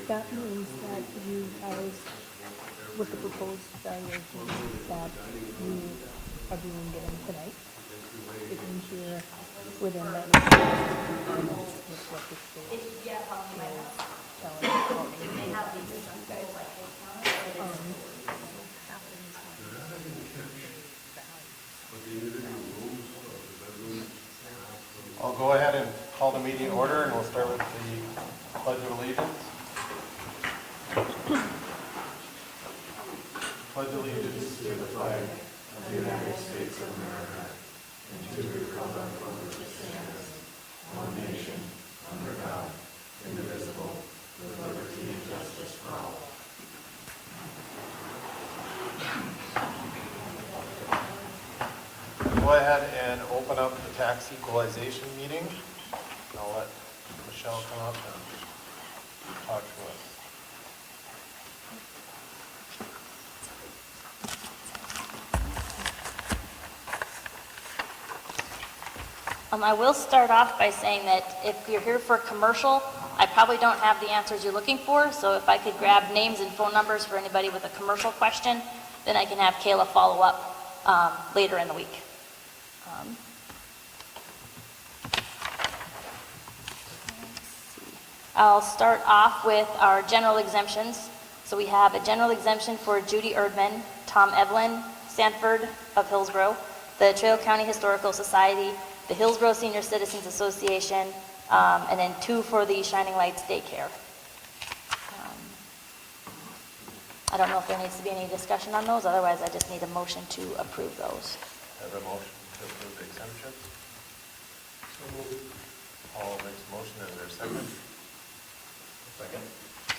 That means that you guys, with the proposed valuation that you are being given tonight, it means you're within that requirement with what the state is telling you. They have these guys like I'll go ahead and call the meeting order, and we'll start with the Pledge of Allegiance. Pledge allegiance to the flag of the United States of America and to the republic for which it stands, one nation, under God, indivisible, with liberty and justice for all. Go ahead and open up the tax equalization meeting. I'll let Michelle come up and talk to us. I will start off by saying that if you're here for commercial, I probably don't have the answers you're looking for, so if I could grab names and phone numbers for anybody with a commercial question, then I can have Kayla follow up later in the week. I'll start off with our general exemptions. So we have a general exemption for Judy Erdman, Tom Evelyn, Sanford of Hillsboro, the Trail County Historical Society, the Hillsboro Senior Citizens Association, and then 2 for the Shining Lights Daycare. I don't know if there needs to be any discussion on those, otherwise I just need a motion to approve those. Have a motion to approve the exemptions. So moved. Paul makes a motion. Is there a second? Second.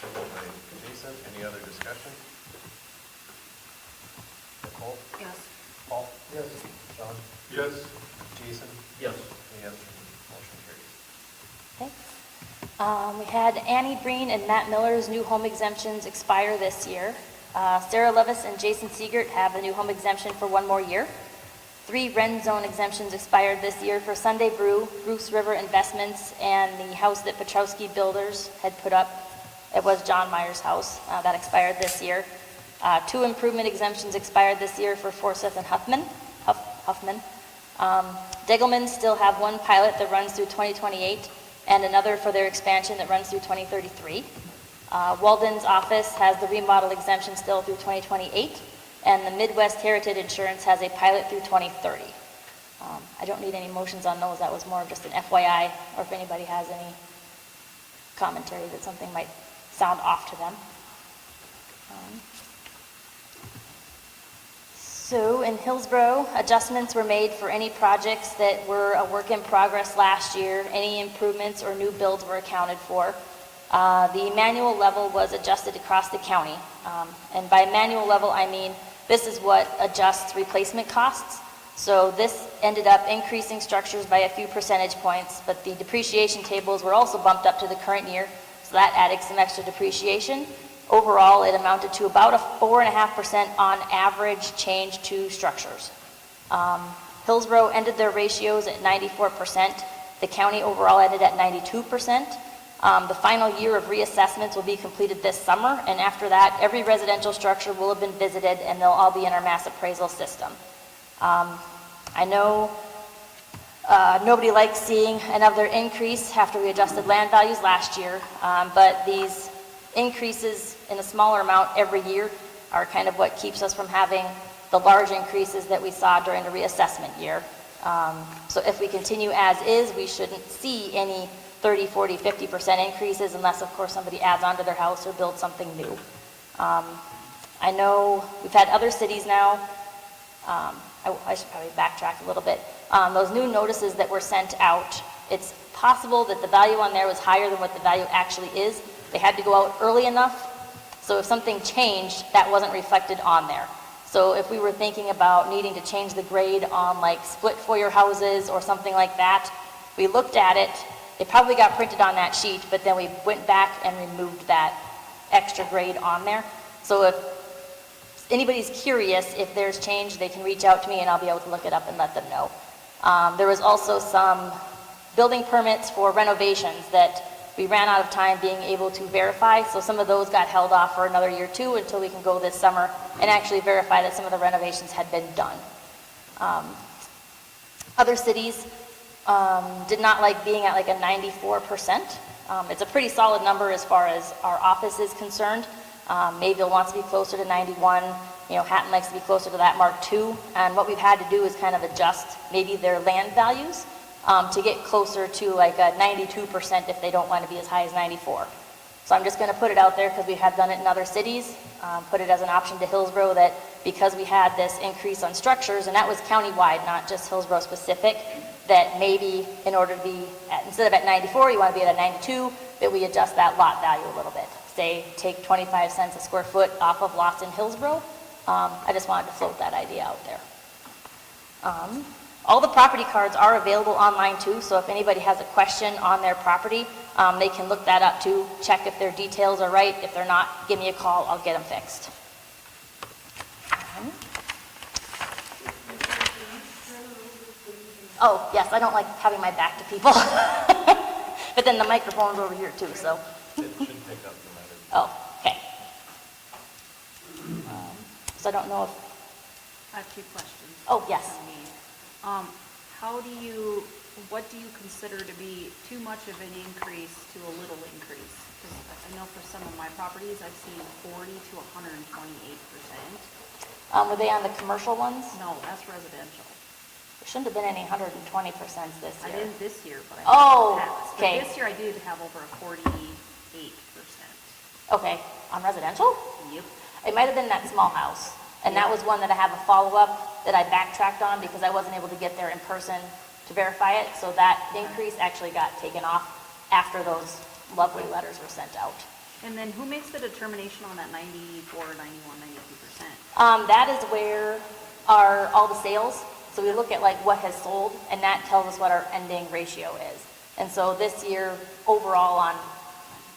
Second by Jason. Any other discussion? Nicole? Yes. Paul? Yes. John? Yes. Jason? Yes. Yes. Motion carries. Okay. We had Annie Breen and Matt Miller's new home exemptions expire this year. Sarah Levis and Jason Siegert have a new home exemption for 1 more year. 3 Ren Zone exemptions expired this year for Sunday Brew, Bruce River Investments, and the house that Petrowski Builders had put up. It was John Meyer's house. That expired this year. 2 improvement exemptions expired this year for Forsyth and Huffman. Degelman still have 1 pilot that runs through 2028 and another for their expansion that runs through 2033. Walden's office has the remodel exemption still through 2028, and the Midwest Heritage Insurance has a pilot through 2030. I don't need any motions on those. That was more of just an FYI, or if anybody has any commentary that something might sound off to them. So in Hillsboro, adjustments were made for any projects that were a work in progress last year. Any improvements or new builds were accounted for. The manual level was adjusted across the county. And by manual level, I mean this is what adjusts replacement costs. So this ended up increasing structures by a few percentage points, but the depreciation tables were also bumped up to the current year, so that added some extra depreciation. Overall, it amounted to about a 4.5% on average change to structures. Hillsboro ended their ratios at 94%. The county overall ended at 92%. The final year of reassessments will be completed this summer, and after that, every residential structure will have been visited, and they'll all be in our mass appraisal system. I know nobody likes seeing another increase after we adjusted land values last year, but these increases in a smaller amount every year are kind of what keeps us from having the large increases that we saw during the reassessment year. So if we continue as is, we shouldn't see any 30, 40, 50% increases unless, of course, somebody adds on to their house or builds something new. I know we've had other cities now, I should probably backtrack a little bit. Those new notices that were sent out, it's possible that the value on there was higher than what the value actually is. They had to go out early enough, so if something changed, that wasn't reflected on there. So if we were thinking about needing to change the grade on like split foyer houses or something like that, we looked at it, it probably got printed on that sheet, but then we went back and removed that extra grade on there. So if anybody's curious, if there's change, they can reach out to me and I'll be able to look it up and let them know. There was also some building permits for renovations that we ran out of time being able to verify, so some of those got held off for another year too until we can go this summer and actually verify that some of the renovations had been done. Other cities did not like being at like a 94%. It's a pretty solid number as far as our office is concerned. Mayville wants to be closer to 91. Hatton likes to be closer to that mark too. And what we've had to do is kind of adjust maybe their land values to get closer to like a 92% if they don't want to be as high as 94. So I'm just going to put it out there because we have done it in other cities, put it as an option to Hillsboro that because we had this increase on structures, and that was countywide, not just Hillsboro specific, that maybe in order to be, instead of at 94, you want to be at a 92, that we adjust that lot value a little bit. Say, take 25 cents a square foot off of lots in Hillsboro. I just wanted to float that idea out there. All the property cards are available online too, so if anybody has a question on their property, they can look that up too, check if their details are right. If they're not, give me a call, I'll get them fixed. Oh, yes, I don't like having my back to people. But then the microphone's over here too, so. It should pick up no matter. Oh, okay. So I don't know if, I have 2 questions. Oh, yes. from me. What do you consider to be too much of an increase to a little increase? Because I know for some of my properties, I've seen 40 to 128%. were they on the commercial ones? No, that's residential. There shouldn't have been any 120% this I year. didn't this year, but I Oh, have in the past. okay. But this year I did have over a 48%. Okay, on residential? Yep. It might have been that small house. And that was one that I have a follow-up that I backtracked on because I wasn't able to get there in person to verify it. So that increase actually got taken off after those lovely letters were sent out. And then who makes the determination on that 94, 91, 92%? That is where are all the sales. So we look at like what has sold, and that tells us what our ending ratio is. And so this year, overall on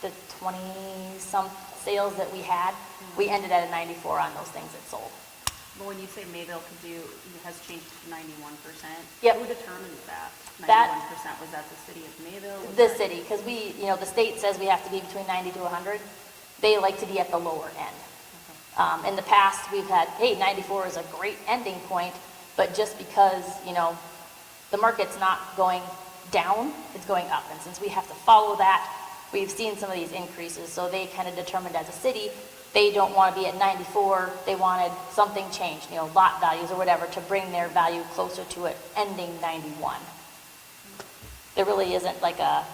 the 20-some sales that we had, we ended at a 94 on those things that sold. But when you say Mayville has changed to 91%, Yep. who determines that? 91%, That- was that the city of Mayville? Was The that- city, because the state says we have to be between 90 to 100. They like to be at the lower end. In the past, we've had, hey, 94 is a great ending point, but just because, the market's not going down, it's going up. And since we have to follow that, we've seen some of these increases. So they kind of determined as a city, they don't want to be at 94, they wanted something changed, lot values or whatever, to bring their value closer to it ending 91. There really isn't like a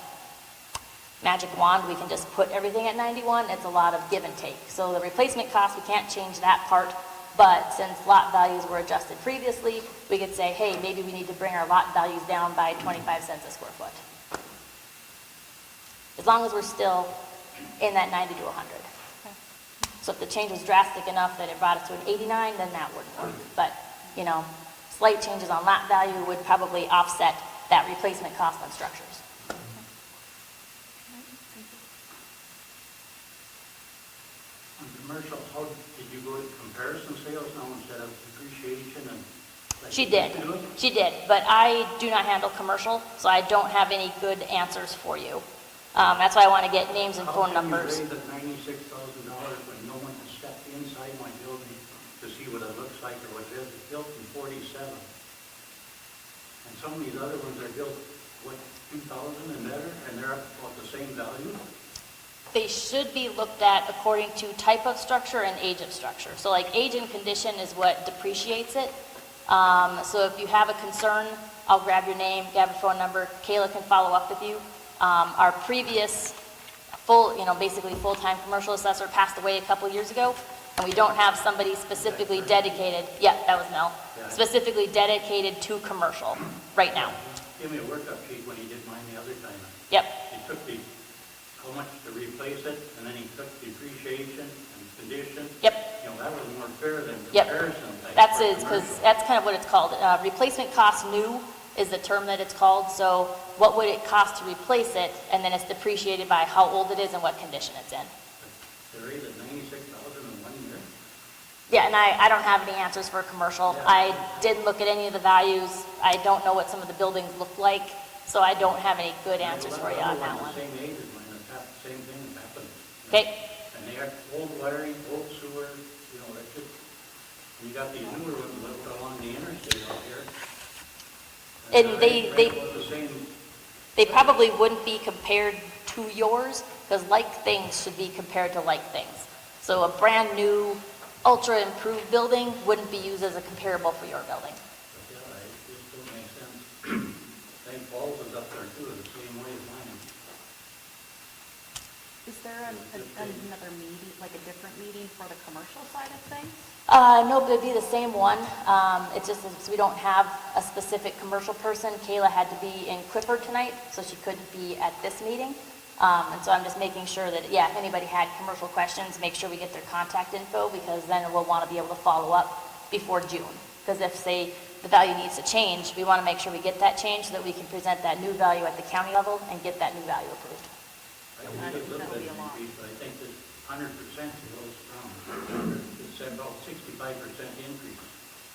magic wand, we can just put everything at 91, it's a lot of give and take. So the replacement cost, we can't change that part, but since lot values were adjusted previously, we could say, hey, maybe we need to bring our lot values down by 25 cents a square foot. As long as we're still in that 90 to 100. So if the change was drastic enough that it brought us to an 89, then that wouldn't work. But, slight changes on lot value would probably offset that replacement cost on structures. On commercial, how did you go to comparison sales now instead of depreciation and? She did, but I do not handle commercial, so I don't have any good answers for you. That's why I want to get names and phone numbers. How can you raise at $96,000 when no one has stepped inside my building to see what it looks like or what it is? It's built in 47. And some of these other ones are built, 2000 and better, and they're about the same value? They should be looked at according to type of structure and age of structure. So like age and condition is what depreciates it. So if you have a concern, I'll grab your name, grab your phone number. Kayla can follow up with you. Our previous basically full-time commercial assessor passed away a couple years ago, and we don't have somebody specifically dedicated. Yeah, that was Mel. Specifically dedicated to commercial right now. Give me a workup sheet when he did mine the other time. Yep. He took how much to replace it, and then he took depreciation and condition. Yep. That was more fair than Yep. comparison. That's it, because that's kind of what it's called. Replacement cost new is the term that it's called. So what would it cost to replace it? And then it's depreciated by how old it is and what condition it's in. They raised it 96,000 in 1 year. Yeah, and I don't have any answers for commercial. I didn't look at any of the values. I don't know what some of the buildings look like, so I don't have any good answers for you on that one. The same age as mine, same thing that happened. Okay. And they have old wiring, old sewer, you know, that's just, and you got these newer ones that along the interstate out here. And Right about the same, they probably wouldn't be compared to yours, because like things should be compared to like things. So a brand new, ultra improved building wouldn't be used as a comparable for your building. yeah, it just don't make sense. St. Paul's is up there too, the same way as mine. Is there another meeting, like a different meeting for the commercial side of things? Nope, it'd be the same one. It's just that we don't have a specific commercial person. Kayla had to be in Clifford tonight, so she couldn't be at this meeting. And so I'm just making sure that, yeah, if anybody had commercial questions, make sure we get their contact info, because then we'll want to be able to follow up before June. Because if, say, the value needs to change, we want to make sure we get that change so that we can present that new value at the county level and get that new value approved. I think it's a little bit increase, but I think this 100% is a little strong. It's about 65% increase.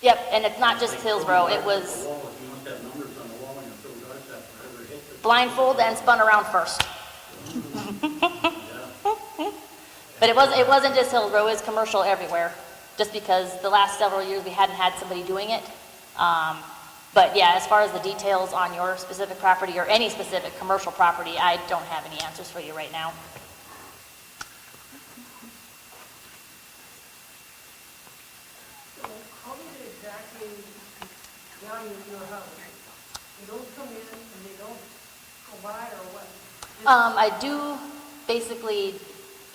Yep, and it's not just Like Hillsboro, it throwing was darts at the wall, if you want to have numbers on the wall and you throw darts at whatever hits it. blindfold and spun around first. Yeah. But it wasn't just Hillsboro, it was commercial everywhere, just because the last several years we hadn't had somebody doing it. But yeah, as far as the details on your specific property or any specific commercial property, I don't have any answers for you right now. So how do they exactly value your house? They don't come in and they don't go by or what? I do basically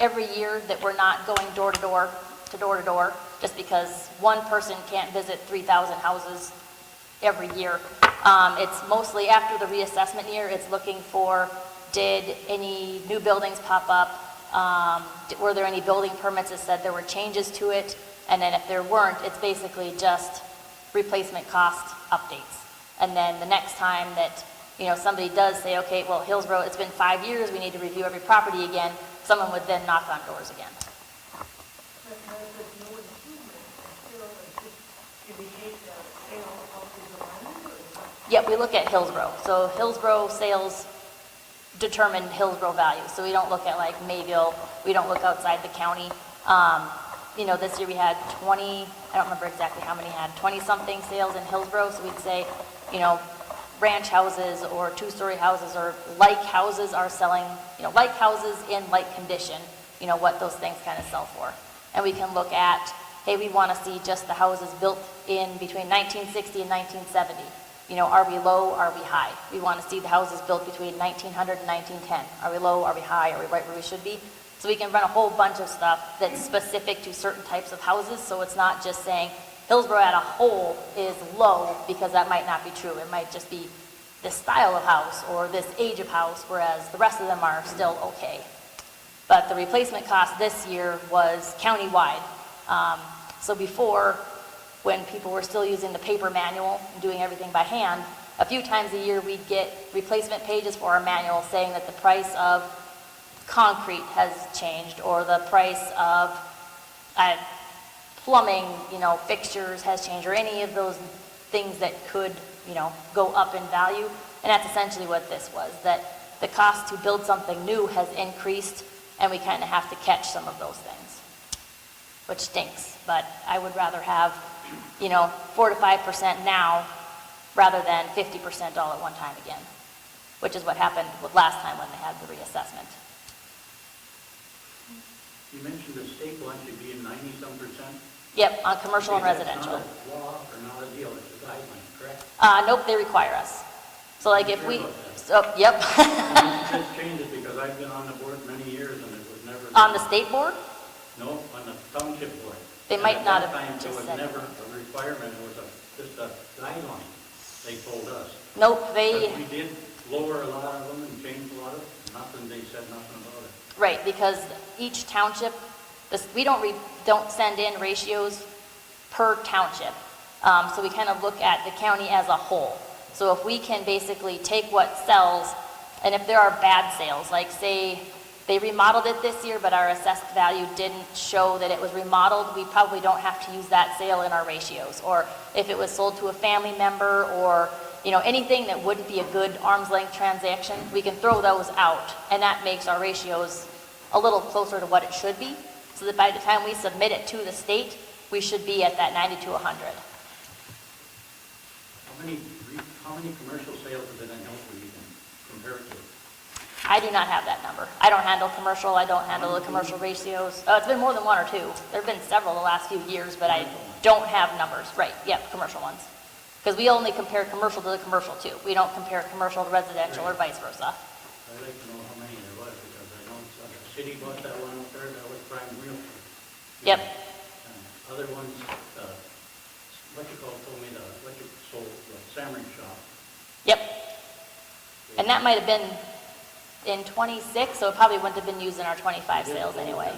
every year that we're not going door to door, just because one person can't visit 3,000 houses every year. It's mostly after the reassessment year, it's looking for, did any new buildings pop up? Were there any building permits that said there were changes to it? And then if there weren't, it's basically just replacement cost updates. And then the next time that, you know, somebody does say, okay, well, Hillsboro, it's been 5 years, we need to review every property again, someone would then knock on doors again. But there's no improvement, still, it's just, if they take the sale of the land or what? Yep, we look at Hillsboro. So Hillsboro sales determine Hillsboro value. So we don't look at like Mayville, we don't look outside the county. You know, this year we had 20, I don't remember exactly how many had, 20-something sales in Hillsboro. So we'd say, you know, ranch houses or two-story houses or like houses are selling, you know, like houses in like condition, you know, what those things kind of sell for. And we can look at, hey, we want to see just the houses built in between 1960 and 1970. You know, are we low, are we high? We want to see the houses built between 1900 and 1910. Are we low, are we high, are we right where we should be? So we can run a whole bunch of stuff that's specific to certain types of houses, so it's not just saying Hillsboro at a whole is low, because that might not be true. It might just be this style of house or this age of house, whereas the rest of them are still okay. But the replacement cost this year was countywide. So before, when people were still using the paper manual and doing everything by hand, a few times a year we'd get replacement pages for our manual saying that the price of concrete has changed, or the price of plumbing, you know, fixtures has changed, or any of those things that could, you know, go up in value. And that's essentially what this was, that the cost to build something new has increased, and we kind of have to catch some of those things, which stinks. But I would rather have, you know, 4 to 5% now rather than 50% all at one time again, which is what happened with last time when they had the reassessment. You mentioned the state wants you to be in 90-some%. Yep, on commercial and Okay, residential. That's not a law or not a deal, it's a guideline, correct? Nope, they require us. So like if we, Sure about that. so, yep. Just change it, because I've been on the board many years and it was never. On the state board, No, on the township board. They And might at not that have time, just It was said never a requirement, it was just a guideline, they told us. nope, But they, we did lower a lot of them and change a lot of them, nothing, they said nothing about it. right, because each township, we don't send in ratios per township. So we kind of look at the county as a whole. So if we can basically take what sells, and if there are bad sales, like say they remodeled it this year, but our assessed value didn't show that it was remodeled, we probably don't have to use that sale in our ratios. Or if it was sold to a family member, or anything that wouldn't be a good arm's length transaction, we can throw those out, and that makes our ratios a little closer to what it should be, so that by the time we submit it to the state, we should be at that 90 to 100. How many commercial sales have been in Hillsboro you can compare it to? I do not have that number. I don't handle commercial, I don't handle the commercial ratios. It's been more than one or two. There've been several the last few years, but I don't have numbers. Right, yep, commercial ones. Because we only compare commercial to the commercial too. We don't compare commercial to residential or vice versa. I'd like to know how many there was, because I know the city bought that one up there, that was prime real. Yep. And other ones, told me sold the Sandwich shop. Yep. And that might have been in 26, so it probably wouldn't have been used in our 25 sales anyway.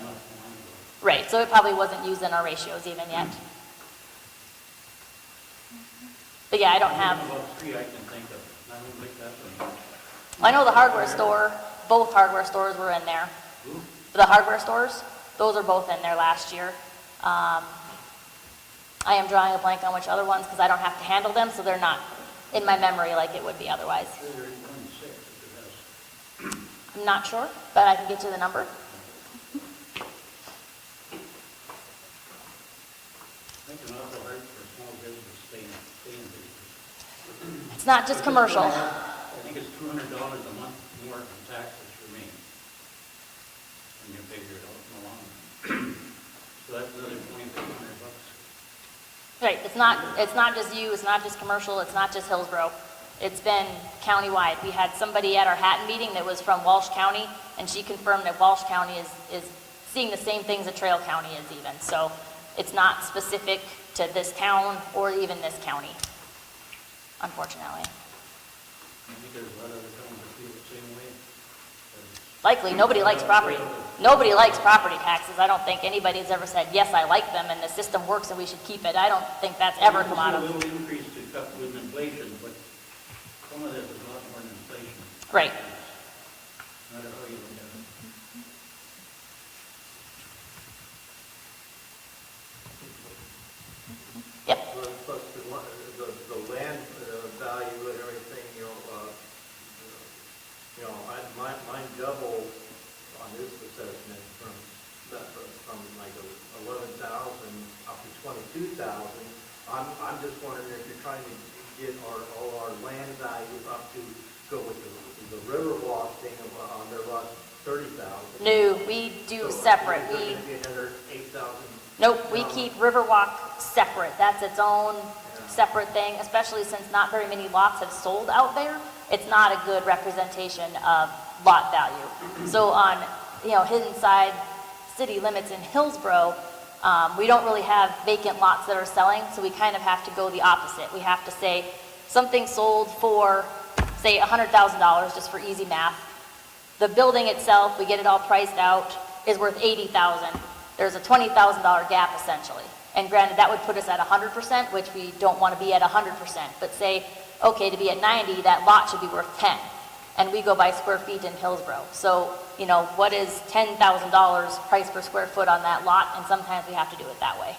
Right, so it probably wasn't used in our ratios even yet. But yeah, I don't have, About three I can think of, I don't think that's one. I know the hardware store, both hardware stores were in there. Ooh. The hardware stores, those are both in there last year. I am drawing a blank on which other ones because I don't have to handle them, so they're not in my memory like it would be otherwise. Sure there is 26 if it has. I'm not sure, but I can get you the number. Make an awful hard for a small business to stay in business. It's not just commercial. I think it's $200 a month more in taxes for me. And you figure it out in the long run. So that's another $2,500. Right, it's not just you, it's not just commercial, it's not just Hillsboro. It's been countywide. We had somebody at our Hatton meeting that was from Walsh County, and she confirmed that Walsh County is seeing the same things that Trail County is even. So it's not specific to this town or even this county, unfortunately. I think there's a lot of other towns that feel the same way. Likely, nobody likes property. Nobody likes property taxes. I don't think anybody's ever said, yes, I like them and the system works and we should keep it. I don't think that's ever come out A of, little increase to cut with inflation, but some of this is a lot more than inflation. right. No matter how you look at it. Yep, Plus the land value and everything, mine doubled on this assessment from like 11,000 up to 22,000. I'm just wondering if you're trying to get all our land values up to go with the Riverwalk thing on their lot 30,000. no, we do separate. There's going to be another 8,000. Nope, we keep Riverwalk separate. That's its own separate thing, especially since not very many lots have sold out there. It's not a good representation of lot value. So on, hidden side city limits in Hillsboro, we don't really have vacant lots that are selling, so we kind of have to go the opposite. We have to say something sold for, say, $100,000, just for easy math. The building itself, we get it all priced out, is worth $80,000. There's a $20,000 gap essentially. And granted, that would put us at 100%, which we don't want to be at 100%. But say, okay, to be at 90, that lot should be worth 10. And we go by square feet in Hillsboro. So, what is $10,000 price per square foot on that lot? And sometimes we have to do it that way.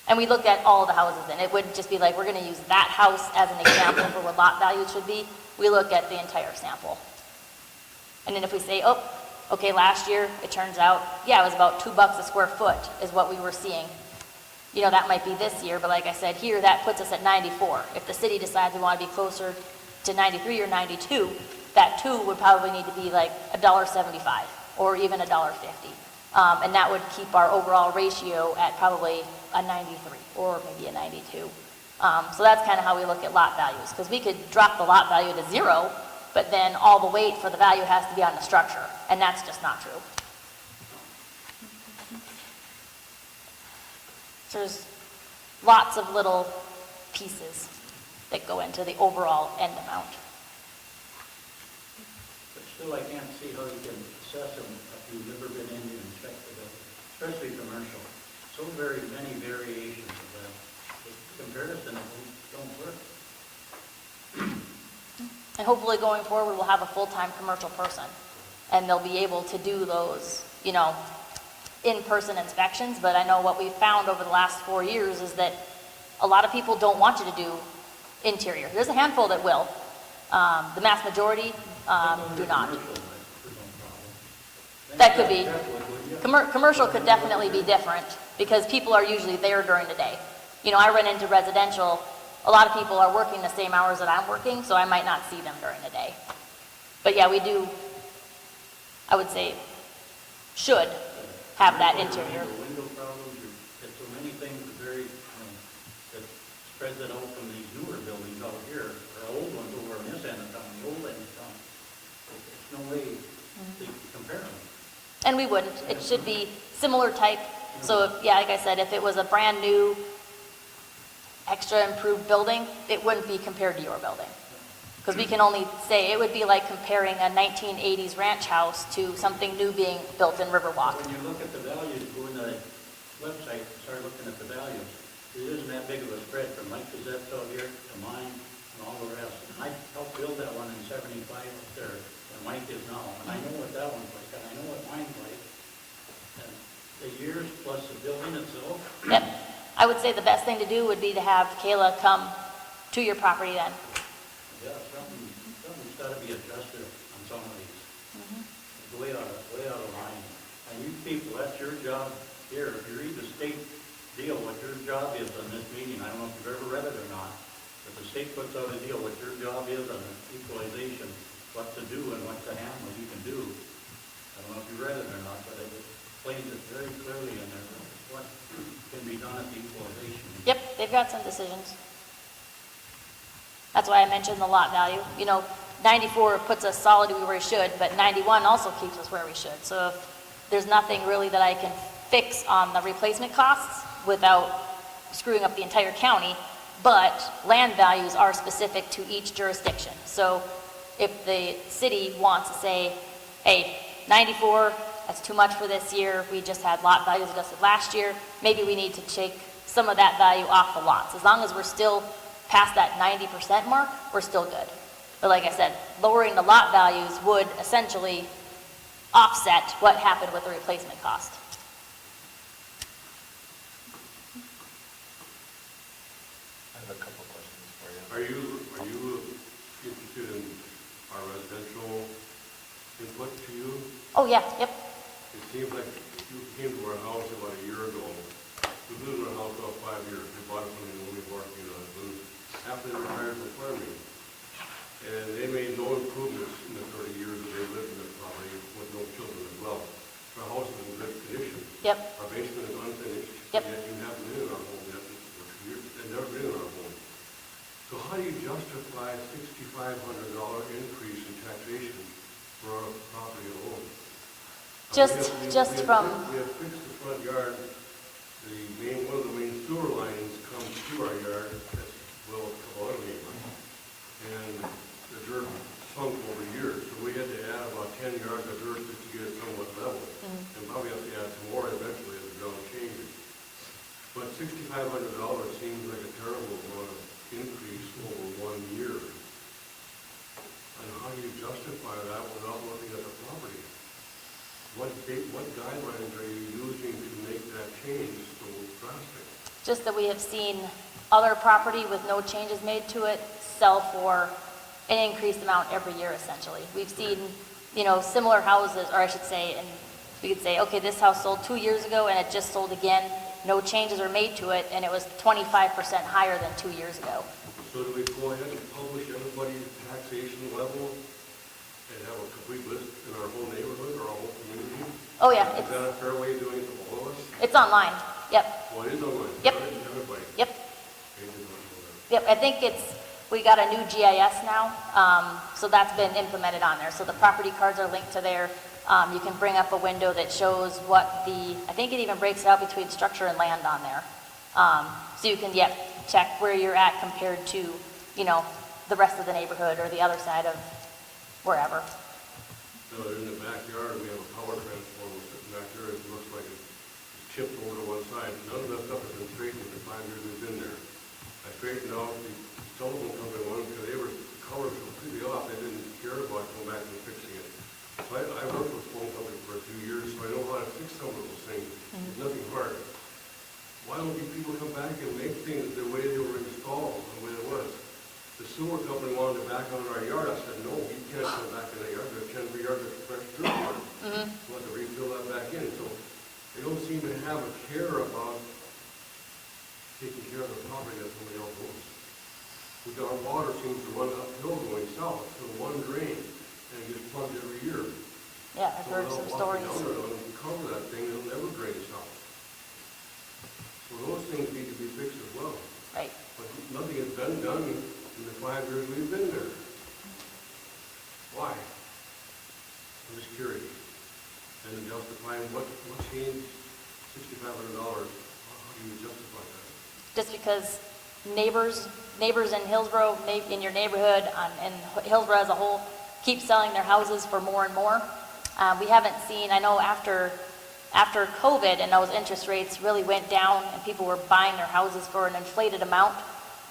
And we looked at all the houses, and it wouldn't just be like, we're going to use that house as an example for what lot value should be. We look at the entire sample. And then if we say, oh, okay, last year, it turns out, yeah, it was about $2 a square foot is what we were seeing. That might be this year, but like I said, here, that puts us at 94. If the city decides we want to be closer to 93 or 92, that 2 would probably need to be like $1.75 or even $1.50. And that would keep our overall ratio at probably a 93 or maybe a 92. So that's kind of how we look at lot values, because we could drop the lot value to 0, but then all the weight for the value has to be on the structure, and that's just not true. So there's lots of little pieces that go into the overall end amount. But still, I can't see how you can assess them if you've never been in and checked the building, especially commercial. So very many variations of that. The comparison don't work. And hopefully going forward, we'll have a full-time commercial person, and they'll be able to do those, in-person inspections. But I know what we've found over the last 4 years is that a lot of people don't want you to do interior. There's a handful that will. The mass majority do not. That could be. Commercial could definitely be different because people are usually there during the day. You know, I run into residential, a lot of people are working the same hours that I'm working, so I might not see them during the day. But yeah, we do, I would say, should have that interior. The window problems, there's so many things that very, that spreads it out from these newer buildings out here, or old ones over on this end of town, the old end of town. There's no way to compare them. And we wouldn't. It should be similar type. So if, yeah, like I said, if it was a brand new, extra improved building, it wouldn't be compared to your building. Because we can only say, it would be like comparing a 1980s ranch house to something new being built in Riverwalk. When you look at the values, go in the website, start looking at the values. It isn't that big of a spread from Mike Gazette's out here to mine and all the rest. And I helped build that one in 75 up there, where Mike is now. And I know what that one's like, and I know what mine's like. And the years plus the building itself. Yep. I would say the best thing to do would be to have Kayla come to your property then. Yeah, something's got to be adjusted on some of these. It's way out of line. And you people, that's your job here. If you read the state deal, what your job is on this meeting, I don't know if you've ever read it or not, but the state puts out a deal, what your job is on equalization, what to do and what to handle you can do. I don't know if you read it or not, but it explains it very clearly in there, what can be done at the equalization. Yep, they've got some decisions. That's why I mentioned the lot value. You know, 94 puts us solidly where we should, but 91 also keeps us where we should. So if there's nothing really that I can fix on the replacement costs without screwing up the entire county, but land values are specific to each jurisdiction. So if the city wants to say, hey, 94, that's too much for this year, we just had lot values adjusted last year, maybe we need to take some of that value off the lots. As long as we're still past that 90% mark, we're still good. But like I said, lowering the lot values would essentially offset what happened with the replacement cost. I have a couple questions for you. Are you interested in our residential input to you? Oh yeah, yep. It seems like you came to our house about a year ago. We lived in our house about 5 years. We bought it from the only working husband after they retired from farming. And they made no improvements in the 30 years that they lived in the property with no children as well. Our house is in good condition. Yep. Our basement is unfinished. Yep. Yet you haven't been in our home yet for 2 years. They've never been in our home. So how do you justify a $6,500 increase in taxation for our property alone? Just from... We have fixed the front yard. One of the main sewer lines comes through our yard, that's well, a couple other main lines. And the dirt sunk over years, so we had to add about 10 yards of dirt just to get it somewhat level. And probably have to add some more eventually as the ground changes. But $6,500 seems like a terrible amount of increase over 1 year. And how do you justify that without looking at the property? What guidelines are you using to make that change so drastic? Just that we have seen other property with no changes made to it sell for an increased amount every year, essentially. We've seen, you know, similar houses, or I should say, and we could say, okay, this house sold 2 years ago and it just sold again. No changes are made to it, and it was 25% higher than 2 years ago. So do we go ahead and publish everybody's taxation level and have a complete list in our whole neighborhood or our whole community? Oh yeah, Is that a fair way of doing it for all of us? it's online. Yep, Well, it is online. Yep. Right? Everybody. yep. Okay, we don't know that. Yep, I think we got a new GIS now, so that's been implemented on there. So the property cards are linked to there. You can bring up a window that shows I think it even breaks it out between structure and land on there. So you can, check where you're at compared to, you know, the rest of the neighborhood or the other side of wherever. So in the backyard, we have a power transformer sitting back there. It looks like it's chipped over to one side. None of that stuff has been straightened in the 5 years we've been there. I straightened out the telephone company one because the colors were completely off. They didn't care about going back and fixing it. So I worked with phone company for a few years, so I know how to fix some of those things. It's nothing hard. Why don't these people come back and make things the way they were installed, the way it was? sewer company wanted to back out of our yard, I said, no, you can't go back in that yard, there's 10 feet yard, there's fresh dirt water. We'll have to refill that back in, so they don't seem to have a care about taking care of the property that somebody else owns. Because our water seems to run uphill going south to one drain, and it gets plugged every year. Yeah, I've heard some stories. So without walking down there and cover that thing, it'll never drain south. So those things need to be fixed as well. Right. But nothing has been done in the 5 years we've been there. Why? I'm just curious. And justifying what changed $6,500, how do you justify that? Just because neighbors in Hillsboro, in your neighborhood, and Hillsboro as a whole, keep selling their houses for more and more. We haven't seen, I know after COVID and those interest rates really went down and people were buying their houses for an inflated amount,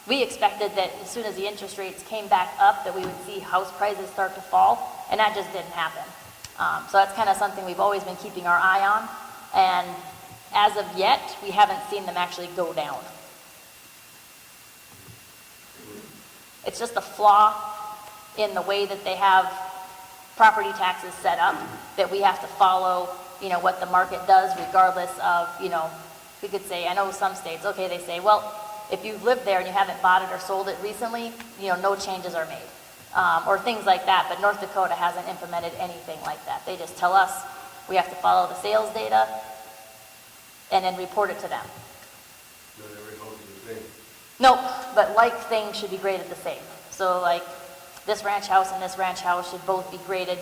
we expected that as soon as the interest rates came back up that we would see house prices start to fall, and that just didn't happen. So that's kind of something we've always been keeping our eye on, and as of yet, we haven't seen them actually go down. It's just a flaw in the way that they have property taxes set up, that we have to follow, what the market does regardless of, we could say, I know some states, okay, they say, well, if you've lived there and you haven't bought it or sold it recently, no changes are made. Or things like that, but North Dakota hasn't implemented anything like that. They just tell us we have to follow the sales data and then report it to them. Not every house is the same. Nope, but like things should be graded the same. So like this ranch house and this ranch house should both be graded,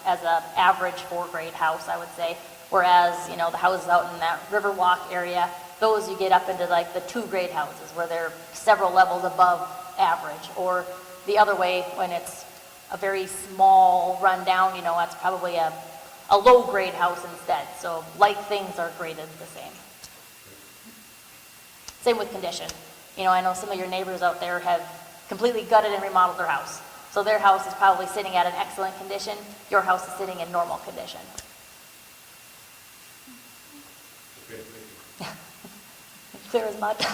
as a average 4-grade house, I would say. Whereas, the houses out in that Riverwalk area, those you get up into like the 2-grade houses where they're several levels above average. Or the other way, when it's a very small rundown, that's probably a low-grade house instead. So like things are graded the same. Same with condition. I know some of your neighbors out there have completely gutted and remodeled their house. So their house is probably sitting at an excellent condition. Your house is sitting in normal condition. Okay, thank you. Clear as mud. The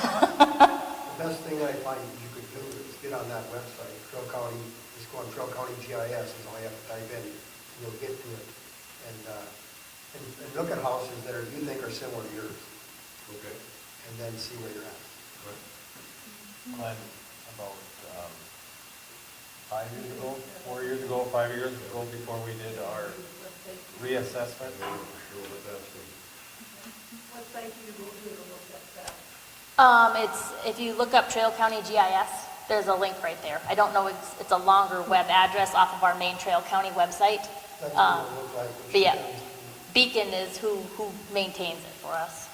best thing I find you could do is get on that website, Trail County, just go on Trail County GIS, is all you have to type in, and you'll get to it. And look at houses that you think are similar to yours, Okay. and then see where you're at. Right. Glenn, about 5 years ago, 4 years ago, 5 years ago, before we did our reassessment. Sure what that's for. What site do you go to look at that? It's, if you look up Trail County GIS, there's a link right there. I don't know, it's a longer web address off of our main Trail County website. That's what it'll look like when But she yeah, comes to- Beacon is who maintains it for us.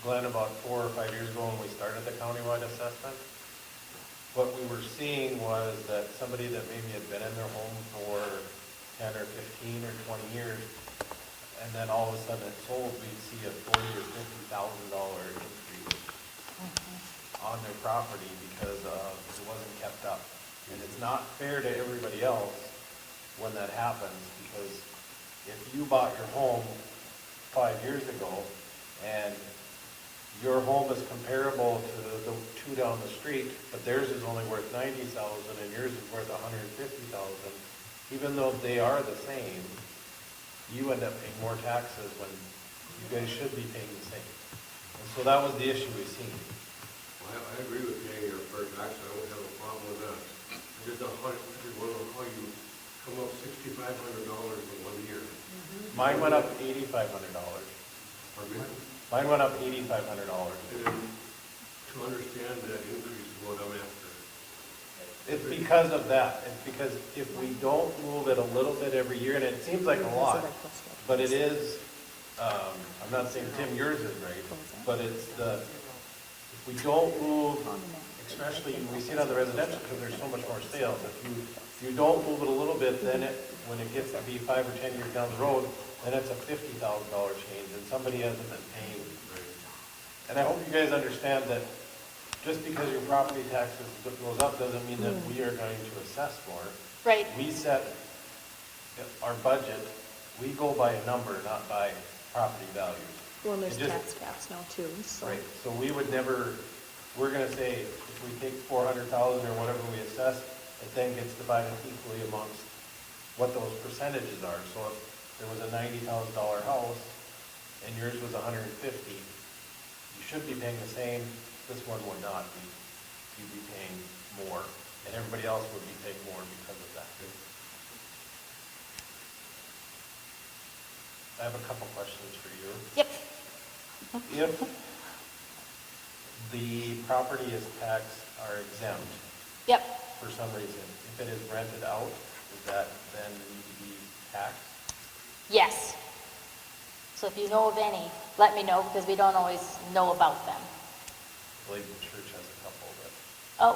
Glenn, about 4 or 5 years ago when we started the countywide assessment, what we were seeing was that somebody that maybe had been in their home for 10 or 15 or 20 years, and then all of a sudden it sold, we'd see a $40,000 or $50,000 increase on their property because it wasn't kept up. And it's not fair to everybody else when that happens, because if you bought your home 5 years ago and your home is comparable to the 2 down the street, but theirs is only worth $90,000 and yours is worth $150,000, even though they are the same, you end up paying more taxes when you guys should be paying the same. And so that was the issue we've seen. Well, I agree with paying your fair tax, I don't have a problem with that. I just don't want to know how you come up $6,500 in 1 year. Mine went up $8,500. Pardon me? Mine went up $8,500. And then to understand that increase is what I'm after. It's because of that. It's because if we don't move it a little bit every year, and it seems like a lot, but it is, I'm not saying, Tim, yours is right, but it's if we don't move, especially, we see it on the residential because there's so much more sales. If you don't move it a little bit, then when it gets to be 5 or 10 years down the road, then it's a $50,000 change, and somebody hasn't been paying. And I hope you guys understand that just because your property taxes goes up doesn't mean that we are going to assess more. Right. We set our budget, we go by a number, not by property values. Well, and there's It just- tax caps now too, so. Right, so we would never we're gonna say, if we take 400,000 or whatever we assess, it then gets divided equally amongst what those percentages are. So if there was a $90,000 house and yours was 150, you should be paying the same, this one would not be. You'd be paying more, and everybody else would be paying more because of that. I have a couple questions for you. Yep. If the property is taxed are exempt Yep. for some reason, if it is rented out, does that then need to be taxed? Yes. So if you know of any, let me know, because we don't always know about them. I believe the church has a couple, but Oh,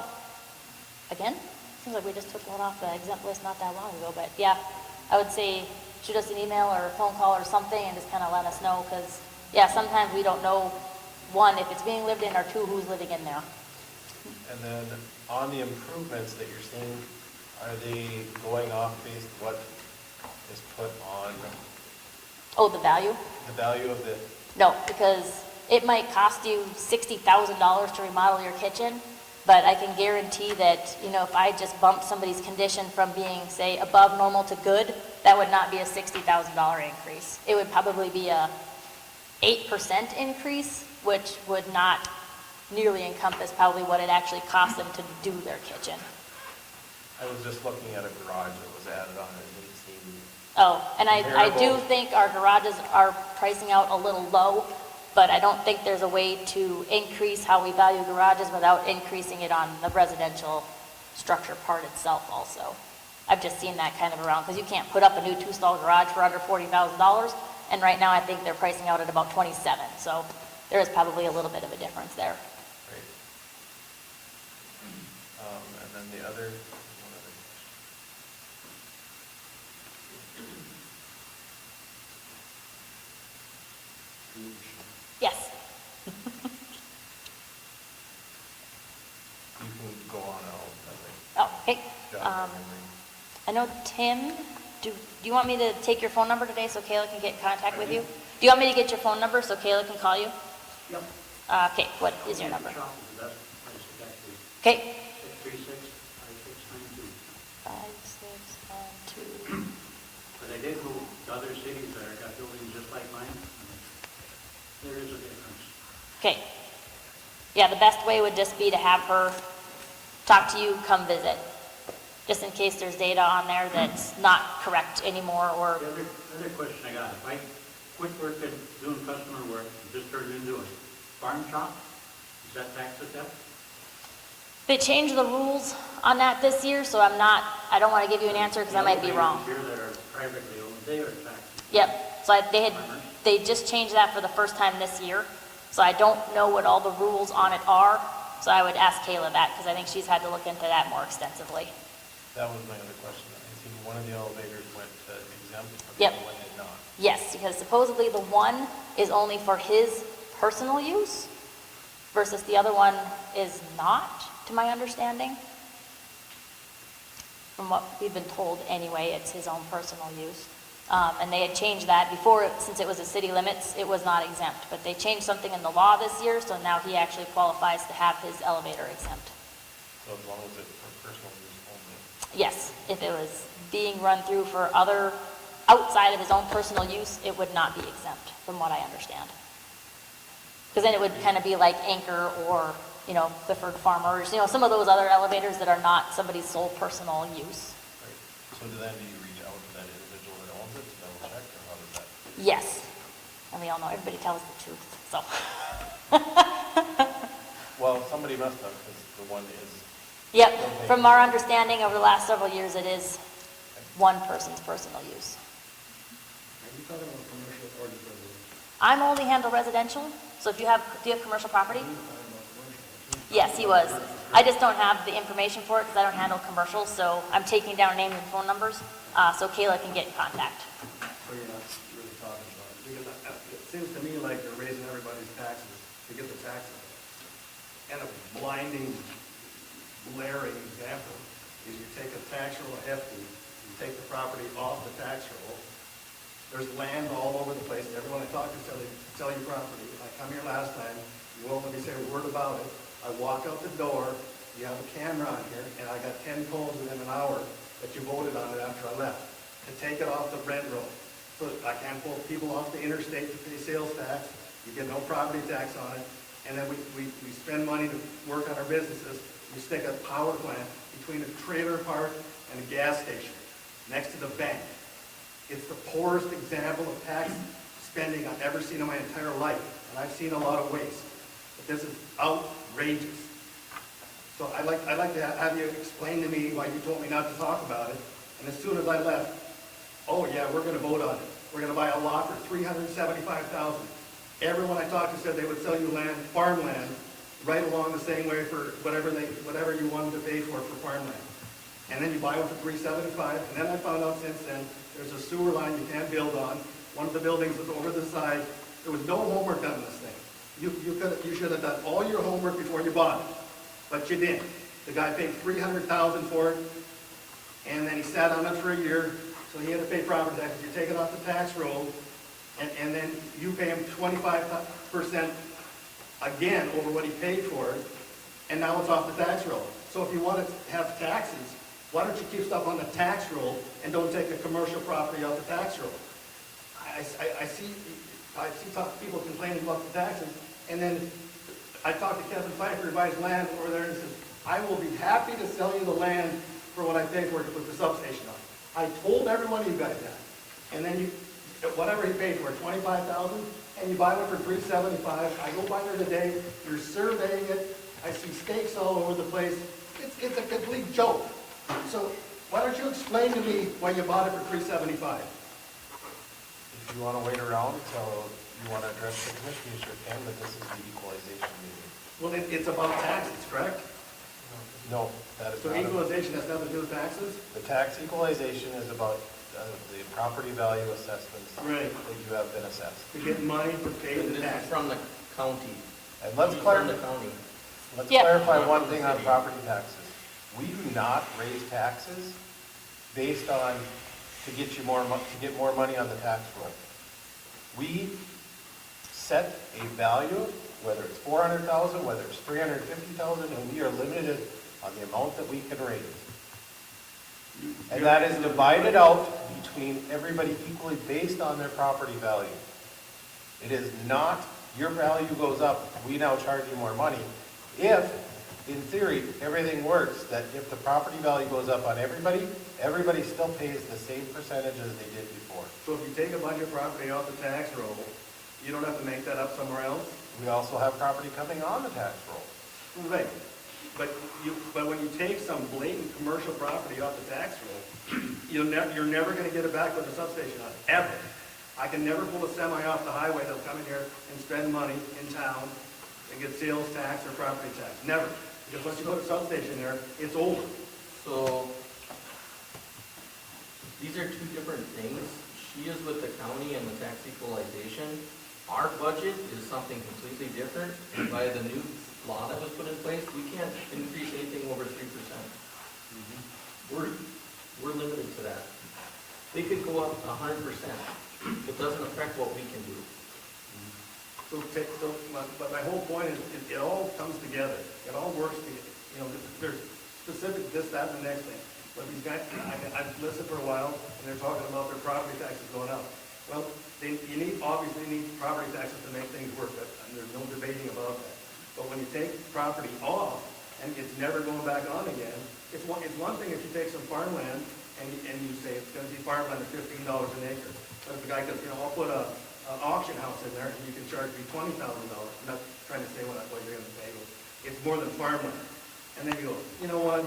again? Seems like we just took one off the exempt list not that long ago, but yeah, I would say shoot us an email or a phone call or something and just kind of let us know, because, yeah, sometimes we don't know, one, if it's being lived in, or two, who's living in there. and then on the improvements that you're seeing, are they going off based what is put on Oh, the value? the value of the, No, because it might cost you $60,000 to remodel your kitchen, but I can guarantee that, if I just bumped somebody's condition from being, say, above normal to good, that would not be a $60,000 increase. It would probably be a 8% increase, which would not nearly encompass probably what it actually cost them to do their kitchen. I was just looking at a garage that was added on, and it didn't seem, Oh, and I do Comparable. think our garages are pricing out a little low, but I don't think there's a way to increase how we value garages without increasing it on the residential structure part itself also. I've just seen that kind of around, because you can't put up a new two-stall garage for under $40,000, and right now I think they're pricing out at about 27, so there is probably a little bit of a difference there. right? And then the other, one other Yes, question. You can go on out, I think. oh, okay. Jog my memory. I know Tim, do you want me to take your phone number today so Kayla can get in contact with you? Do you want me to get your phone number so Kayla can call you? Yep. Okay, what is your number? Shop is the best place to get to. Okay. 636-5692. 5692. But I did go to other cities that got buildings just like mine. There is a difference. Okay. Yeah, the best way would just be to have her talk to you, come visit, just in case there's data on there that's not correct anymore, or, The other question I got, if I quit working, doing customer work, and just turned into a farm shop, is that tax exempt? they changed the rules on that this year, so I don't want to give you an answer because I might be wrong. Here that are privately owned, they are taxed. Yep, so they just changed that for the first time this year, so I don't know what all the rules on it are, so I would ask Kayla that, because I think she's had to look into that more extensively. That was my other question. I think one of the elevators went to exempt, but the Yep. other one did not. Yes, because supposedly the one is only for his personal use versus the other one is not, to my understanding. From what we've been told anyway, it's his own personal use. And they had changed that before, since it was a city limits, it was not exempt. But they changed something in the law this year, so now he actually qualifies to have his elevator exempt. So as long as it's for personal use only. Yes, if it was being run through for other, outside of his own personal use, it would not be exempt, from what I understand. Because then it would kind of be like Anchor or, Clifford Farmers, some of those other elevators that are not somebody's sole personal use. Right. So then do you reach out to that individual that owns it to double check, or how does that? Yes, and we all know everybody tells the truth, so. Well, somebody must have, because the one is, Yep, from our understanding over the last several years, it is one person's personal use. Are you talking about commercial or just residential? I'm only handle residential, so do you have commercial property? Are you talking about commercial? Yes, he was. I just don't have the information for it because I don't handle commercials, so I'm taking down names and phone numbers, so Kayla can get in contact. So you're not really talking about it? Because it seems to me like they're raising everybody's taxes to get the taxes. And a blinding, glaring example is you take a tax roll of hefty, you take the property off the tax roll, there's land all over the place, everyone I talk to sell you property. I come here last time, you won't let me say a word about it, I walk out the door, you have a camera on here, and I got 10 calls within an hour that you voted on it after I left, to take it off the rent roll. So I can't pull people off the interstate to pay sales tax, you get no property tax on it, and then we spend money to work on our businesses. We stick a power plant between a trailer park and a gas station, next to the bank. It's the poorest example of tax spending I've ever seen in my entire life, and I've seen a lot of waste. But this is outrageous. So I'd like to have you explain to me why you told me not to talk about it, and as soon as I left, oh yeah, we're gonna vote on it. We're gonna buy a lot for $375,000. Everyone I talked to said they would sell you land, farmland, right along the same way for whatever you wanted to pay for farmland. And then you buy one for $375, and then I found out since then, there's a sewer line you can't build on. One of the buildings is over the side. There was no homework done on this thing. You should have done all your homework before you bought it, but you didn't. The guy paid $300,000 for it, and then he sat on it for a year, so he had to pay property taxes. You take it off the tax roll, and then you pay him 25% again over what he paid for it, and now it's off the tax roll. So if you want to have taxes, why don't you keep stuff on the tax roll and don't take the commercial property off the tax roll? I see people complaining about the taxes, and then I talked to Kevin Pfeiffer, who buys land over there, and he says, I will be happy to sell you the land for what I paid for it to put the substation on. I told every one of you guys that. And then whatever he paid for it, $25,000, and you buy one for $375. I go by there today, you're surveying it, I see stakes all over the place. It's a complete joke. So why don't you explain to me why you bought it for $375? If you want to wait around until you want to address the commission, you sure can, but this is the equalization meeting. Well, it's about taxes, correct? No, that is So not. equalization has nothing to do with taxes? The tax equalization is about the property value assessments Right. that you have been assessed. To get money to pay And the this tax. is from the county. And let's From the clarify, county. let's Yeah. clarify one thing on property taxes. We do not raise taxes based on, to get you to get more money on the tax roll. We set a value, whether it's 400,000, whether it's 350,000, and we are limited on the amount that we can raise. And that is divided out between everybody equally based on their property value. It is not, your value goes up, we now charge you more money. If, in theory, everything works, that if the property value goes up on everybody, everybody still pays the same percentage as they did before. So if you take a bunch of property off the tax roll, you don't have to make that up somewhere else? We also have property coming on the tax roll. Right. But when you take some blatant commercial property off the tax roll, you're never gonna get it back with a substation on it, ever. I can never pull a semi off the highway that'll come in here and spend money in town and get sales tax or property tax, never. Because once you put a substation there, it's over. So, these are two different things. She is with the county and the tax equalization. Our budget is something completely different. And by the new law that was put in place, we can't increase anything over 3%. We're limited to that. They could go up 100%. It doesn't affect what we can do. But my whole point is, it all comes together. It all works together. You know, there's specific this, that, and the next thing. But these guys, I've listened for a while, and they're talking about their property taxes going up. Well, obviously need property taxes to make things work, and there's no debating about that. But when you take property off, and it's never going back on again, it's one thing if you take some farmland, and you say it's gonna be farmland at $15 an acre. But if the guy goes, I'll put an auction house in there, and you can charge me $20,000. I'm not trying to say what you're gonna pay, but it's more than farmland. And then you go, you know what,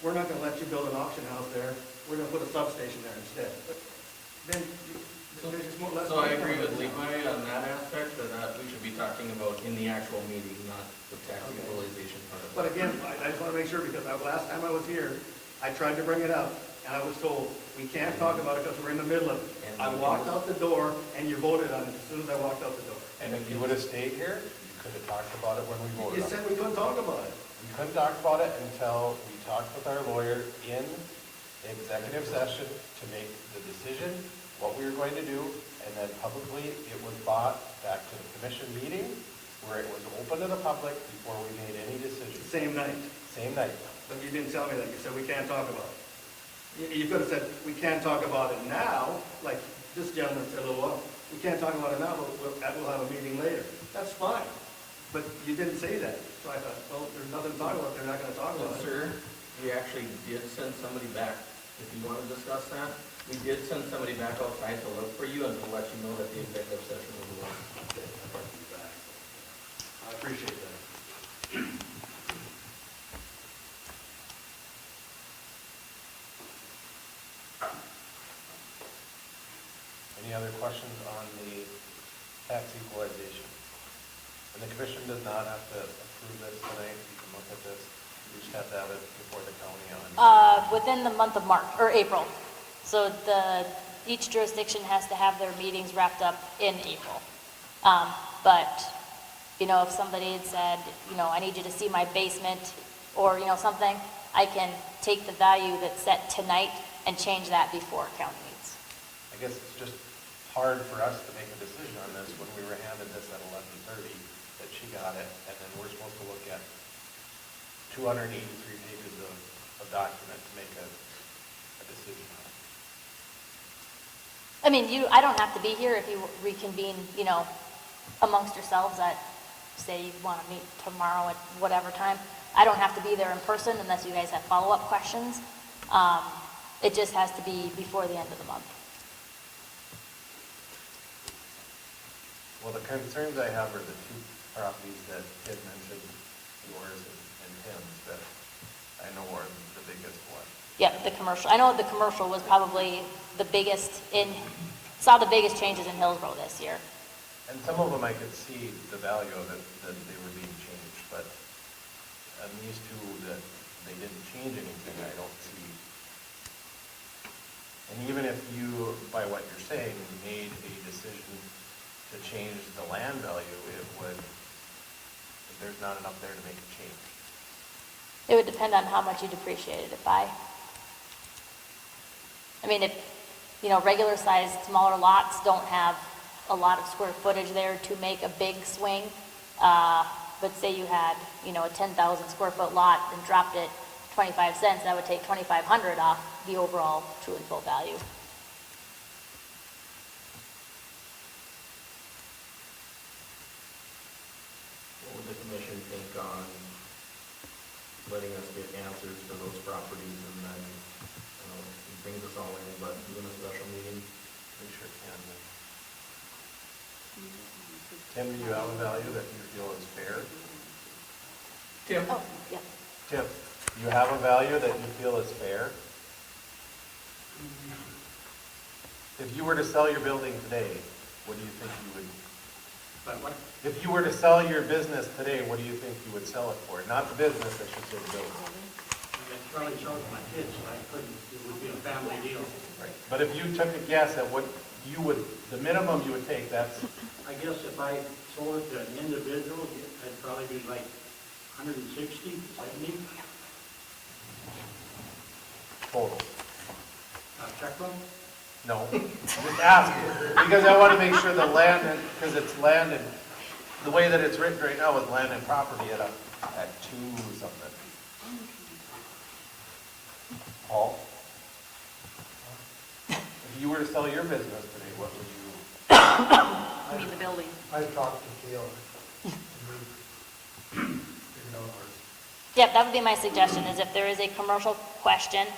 we're not gonna let you build an auction house there, we're gonna put a substation there instead. But then, there's just more, less. So I agree with Levi on that aspect, that we should be talking about in the actual meeting, not the tax Okay. equalization part of it. But again, I just wanna make sure, because last time I was here, I tried to bring it up, and I was told, we can't talk about it because we're in the middle of it. I walked out the door, and you voted on it as soon as I walked out the door. And if you would have stayed here, you could have talked about it when we voted You on it. said we couldn't talk about it. We couldn't talk about it until we talked with our lawyer in executive session to make the decision, what we were going to do, and then publicly it was brought back to the commission meeting, where it was open to the public before we made any decision. Same night. Same night. But you didn't tell me that. You said we can't talk about it. You could have said, we can't talk about it now, like this gentleman said a little while. We can't talk about it now, but we'll have a meeting later. That's fine. But you didn't say that. So I thought, well, there's nothing to talk about. They're not going to talk Well, about it. sir, we actually did send somebody back, if you want to discuss that. We did send somebody back outside to look for you and to let you know that the executive session was over. Okay, I'd like to be back. I appreciate that. Any other questions on the tax equalization? And the commission does not have to approve this tonight. You can look at this. You just have to have it before the county on. Within the month of March, or April. So each jurisdiction has to have their meetings wrapped up in April. But, if somebody had said, I need you to see my basement, or, something, I can take the value that's set tonight and change that before county meets. I guess it's just hard for us to make a decision on this when we were handed this at 11:30, that she got it, and then we're supposed to look at 283 pages of document to make a decision on it. I mean, I don't have to be here if you reconvene, amongst yourselves at, say you want to meet tomorrow at whatever time. I don't have to be there in person unless you guys have follow-up questions. It just has to be before the end of the month. Well, the concerns I have are the two properties that Ted mentioned, yours and Tim's, that I know are the biggest one. Yep, the commercial. I know the commercial was probably the biggest saw the biggest changes in Hillsboro this year. And some of them I could see the value of it, that they were being changed, but on these two that they didn't change anything, I don't see. And even if you, by what you're saying, made a decision to change the land value, it would, if there's not enough there to make a change. It would depend on how much you depreciated it by. I mean, if, regular sized smaller lots don't have a lot of square footage there to make a big swing. But say you had, a 10,000 square foot lot and dropped it 25 cents, that would take 2,500 off the overall true and full value. What would the commission think on letting us get answers to those properties and then, it brings us all in, but doing a special meeting? We sure can. Tim, do you have a value that you feel is fair? Tim? Oh, yeah. Tim, do you have a value that you feel is fair? If you were to sell your building today, what do you think you would? But what, If you were to sell your business today, what do you think you would sell it for? Not the business, I should say the building. I'd probably sell it to my kids, so I couldn't, it would be a family deal. Right. But if you took a guess at what you would, the minimum you would take, that's, I guess if I sold it to an individual, I'd probably be like 160, 70, total. checkbook. No, just asking, because I want to make sure the land, because it's land and, the way that it's written right now is land and property at 2 something. Paul? If you were to sell your business today, what would you? I mean, the building. I talked to Kayla. Figured out ours. Yep, that would be my suggestion, is if there is a commercial question,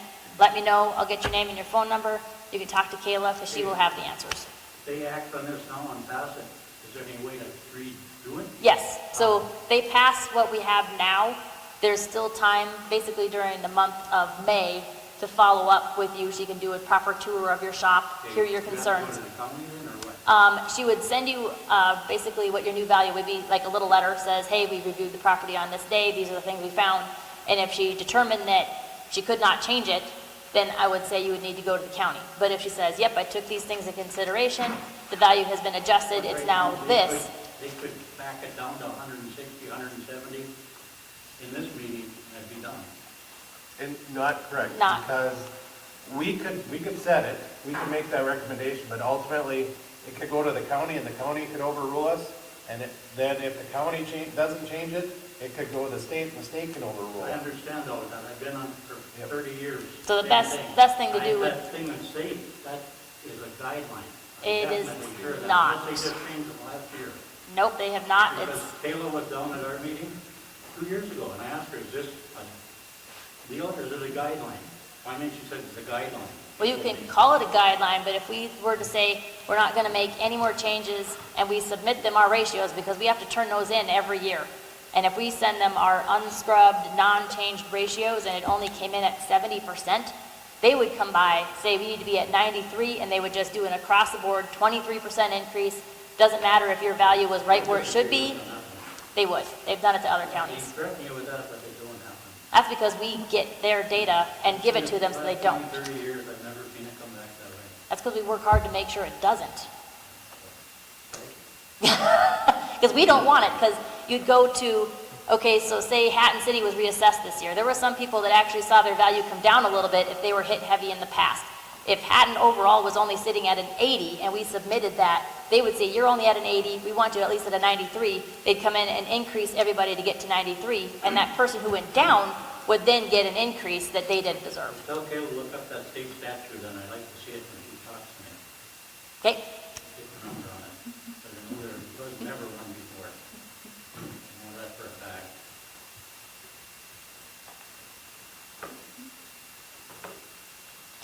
let me know. I'll get your name and your phone number. You can talk to Kayla, because she will have the answers. They act on this now and pass it. Is there any way to redo it? Yes, so they pass what we have now. There's still time, basically during the month of May, to follow up with you. She can do a proper tour of your shop, hear your concerns. She would send you basically what your new value would be, like a little letter says, hey, we reviewed the property on this day, these are the things we found. And if she determined that she could not change it, then I would say you would need to go to the county. But if she says, yep, I took these things into consideration, the value has been adjusted, it's now this. They could back it down to 160, 170 in this meeting, and it'd be done. And not correct, Not. because we could set it, we could make that recommendation, but ultimately, it could go to the county and the county could overrule us. And then we could have to come back to you. But if you took a guess at what you would, the minimum you would take, that's, I guess if I sold it to an individual, I'd probably be like 160, 70, 80. And then if the county doesn't change it, it could go to the state, and the state can overrule I it. understand all that, I've been on it for Yep. 30 years. So the Same best thing to do would- That thing that's safe, that is a guideline. I'm It is definitely sure of that. not. Unless they just changed them last year. Nope, they have not. Because It's, Kayla was down at our meeting 2 years ago, and I asked her, is this a deal or is it a guideline? Finally, she said it's a guideline. well, you can call it a guideline, but if we were to say, we're not gonna make any more changes, and we submit them our ratios, because we have to turn those in every year. And if we send them our unscrubbed, non-changed ratios, and it only came in at 70%, they would come by, say we need to be at 93, and they would just do an across-the-board 23% increase. Doesn't matter if your value was right where it should be, they would. They've done it to other They counties. threaten you with that, but they don't happen. That's because we get their data and give it to them so they don't. In 30 years, I've never seen it come back that way. That's because we work hard to make sure it doesn't. Because we don't want it, because you'd go to, okay, so say Hatton City was reassessed this year. There were some people that actually saw their value come down a little bit if they were hit heavy in the past. If Hatton overall was only sitting at an 80 and we submitted that, they would say, you're only at an 80, we want you at least at a 93. They'd come in and increase everybody to get to 93, and that person who went down would then get an increase that they didn't deserve. Tell Kayla to look up that state statute, and I'd like to see it when she talks to me. Okay? Get the number on it. Because I know there was never one before. I know that for a fact.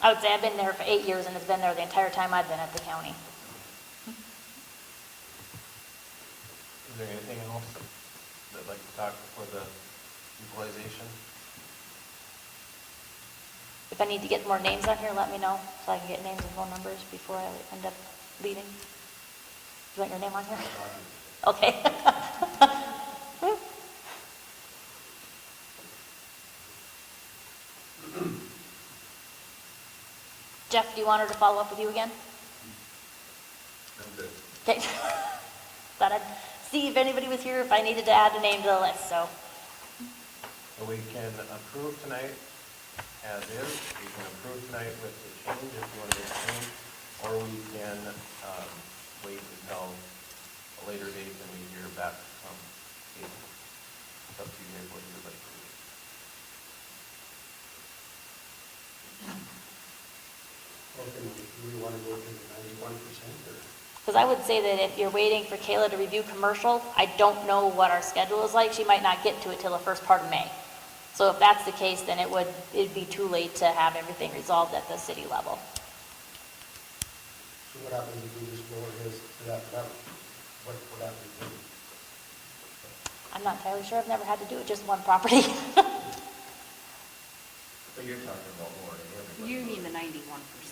I would say I've been there for 8 years, and it's been there the entire time I've been at the county. Is there anything else that'd like to talk for the equalization? If I need to get more names on here, let me know, so I can get names and phone numbers before I end up leaving. You want your name on here? Okay. Jeff, do you want her to follow up with you again? I'm good. Okay. Thought I'd see if anybody was here, if I needed to add a name to the list, so. So we can approve tonight as is, we can approve tonight with the change if you want to make a change, or we can wait until a later date and we hear back from April. It's up to you guys what you'd like to do. Okay, do we want to go to the 91% or? Because I would say that if you're waiting for Kayla to review commercial, I don't know what our schedule is like. She might not get to it till the first part of May. So if that's the case, then it'd be too late to have everything resolved at the city level. So what happens if we just lower his to that level? What happens then? I'm not entirely sure. I've never had to do it, just one property. But you're talking about lowering everybody. You mean the 91%?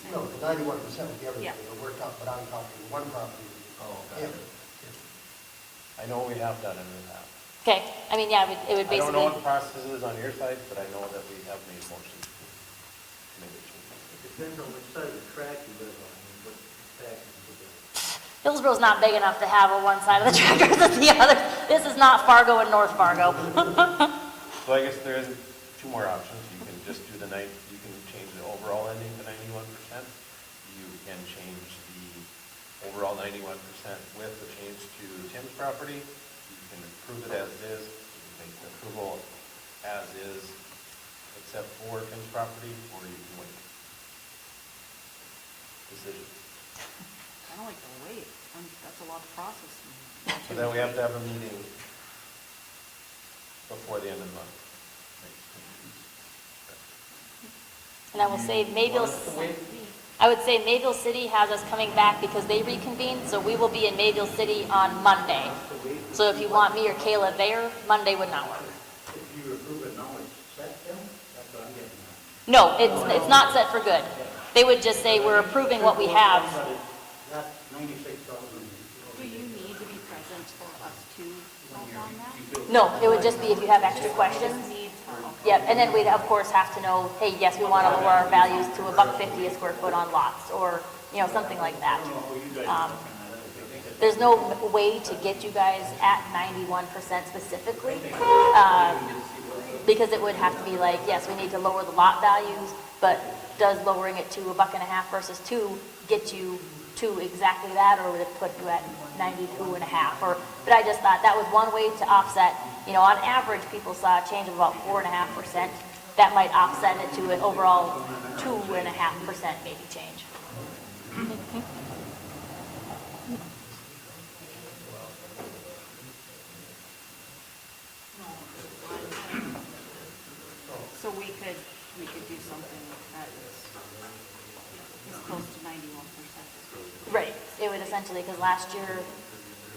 No, the 91% with everything, Yeah. we're talking, but I'm talking one property. Oh, Yeah. gotcha. I know we have done it in the past. Okay, I mean, yeah, it would I don't know what basically, the process is on your side, but I know that we have made motions to make a change. It depends on which side of the track you live on, and what taxes you pay. Hillsboro's not big enough to have a one side of the track versus the other. This is not Fargo and North Fargo. So I guess there is two more options. You can just do you can change the overall ending to 91%. You can change the overall 91% with the change to Tim's property. You can approve it as is. You can make the approval as is, except for Tim's property, or you can wait. Decision. I don't like the wait. That's a lot to process. So then we have to have a meeting before the end of the month. And I will say Mayville, I would say Mayville City has us coming back because they reconvened, so we will be in Mayville City on Monday. So if you want me or Kayla there, Monday would not work. If you approve it now, it's set then? That's what I'm getting at. No, it's not set for good. They would just say, we're approving what we have. That's 96,000. Do you need to be present for us to vote on that? No, it would just be if you have extra questions. Need for, Yep, and then we'd of course have to know, hey, yes, we want to lower our values to $1.50 a square foot on lots, or, something like that. There's no way to get you guys at 91% specifically, because it would have to be like, yes, we need to lower the lot values, but does lowering it to $1.50 versus $2 get you to exactly that, or would it put you at 92 and a half? Or, but I just thought that was one way to offset, you know, on average, people saw a change of about 4.5%. That might offset it to an overall 2.5% maybe change. So we could do something that is close to 91%. Right, it would essentially, because last year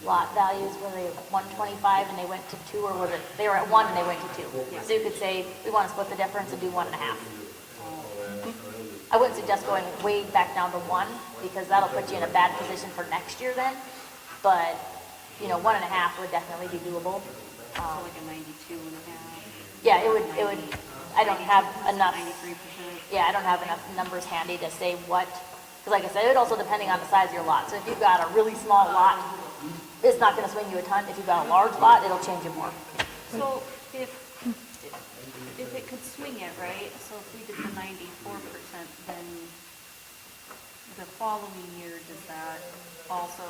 lot values were they 125 and they went to 2, or was it, they were at 1 and they went to 2. So you could say, we want to split the difference and do 1.5. I wouldn't suggest going way back down to 1, because that'll put you in a bad position for next year then. But, you know, 1.5 would definitely be doable. So like a 92 and a half. Yeah, it would, I don't have enough, 93%. yeah, I don't have enough numbers handy to say what, because like I said, it also depending on the size of your lot. So if you've got a really small lot, it's not gonna swing you a ton. If you've got a large lot, it'll change it more. So if it could swing it, right, so if we did the 94%, then the following year, does that also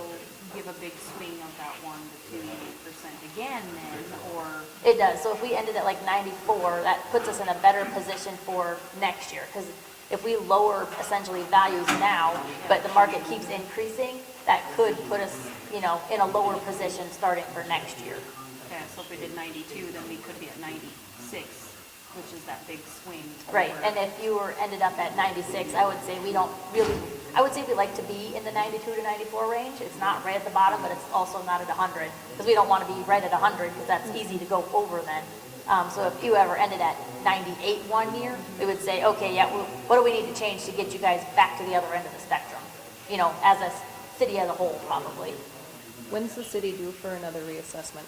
give a big swing of that 1 to 2% again then, or? It does. So if we ended at like 94, that puts us in a better position for next year. Because if we lower essentially values now, but the market keeps increasing, that could put us, you know, in a lower position starting for next year. Okay, so if we did 92, then we could be at 96, which is that big swing. Right, over- and if you were ended up at 96, I would say we don't really, I would say we like to be in the 92 to 94 range. It's not right at the bottom, but it's also not at 100, because we don't want to be right at 100, because that's easy to go over then. So if you ever ended at 98 one year, we would say, okay, yeah, what do we need to change to get you guys back to the other end of the spectrum? You know, as a city as a whole, probably. When's the city due for another reassessment?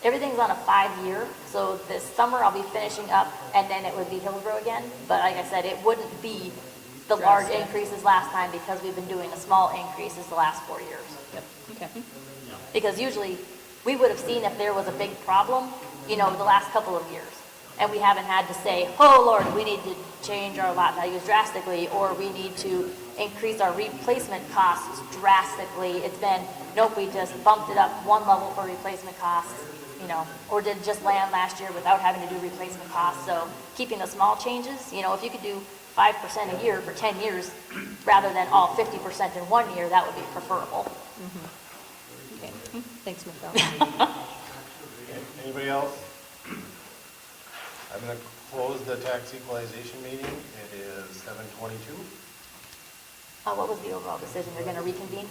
Everything's on a 5-year, so this summer I'll be finishing up, and then it would be Hillsboro again. But like I said, it wouldn't be the large Drastic. increases last time, because we've been doing the small increases the last 4 years. Yep, okay. Because usually, we would have seen if there was a big problem, you know, the last couple of years. And we haven't had to say, oh Lord, we need to change our lot values drastically, or we need to increase our replacement costs drastically. It's been, nope, we just bumped it up 1 level for replacement costs, you know, or did just land last year without having to do replacement costs. So keeping the small changes, you know, if you could do 5% a year for 10 years, rather than all 50% in 1 year, that would be preferable. Okay, thanks, Michelle. Okay, anybody else? I'm gonna close the tax equalization meeting. It is 7:22. What was the overall decision? You're gonna reconvene?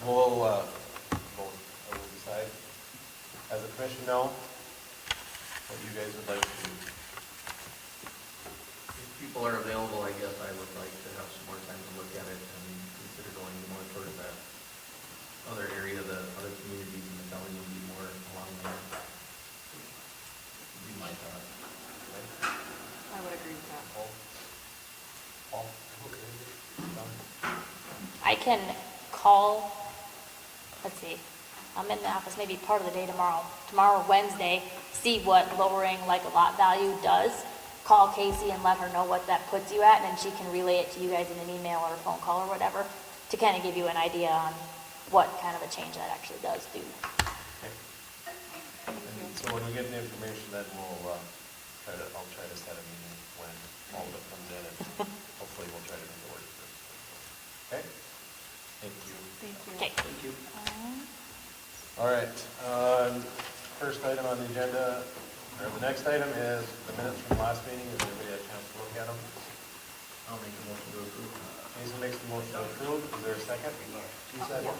We'll, we'll decide as a commission now what you guys would like to do. If people are available, I guess I would like to have some more time to look at it and consider going more towards that other area, the other communities in the county would be more along there. Would be my thought. I would agree with that. Paul? Okay. Done. I can call, let's see, I'm in the office maybe part of the day tomorrow, Wednesday, see what lowering like a lot value does. Call Casey and let her know what that puts you at, and then she can relay it to you guys in an email or a phone call or whatever, to kind of give you an idea on what kind of a change that actually does do. Okay. And so when we get the information, then we'll, I'll try to set a meeting when all of it comes in, and hopefully we'll try to make it work. Okay? Thank you. Thank you. Okay. Thank you. All right, first item on the agenda, or the next item is the minutes from the last meeting. Has anybody had a chance to look at them? I'll make a motion to approve. Jason makes the motion to approve. Is there a second? Second.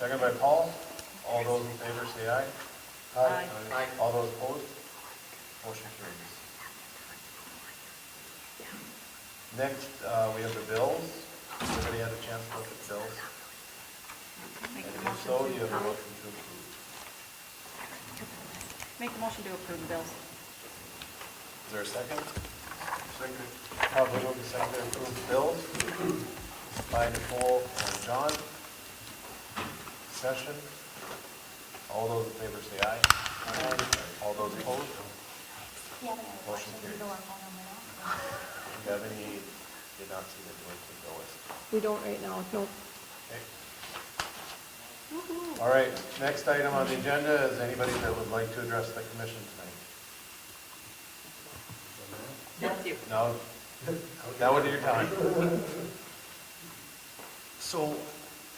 Second by Paul. All those in favor say aye. Aye. Aye. All those opposed? Motion carries. Next, we have the bills. Has anybody had a chance to look at the bills? Make And the if motion so, to do you have a approve. motion to approve? Make the motion to approve the bills. Is there a second? Second. Probably move the second to approve the bills by Nicole and John. Session. All those in favor say aye. Aye. All those opposed? Motion carries. Do you have any, did not see the delinquent bill list? We don't right now, nope. Okay. All right, next item on the agenda is anybody that would like to address the commission tonight? Matthew. No, that would be your time. So,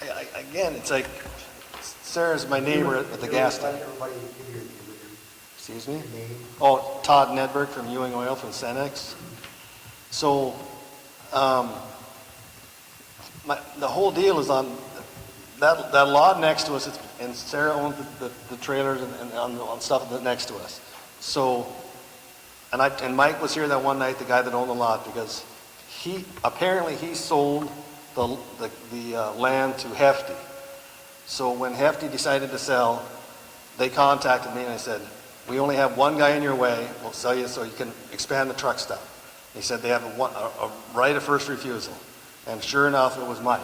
again, it's like, Sarah's my neighbor at the gas Let station. everybody give your Excuse me? name. Oh, Todd Nedberg from Ewing Oil from Cenex. So, the whole deal is on that lot next to us, and Sarah owns the trailers and on stuff next to us. So, and Mike was here that one night, the guy that owned the lot, because apparently he sold the land to Hefty. So when Hefty decided to sell, they contacted me and I said, we only have one guy in your way, we'll sell you so you can expand the truck stop. He said they have a right of first refusal. And sure enough, it was Mike,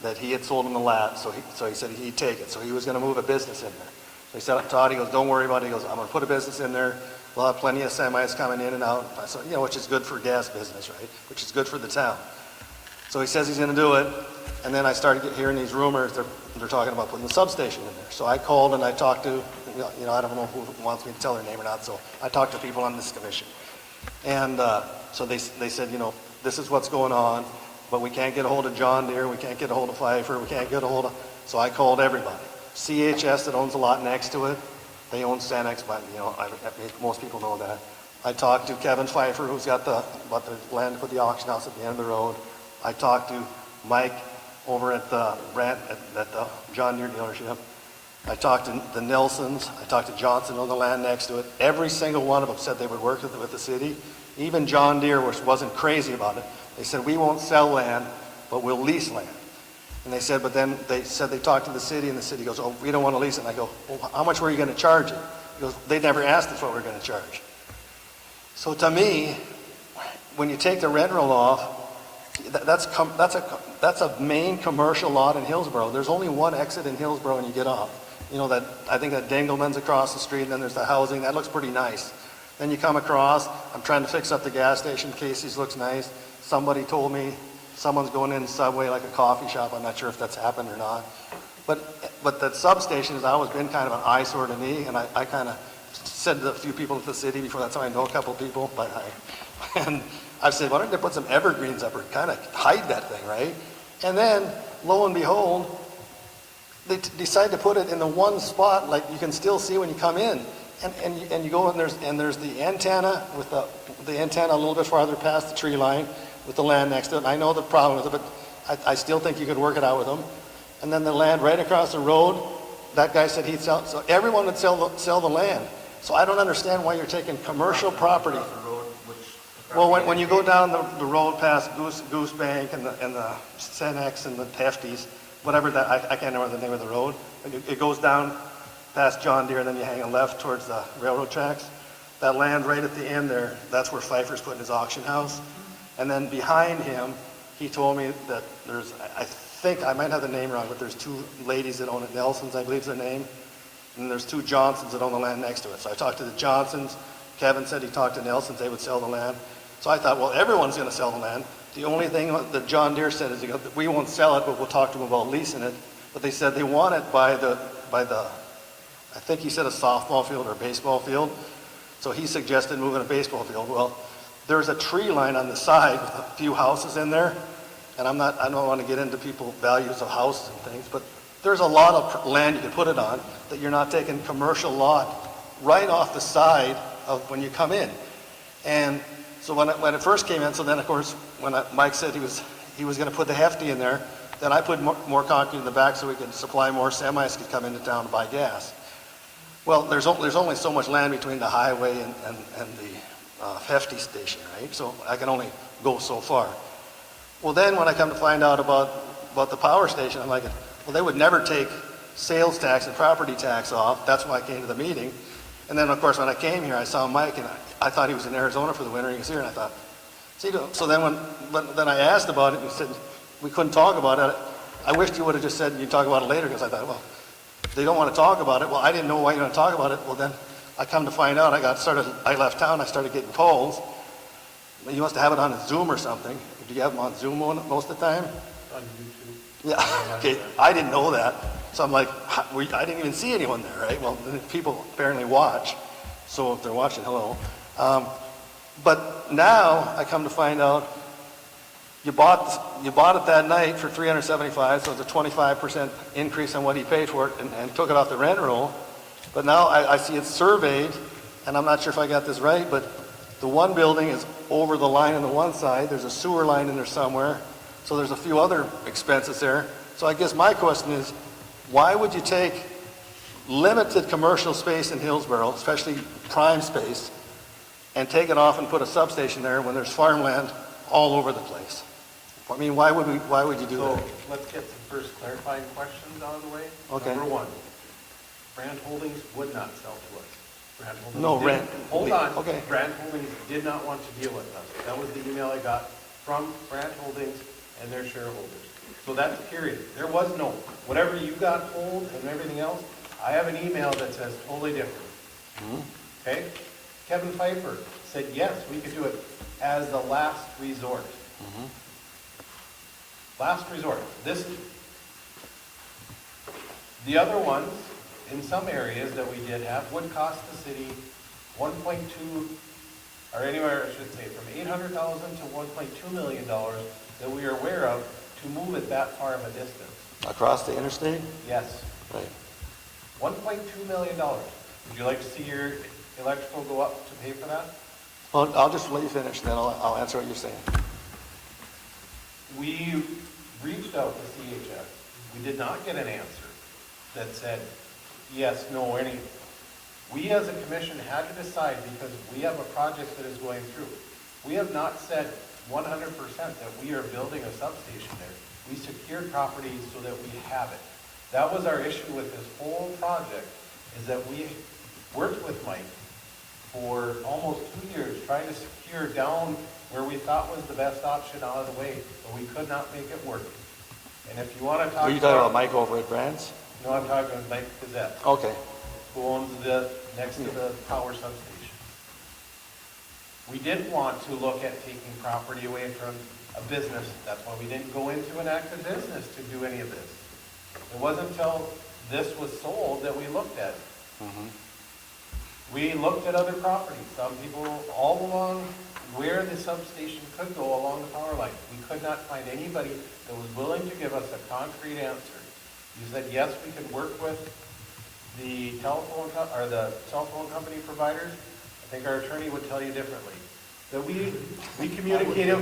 that he had sold him the lot, so he said he'd take it. So he was gonna move a business in there. So he said, Todd, he goes, don't worry about it. He goes, I'm gonna put a business in there. We'll have plenty of semis coming in and out. So, which is good for gas business, right? Which is good for the town. So he says he's gonna do it. And then I started hearing these rumors, they're talking about putting the substation in there. So I called and I talked to, I don't know who wants me to tell their name or not, so I talked to people on this commission. And so they said, this is what's going on, but we can't get a hold of John Deere, we can't get a hold of Pfeiffer, we can't get a hold of, so I called everybody. CHS that owns a lot next to it, they own Cenex, but most people know that. I talked to Kevin Pfeiffer, who's got the land to put the auction house at the end of the road. I talked to Mike over at the John Deere dealership. I talked to the Nelsons. I talked to Johnson on the land next to it. Every single one of them said they would work with the city. Even John Deere, which wasn't crazy about it, they said, we won't sell land, but we'll lease land. And they said, but then they said they talked to the city, and the city goes, oh, we don't want to lease it. And I go, well, how much were you going to charge it? He goes, they never asked us what we were going to charge. So to me, when you take the rent roll off, that's a main commercial lot in Hillsboro. There's only one exit in Hillsboro when you get off. I think that Dingleman's across the street, and then there's the housing. That looks pretty nice. Then you come across, I'm trying to fix up the gas station. Casey's looks nice. Somebody told me someone's going in Subway like a coffee shop. I'm not sure if that's happened or not. But that substation has always been kind of an eyesore to me, and I kind of said to a few people at the city before, that's how I know a couple people, and I've said, why don't they put some evergreens up or kind of hide that thing, right? And then, lo and behold, they decide to put it in the one spot, like you can still see when you come in. And you go and there's the antenna with the antenna a little bit farther past the tree line with the land next to it. And I know the problem with it, but I still think you could work it out with them. And then the land right across the road, that guy said he'd sell, so everyone would sell the land. So I don't understand why you're taking commercial property. Well, when you go down the road past Goose Bank and the Cenex and the Hefties, whatever that, I can't remember the name of the road. It goes down past John Deere, and then you hang a left towards the railroad tracks. That land right at the end there, that's where Pfeiffer's putting his auction house. And then behind him, he told me that there's, I think, I might have the name wrong, but there's two ladies that own it, Nelson's, I believe is their name. And there's two Johnsons that own the land next to it. So I talked to the Johnsons. Kevin said he talked to Nelson's, they would sell the land. So I thought, well, everyone's going to sell the land. The only thing that John Deere said is, we won't sell it, but we'll talk to them about leasing it. But they said they want it by the, I think he said a softball field or a baseball field. So he suggested moving a baseball field. Well, there's a tree line on the side with a few houses in there. And I don't want to get into people's values of houses and things, but there's a lot of land you can put it on that you're not taking commercial lot right off the side of when you come in. And so when it first came in, so then of course, when Mike said he was going to put the Hefty in there, then I put more concrete in the back so we could supply more semis could come into town to buy gas. Well, there's only so much land between the highway and the Hefty station, right? So I can only go so far. Well, then when I come to find out about the power station, I'm like, well, they would never take sales tax and property tax off. That's why I came to the meeting. And then, of course, when I came here, I saw Mike, and I thought he was in Arizona for the winter. He was here, and I thought, see, so then then I asked about it, and he said, we couldn't talk about it. I wished you would have just said, you talk about it later, because I thought, well, they don't want to talk about it. Well, I didn't know why you want to talk about it. Well, then I come to find out, I left town, I started getting calls. You must have it on a Zoom or something. Do you have them on Zoom most of the time? On YouTube. Yeah, okay, I didn't know that. So I'm like, I didn't even see anyone there, right? Well, people apparently watch, so if they're watching, hello. But now I come to find out you bought it that night for $375, so it's a 25% increase on what he paid for it, and took it off the rent roll. But now I see it's surveyed, and I'm not sure if I got this right, but the one building is over the line on the one side. There's a sewer line in there somewhere, so there's a few other expenses there. So I guess my question is, why would you take limited commercial space in Hillsboro, especially prime space, and take it off and put a substation there when there's farmland all over the place? I mean, why would you do So that? let's get some first clarifying questions out of the way. Okay. Number one, Brand Holdings would not sell to us. Brand Holdings No, did- rent. Hold on. Okay. Brand Holdings did not want to deal with us. That was the email I got from Brand Holdings and their shareholders. So that's period. There was no, whatever you got told and everything else, I have an email that says totally different. Okay? Kevin Pfeiffer said, yes, we could do it as the last resort. Last resort. The other ones, in some areas that we did have, would cost the city 1.2, or anywhere, I should say, from $800,000 to $1.2 million that we are aware of to move it that far of a distance. Across the interstate? Yes, Right. $1.2 million. Would you like to see your electrical go up to pay for that? Well, I'll just let you finish, then I'll answer what you're saying. We reached out to CHS. We did not get an answer that said yes, no, or any. We as a commission had to decide because we have a project that is going through. We have not said 100% that we are building a substation there. We secured property so that we have it. That was our issue with this whole project, is that we worked with Mike for almost 2 years trying to secure down where we thought was the best option out of the way, but we could not make it work. And if you want to talk Were you talking about Mike over at Brands? No, I'm talking about Mike Gazette, Okay. who owns the, next to the power substation. We didn't want to look at taking property away from a business. That's why we didn't go into an active business to do any of this. It wasn't until this was sold that we looked at it. We looked at other properties. Some people all along where the substation could go along the power line. We could not find anybody that was willing to give us a concrete answer. You said, yes, we could work with the telephone, or the cell phone company providers. I think our attorney would tell you differently. That we communicated,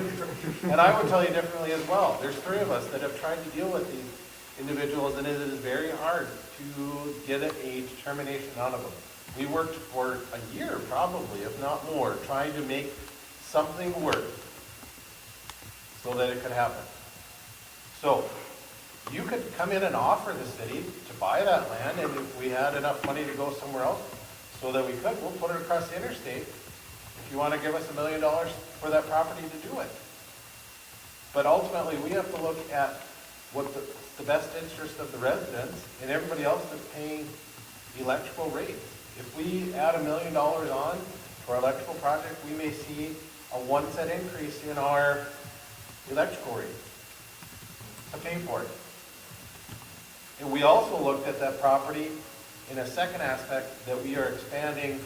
and I would tell you differently as well. There's 3 of us that have tried to deal with these individuals, and it is very hard to get a determination out of them. We worked for a year, probably, if not more, trying to make something work so that it could happen. So, you could come in and offer the city to buy that land, and if we had enough money to go somewhere else so that we could, we'll put it across the interstate. If you want to give us $1 million for that property to do it. But ultimately, we have to look at what the best interest of the residents and everybody else that's paying electrical rates. If we add $1 million on for our electrical project, we may see a 1 cent increase in our electrical rate to pay for it. And we also looked at that property in a second aspect, that we are expanding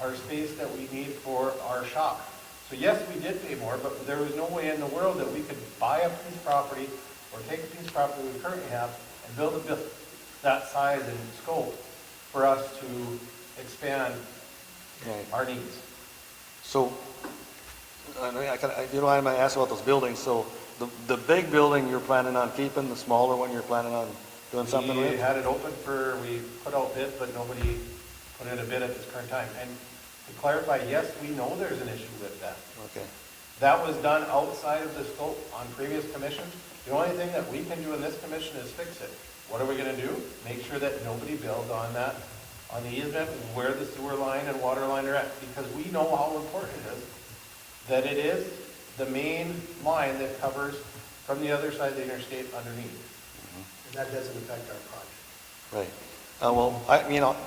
our space that we need for our shop. So yes, we did pay more, but there was no way in the world that we could buy a piece of property or take a piece of property we currently have and build a building that size and scope for us to expand Okay. our needs. So, if you don't mind, I ask about those buildings. So, the big building you're planning on keeping, the smaller one you're planning on doing something We with? had it open we put out bids, but nobody put in a bid at this current time. And to clarify, yes, we know there's an issue with that. Okay. That was done outside of the scope on previous commissions. The only thing that we can do in this commission is fix it. What are we gonna do? Make sure that nobody builds on that, on the easement where the sewer line and water line are at, because we know how important it is, that it is the main line that covers from the other side of the interstate underneath. And that doesn't affect our project. Right. Well,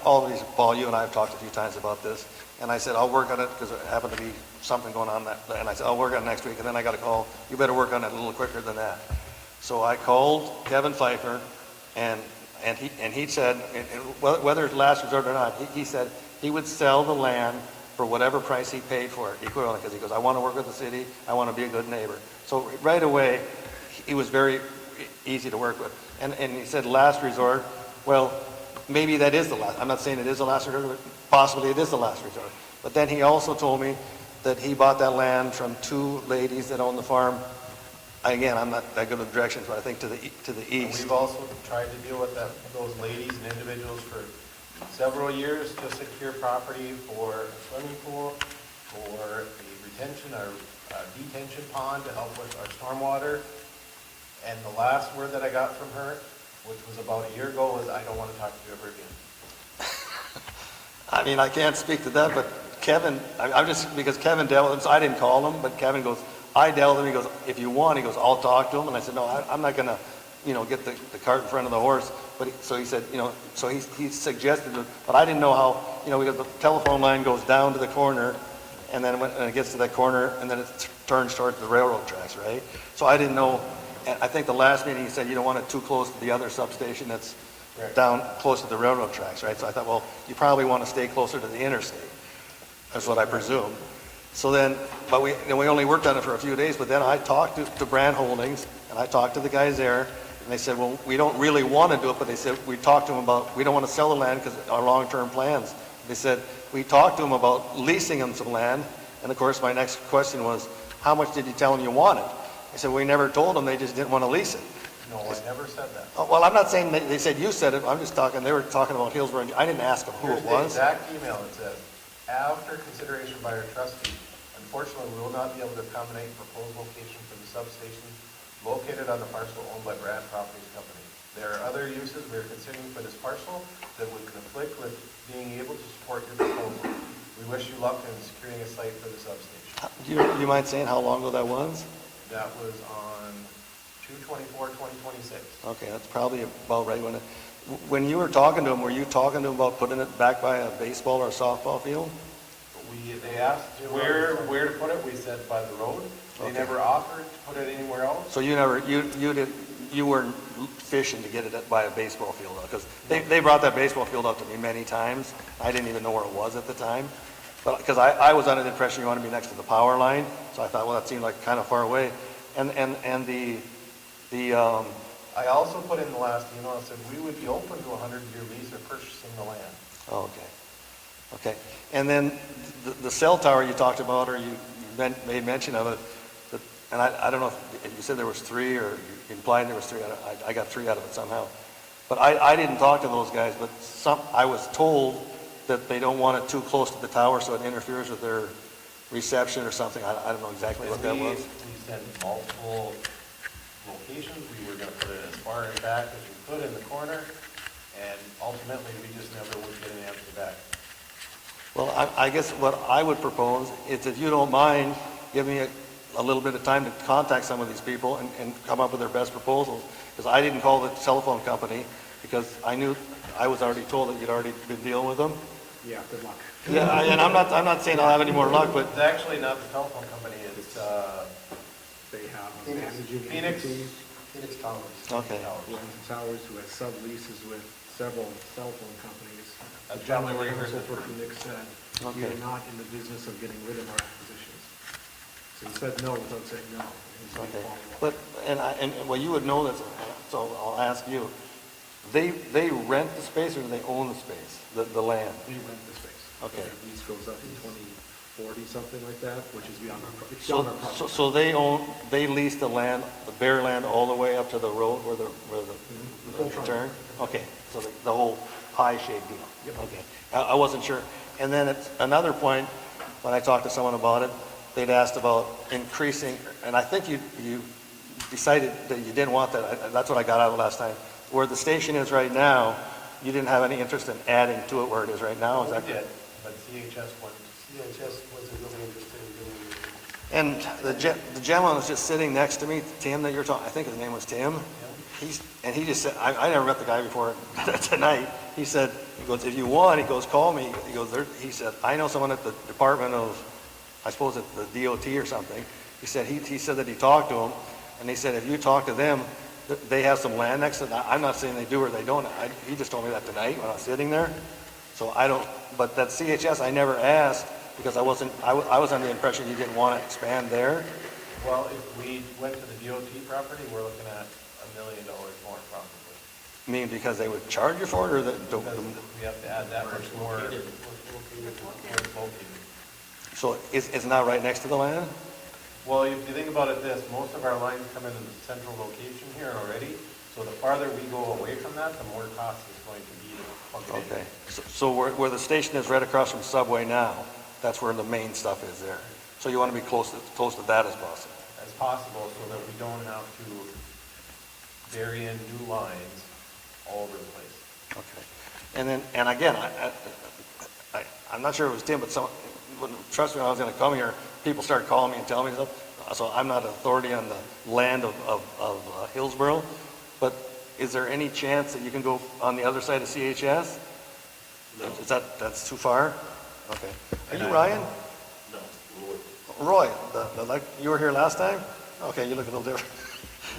all of these, Paul, you and I have talked a few times about this, and I said, I'll work on it, because there happened to be something going on that, and I said, I'll work on it next week, and then I got a call, you better work on it a little quicker than that. So I called Kevin Pfeiffer, and And he said, and whether it's last resort or not, he said he would sell the land for whatever price he paid for it, equivalent, because he goes, I want to work with the city, I want to be a good neighbor. So right away, he was very easy to work with. And he said last resort, well, maybe that is the last, I'm not saying it is the last resort, but possibly it is the last resort. But then he also told me that he bought that land from two ladies that own the farm. Again, I'm not that good with directions, but I think to the And east. we've also tried to deal with those ladies and individuals for several years to secure property for a swimming pool, for a retention or detention pond to help with our stormwater. And the last word that I got from her, which was about a year ago, was, I don't want to talk to you ever again. I mean, I can't speak to that, but Kevin, I'm just, because Kevin dealt with him, so I didn't call him, but Kevin goes, I dealt with him, he goes, if you want, he goes, I'll talk to him. And I said, no, I'm not gonna, get the cart in front of the horse. But so he said, so he suggested it, but I didn't know how, because the telephone line goes down to the corner, and then when it gets to that corner, and then it turns towards the railroad tracks, right? So I didn't know, and I think the last meeting he said you don't want it too close to the other substation that's down close to the railroad tracks, right? So I thought, well, you probably want to stay closer to the interstate. That's what I presume. So then, but we only worked on it for a few days, but then I talked to Brand Holdings, and I talked to the guys there, and they said, well, we don't really want to do it, but they said, we talked to them about, we don't want to sell the land because our long-term plans. They said, we talked to them about leasing them some land, and of course, my next question was, how much did you tell them you wanted? They said, we never told them, they just didn't want to lease it. No, I never said that. Oh, well, I'm not saying, they said you said it, I'm just talking, they were talking about Hillsboro, I didn't ask them who Here's it the was. exact email. It says, after consideration by our trustee, unfortunately, we will not be able to accommodate proposed location for the substation located on the parcel owned by Brand Properties Company. There are other uses we are considering for this parcel that would conflict with being able to support your proposal. We wish you luck in securing a site for the substation. Do you mind saying how long ago that was? That was on 2/24/2026. Okay, that's probably about right when you were talking to them, were you talking to them about putting it back by a baseball or a softball field? They asked where to put it. We said by the road. They Okay. never offered to put it anywhere else. So you weren't fishing to get it by a baseball field, because they brought that baseball field up to me many times. I didn't even know where it was at the time, but because I was under the impression you wanted to be next to the power line, so I thought, well, that seemed like kind of far away. And I also put in the last email, I said we would be open to a 100-year lease or purchasing the land. oh, okay. And then the cell tower you talked about, or you made mention of it, and I don't know if you said there was 3 or you implied there was 3. I got 3 out of it somehow. But I didn't talk to those guys, but I was told that they don't want it too close to the tower so it interferes with their reception or something. I don't know exactly what that was. We sent multiple locations. We were going to put it as far in back as we could in the corner, and ultimately we just never would get an answer back. Well, I guess what I would propose is, if you don't mind, give me a little bit of time to contact some of these people and come up with their best proposals. Because I didn't call the telephone company because I knew, I was already told that you'd already been dealing with them. Yeah, good luck. Yeah, and I'm not saying I'll have any more luck, but It's actually not the telephone company, it's They have a Phoenix. managing Phoenix. entity, Phoenix Towers. okay. Williams Towers, who has subleases with several cell phone companies. That's The gentleman probably where you heard counsel that for Phoenix said, we Okay. are not in the business of getting rid of our acquisitions. So he said no without saying no. He's being Okay, followed up. but, well, you would know this, so I'll ask you. They rent the space or do they own the space, the land? We rent the space. Okay. Their lease goes up in 2040, something like that, which is beyond our, it's beyond our property. So they lease the land, the bare land all the way up to the road where the whole turn? Okay, so the whole pie-shaped deal? Yep. Okay, I wasn't sure. And then at another point, when I talked to someone about it, they'd asked about increasing, and I think you decided that you didn't want that. That's what I got out of it last time. Where the station is right now, you didn't have any interest in adding to it where it is right now, is that We correct? did, but CHS wouldn't. CHS wasn't really interested in doing it. And the gentleman was just sitting next to me, Tim, that you're talking, I think his name was Tim. He just said, I never met the guy before tonight. He said, he goes, if you want, he goes, call me. He goes, he said, I know someone at the Department of, I suppose at the DOT or something. He said, he said that he talked to him, and he said, if you talk to them, they have some land next to it. I'm not saying they do or they don't. He just told me that tonight when I was sitting there. So I don't, but that CHS, I never asked because I was under the impression you didn't want to expand there. Well, if we went to the DOT property, we're looking at $1 million more probably. I mean, because they would charge you for it or Because we have to add that much more. Where it's located. so it's not right next to the land? Well, if you think about it this, most of our lines come in the central location here already. So the farther we go away from that, the more cost is going to be to plug it in. Okay, so where the station is right across from Subway now, that's where the main stuff is there. So you want to be close to that as possible. As possible, so that we don't have to bury in new lines all over the place. Okay. And again, I'm not sure it was Tim, but trust me, when I was going to come here, people started calling me and telling me stuff. So I'm not an authority on the land of Hillsboro, but is there any chance that you can go on the other side of CHS? No. That's too far? Okay. Are you Ryan? No, Roy, like you were here last time? Okay, you look a little different.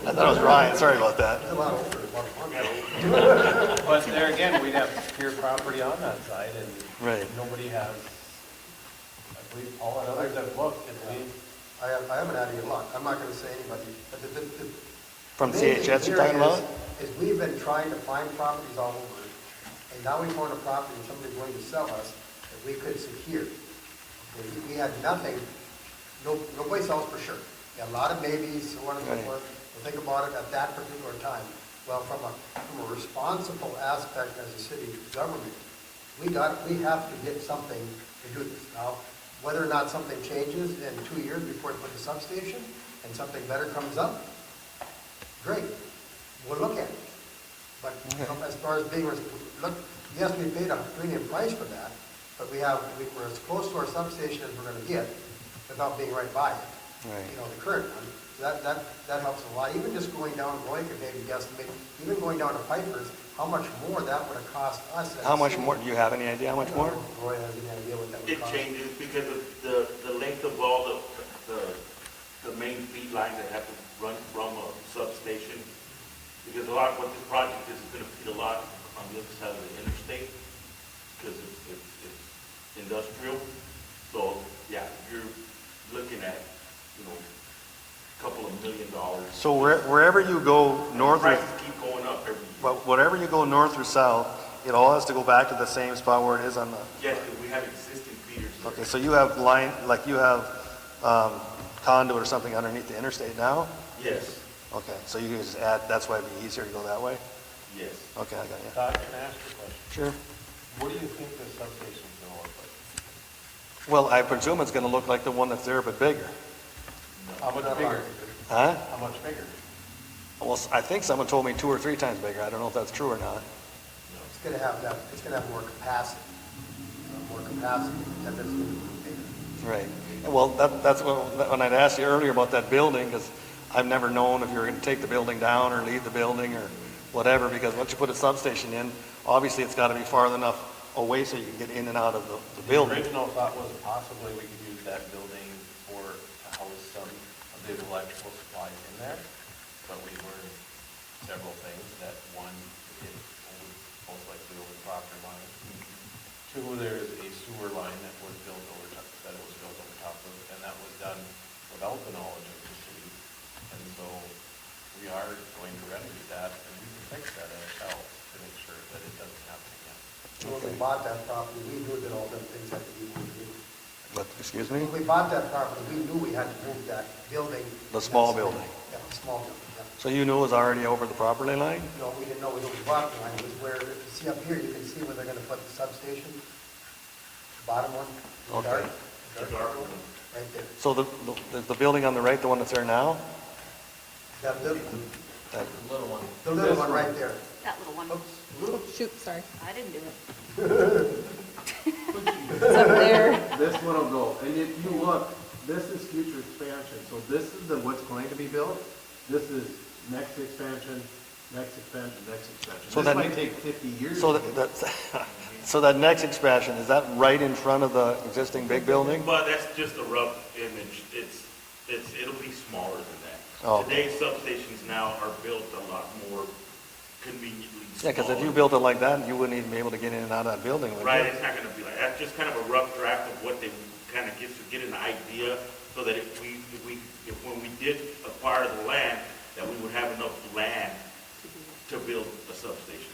I thought it was Ryan, sorry about that. But there again, we'd have secure property on that side, and Right. nobody has, I believe, all the others have looked, and we, I haven't had any luck. I'm not gonna say anybody, but the From main thing CHS you're here talking about? is we've been trying to find properties all over, and now we found a property and somebody's willing to sell us that we could secure. Okay, we had nothing, nobody sells for sure. We had a lot of maybes, so on and so Right. forth. We'll think about it at that particular time. Well, from a responsible aspect as a city government, we have to get something to do this. Now, whether or not something changes in 2 years before we put the substation and something better comes up, great, we'll look at it. But as far as being, yes, we paid a premium price for that, but we're as close to our substation as we're gonna get without being right by it. Right. You know, the current one, that helps a lot. Even just going down, Roy could maybe guesstimate, even going down to Piper's, how much more that would have cost us. as a How much city. more, do you have any idea how much more? Roy has any idea what that would It cost? changes because of the length of all the main feed lines that have to run from a substation. Because a lot of what this project is going to feed a lot on the other side of the interstate because it's industrial. So, yeah, you're looking at, a couple of $1 million. So wherever you go north or, Prices keep going up every year. well, whatever you go north or south, it all has to go back to the same spot where it is on the, Yes, because we have existing feeders there. okay, so you have line, like you have conduit or something underneath the interstate now? Yes, Okay, so you can just add, that's why it'd be easier to go that way? yes. Okay, I got you. Todd, can I ask you a question? Sure. What do you think the substation's gonna look like? Well, I presume it's gonna look like the one that's there, but bigger. How much bigger? Huh? How much bigger? Well, I think someone told me 2 or 3 times bigger. I don't know if that's true or not. It's gonna have more capacity, and it's gonna be bigger. Right. Well, that's when I'd asked you earlier about that building, because I've never known if you were going to take the building down or leave the building or whatever, because once you put a substation in, obviously it's got to be far enough away so you can get in and out of the The building. original thought was possibly we could use that building to house some of the electrical supplies in there, but we learned several things, that one, it would most likely over the property line. Two, there's a sewer line that was built over top of, and that was done without the knowledge of the city. And so we are going to remedy that, and we can fix that ourselves to make sure that it doesn't happen again. When we bought that property, we knew that all them things had to be moved. But, excuse me? When we bought that property, we knew we had to move that building. The small building. Yeah, the small building, yeah. So you knew it was already over the property line? No, we didn't know it was over the property line. It was where, if you see up here, you can see where they're gonna put the substation. Bottom one. the Okay. dark one, right there. So the building on the right, the one that's there now? That little, That- the little one right there. That little one. Shoot, sorry. I didn't do it. It's up there. This one will go, and if you look, this is future expansion, so this is what's going to be built. This is next expansion, next expansion, next expansion. So This that- might take 50 years. So to get that's, so that next expansion, is that right in front of the existing big building? But that's just a rough image. It'll be smaller than that. Oh. Today's substations now are built a lot more conveniently Yeah, because if you smaller. built it like that, you wouldn't even be able to get in and out of that building, would you? Right, it's not gonna be like, that's just kind of a rough draft of what they kind of get an idea, so that if when we did acquire the land, that we would have enough land to build a substation.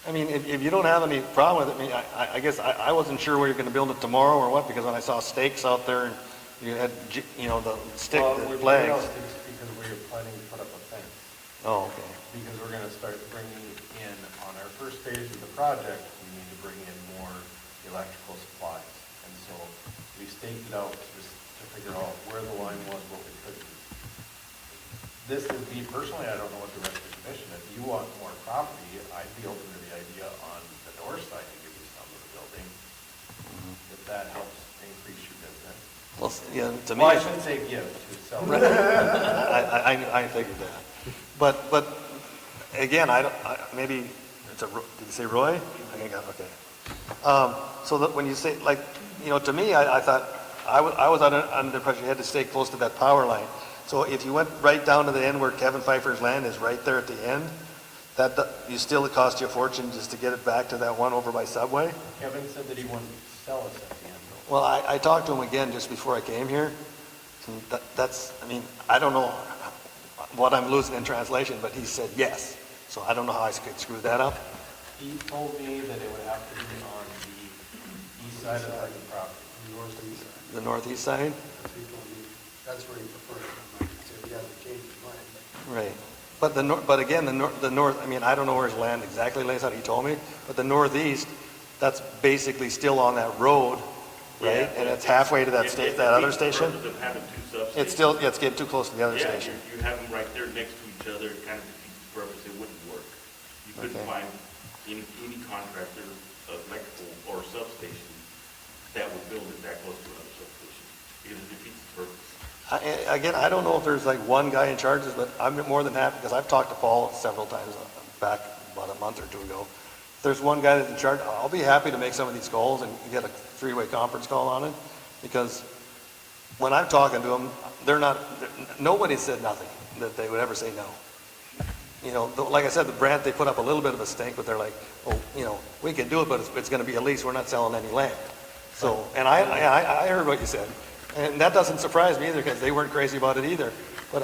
I mean, if you don't have any problem with it, I mean, I guess I wasn't sure where you're gonna build it tomorrow or what, because when I saw stakes out there and you had, you know, the stick, Well, the we're flags. putting out stakes because we're planning to put up a fence. Oh, okay. Because we're gonna start bringing in, on our first phase of the project, we need to bring in more electrical supplies. And so we staked it out just to figure out where the line was, what we could do. This is me personally, I don't know what the rest of the commission, if you want more property, I'd be open to the idea on the north side to give you some of the building, if that helps increase your business. Well, yeah, to me. Well, I shouldn't say give, to sell. I figured that. But again, maybe, did you say Roy? Okay. So that when you say, like, you know, to me, I thought, I was under the impression you had to stay close to that power line. So if you went right down to the end where Kevin Pfeiffer's land is right there at the end, you still, it cost you a fortune just to get it back to that one over by Subway? Kevin said that he wouldn't sell us at the end. Well, I talked to him again just before I came here. And that's, I mean, I don't know what I'm losing in translation, but he said yes. So I don't know how I could screw that up. He told me that it would have to be on the east side of the property. Northeast, The northeast side? that's where he prefers it. So if he hasn't changed his mind. Right. But but again, the north, I mean, I don't know where his land exactly lays out, he told me, but the northeast, that's basically still on that road, right? Yeah, And it's halfway to that other station? Purpose of having two substations. It's still, yeah, it's getting too close to the other Yeah, station. you have them right there next to each other, it kind of defeats the purpose, it wouldn't work. You couldn't Okay. find any contractor, electrical or substation that would build it that close to another substation. It defeats the purpose. Again, I don't know if there's like one guy in charge of this, but I'm more than happy, because I've talked to Paul several times back about a month or two ago. If there's one guy that's in charge, I'll be happy to make some of these calls and get a three-way conference call on it, because when I'm talking to them, nobody said nothing, that they would ever say no. You know, like I said, the Brant, they put up a little bit of a stink, but they're like, oh, you know, we can do it, but it's gonna be a lease, we're not selling any land. So, and I heard what you said, and that doesn't surprise me either, because they weren't crazy about it either. But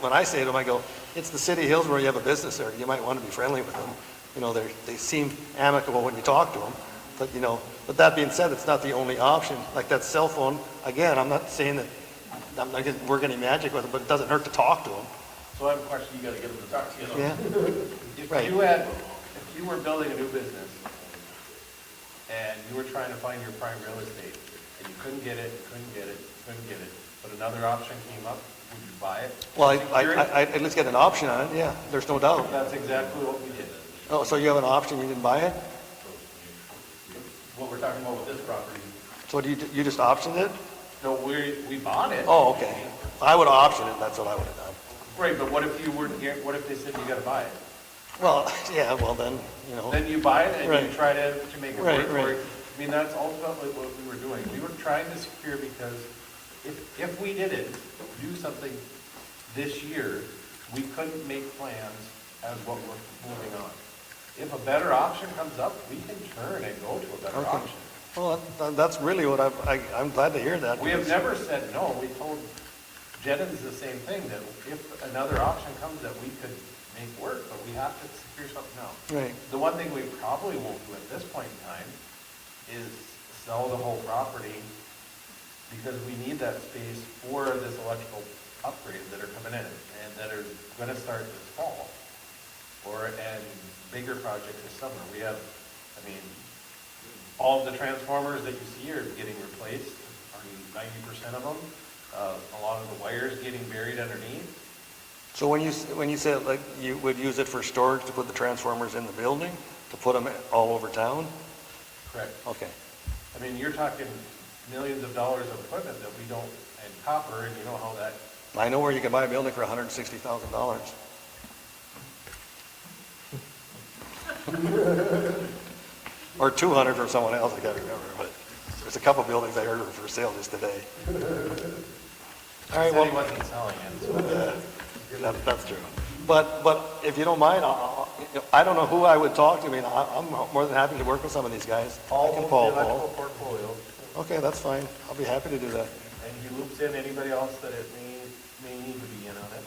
when I say to them, I go, it's the city of Hillsboro, you have a business there, you might want to be friendly with them. You know, they seem amicable when you talk to them, but you know, but that being said, it's not the only option. Like that cell phone, again, I'm not saying that I'm not gonna work any magic with it, but it doesn't hurt to talk to them. So I have a question you gotta get them to talk to, you know. Yeah, If right. if you were building a new business and you were trying to find your prime real estate and you couldn't get it, but another option came up, would you buy it? Well, Secure it? I at least get an option on it, yeah, there's no doubt. That's exactly what we did. Oh, so you have an option, you didn't buy it? What we're talking about with this property. So you just optioned it? No, we bought it. Oh, okay. I would option it, that's what I would have done. Right, but what if you weren't here, what if they said you gotta buy it? Well, yeah, well then, you know. Then you buy it and you Right. try to make it Right, work for right. you. I mean, that's ultimately what we were doing. We were trying to secure, because if we didn't do something this year, we couldn't make plans as what we're moving on. If a better option comes up, we can turn and go to a better Okay. option. Well, that's really what I'm glad to hear that. We have because- never said no. We told Jennings the same thing, that if another option comes that we could make work, but we have to secure something else. Right. The one thing we probably won't do at this point in time is sell the whole property, because we need that space for this electrical upgrades that are coming in and that are gonna start this fall. And bigger projects this summer. We have, I mean, all of the transformers that you see are getting replaced, 90% of them. A lot of the wires getting buried underneath. So when you say like you would use it for storage to put the transformers in the building, to put them all over town? Correct. Okay. I mean, you're talking millions of dollars of equipment that we don't, and copper, and you know how that, I know where you can buy a building for $160,000. Or 200 from someone else, I can't remember, but there's a couple buildings I heard were for sale just today. All right, said he well, wasn't selling it, so. that's true. But if you don't mind, I don't know who I would talk to. I mean, I'm more than happy to work with some of these guys. I Paul can owns call the electrical Paul. portfolio, Okay, that's fine. I'll be happy to do that. and he loops in anybody else that it may need to be in on it.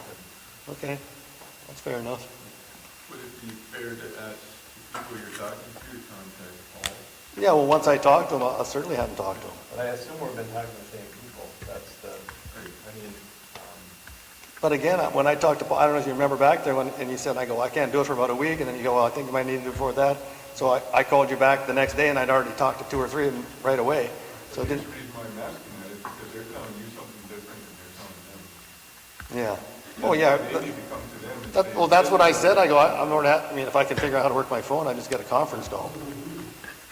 but- Okay, that's fair enough. Would it be fair to ask the people you're talking to contact Paul? Yeah, well, once I talk to them, I'll certainly have them talk to them. But I assume we've been talking to the same people. That's the, I mean, But again, when I talked to Paul, I don't know if you remember back there, and you said, I go, I can't do it for about a week, and then you go, well, I think you might need to do it before that. So I called you back the next day, and I'd already talked to 2 or 3 of them right away. So it The didn't, reason why I'm asking that is because they're telling you something different than they're telling them. yeah. Oh, yeah. They need to come to them and say. Well, that's what I said. I go, I'm more than happy, I mean, if I can figure out how to work my phone, I just get a conference call.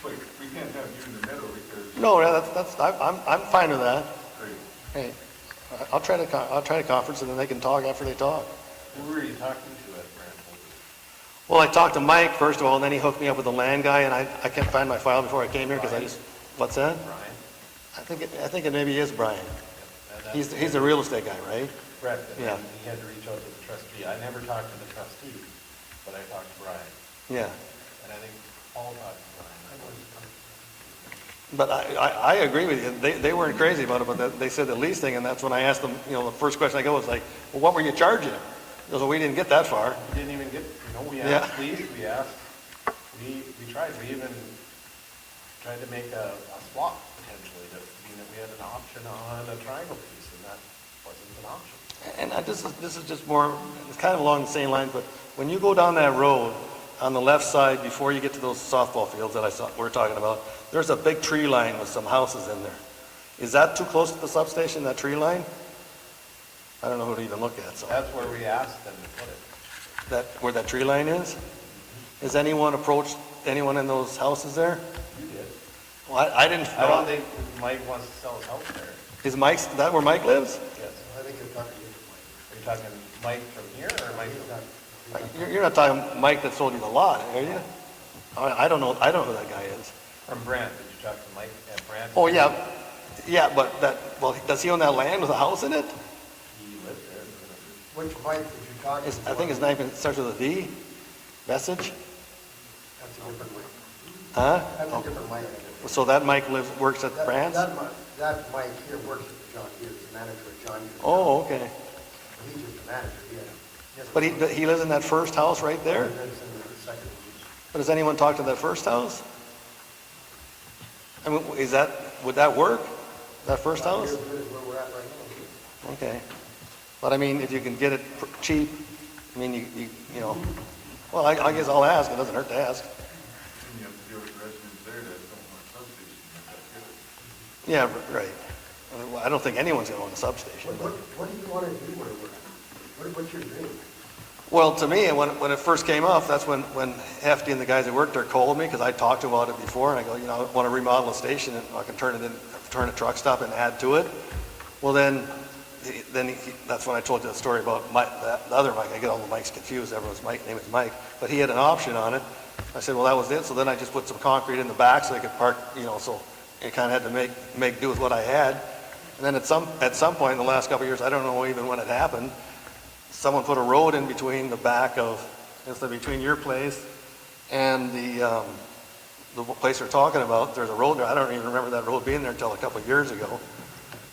But we can't have you in the middle because. No, yeah, I'm fine with that. Great. Hey, I'll try to conference, and then they can talk after they talk. who were you talking to at Brand? Well, I talked to Mike first of all, and then he hooked me up with the land guy, and I can't find my file before I came here because I just, what's that? Brian? I think it maybe is Brian. And that's- He's the real estate guy, right? Correct. And Yeah. he had to reach out to the trustee. I never talked to the trustee, but I talked to Brian. Yeah. And I think Paul talked to Brian. But I agree with you. They weren't crazy about it, but they said the lease thing, and that's when I asked them, the first question I go was like, well, what were you charging him? He goes, well, we didn't get that far. We didn't even get, we Yeah. asked lease, we asked, we tried, we even tried to make a swap potentially, to mean that we had an option on a triangle piece, and that wasn't an option. And this is just more, it's kind of along the same lines, but when you go down that road on the left side before you get to those softball fields that we're talking about, there's a big tree line with some houses in there. Is that too close to the substation, that tree line? I don't know who to even look at, so. That's where we asked them to put it. Where that tree line is? Has anyone approached anyone in those houses there? You did. Well, I didn't. I don't think Mike wants to sell his house there. Is Mike's, that where Mike lives? Yes. I think you're talking to Are you talking Mike from here or Mike from? You're not talking Mike that sold you the lot, are you? I don't know who that guy is. From Brant, did you talk to Mike at Brant? Oh, yeah, but does he own that land with a house in it? He lived there. Which Mike did you talk to? I think his name starts with a V, Message, That's a different Mike. huh? That's a different Mike. So that Mike works at That- Brandt's? That Mike here works at John Deere, he's the manager at John Deere. Oh, okay. He's just a manager, yeah. But he lives in that first house right there? He lives in the second. But has anyone talked to that first house? I mean, would that work? That first house? Here's where we're at right now. Okay. But I mean, if you can get it cheap, I mean, well, I guess I'll ask. It doesn't hurt to ask. And you have to deal with residents there that don't want a substation. That's good. Yeah, right. Well, I don't think anyone's going to want a substation. What do you want to do where we're at? What's your dream? Well, to me, when it first came up, that's when Hefty and the guys that worked there called me, because I talked to them about it before, and I go, I want to remodel a station, and I can turn a truck stop and add to it. Well, then that's when I told you the story about the other Mike. I get all the Mikes confused. Everyone's name is Mike, but he had an option on it. I said, well, that was it. So then I just put some concrete in the back so they could park, so it kind of had to make do with what I had. And then at some point in the last couple of years, I don't know even when it happened, someone put a road in between the back of, between your place and the place we're talking about. There's a road there. I don't even remember that road being there until a couple of years ago.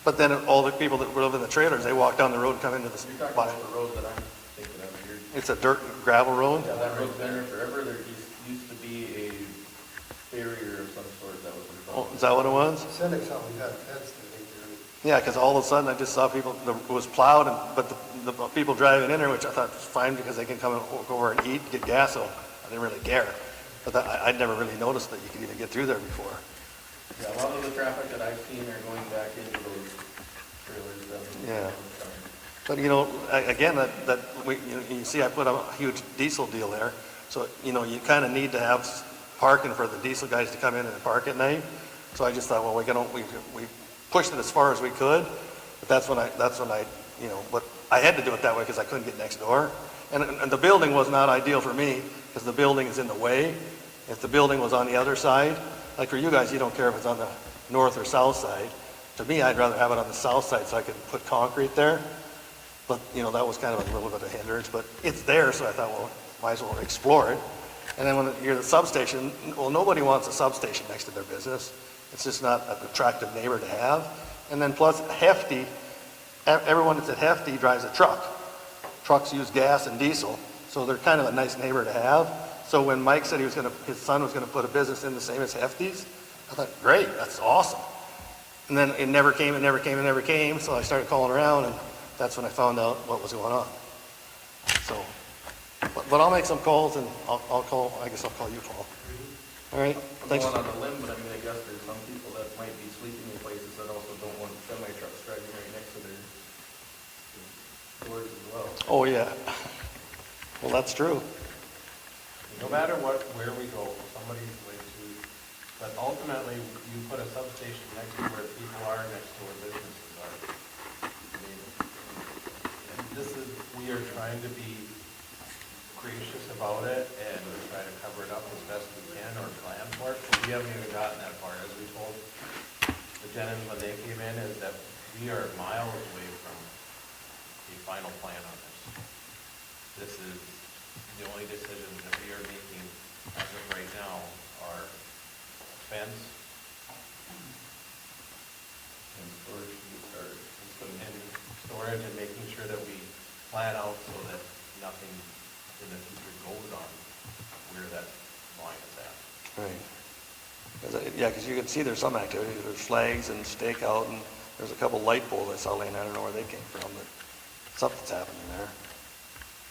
But then all the people that live in the trailers, they walk down the road and come into the You're talking spot. about the road that I'm thinking of here. It's a dirt and gravel road. Yeah, that road's been there forever. There used to be a barrier of some sort that was Oh, involved. is that what it was? Senex only got a fence there. Yeah, because all of a sudden I just saw people, it was plowed, but the people driving in there, which I thought was fine because they can come and walk over and eat, get gas, so I didn't really care. But I'd never really noticed that you could even get through there before. Yeah, a lot of the traffic that I've seen are going back into those trailers. Yeah. But again, you see I put a huge diesel deal there, so you kind of need to have parking for the diesel guys to come in and park at night. So I just thought, well, we pushed it as far as we could, but that's when I but I had to do it that way because I couldn't get next door, and the building was not ideal for me because the building is in the way. If the building was on the other side, like for you guys, you don't care if it's on the north or south side. To me, I'd rather have it on the south side so I could put concrete there. But, that was kind of a little bit of a hindrance, but it's there, so I thought, well, might as well explore it. And then when you're at the substation, well, nobody wants a substation next to their business. It's just not an attractive neighbor to have. And then plus Hefty, everyone that's at Hefty drives a truck. Trucks use gas and diesel, so they're kind of a nice neighbor to have. So when Mike said his son was gonna put a business in the same as Hefty's, I thought, great, that's awesome. And then it never came, so I started calling around, and that's when I found out what was going on. So, but I'll make some calls, and I guess I'll call you, Paul. All right, thanks. Going on a limb, but I mean, I guess there's some people that might be sleeping in places that also don't want semi-trucks driving right next to their doors as well. Oh, yeah. Well, that's true. No matter where we go, somebody's going to, but ultimately, you put a substation next to where people are, next to where businesses are. I mean, and we are trying to be gracious about it and try to cover it up as best we can or plan for it. But we haven't even gotten that far. As we told the gentlemen when they came in, is that we are miles away from the final plan on this. This is the only decisions that we are making as of right now are fence and storage to get started. And storage and making sure that we plan out so that nothing in the future goes on where that line is at. Right. Yeah, because you can see there's some activity. There's flags and stakeout, and there's a couple light poles I saw laying. I don't know where they came from, but something's happening there.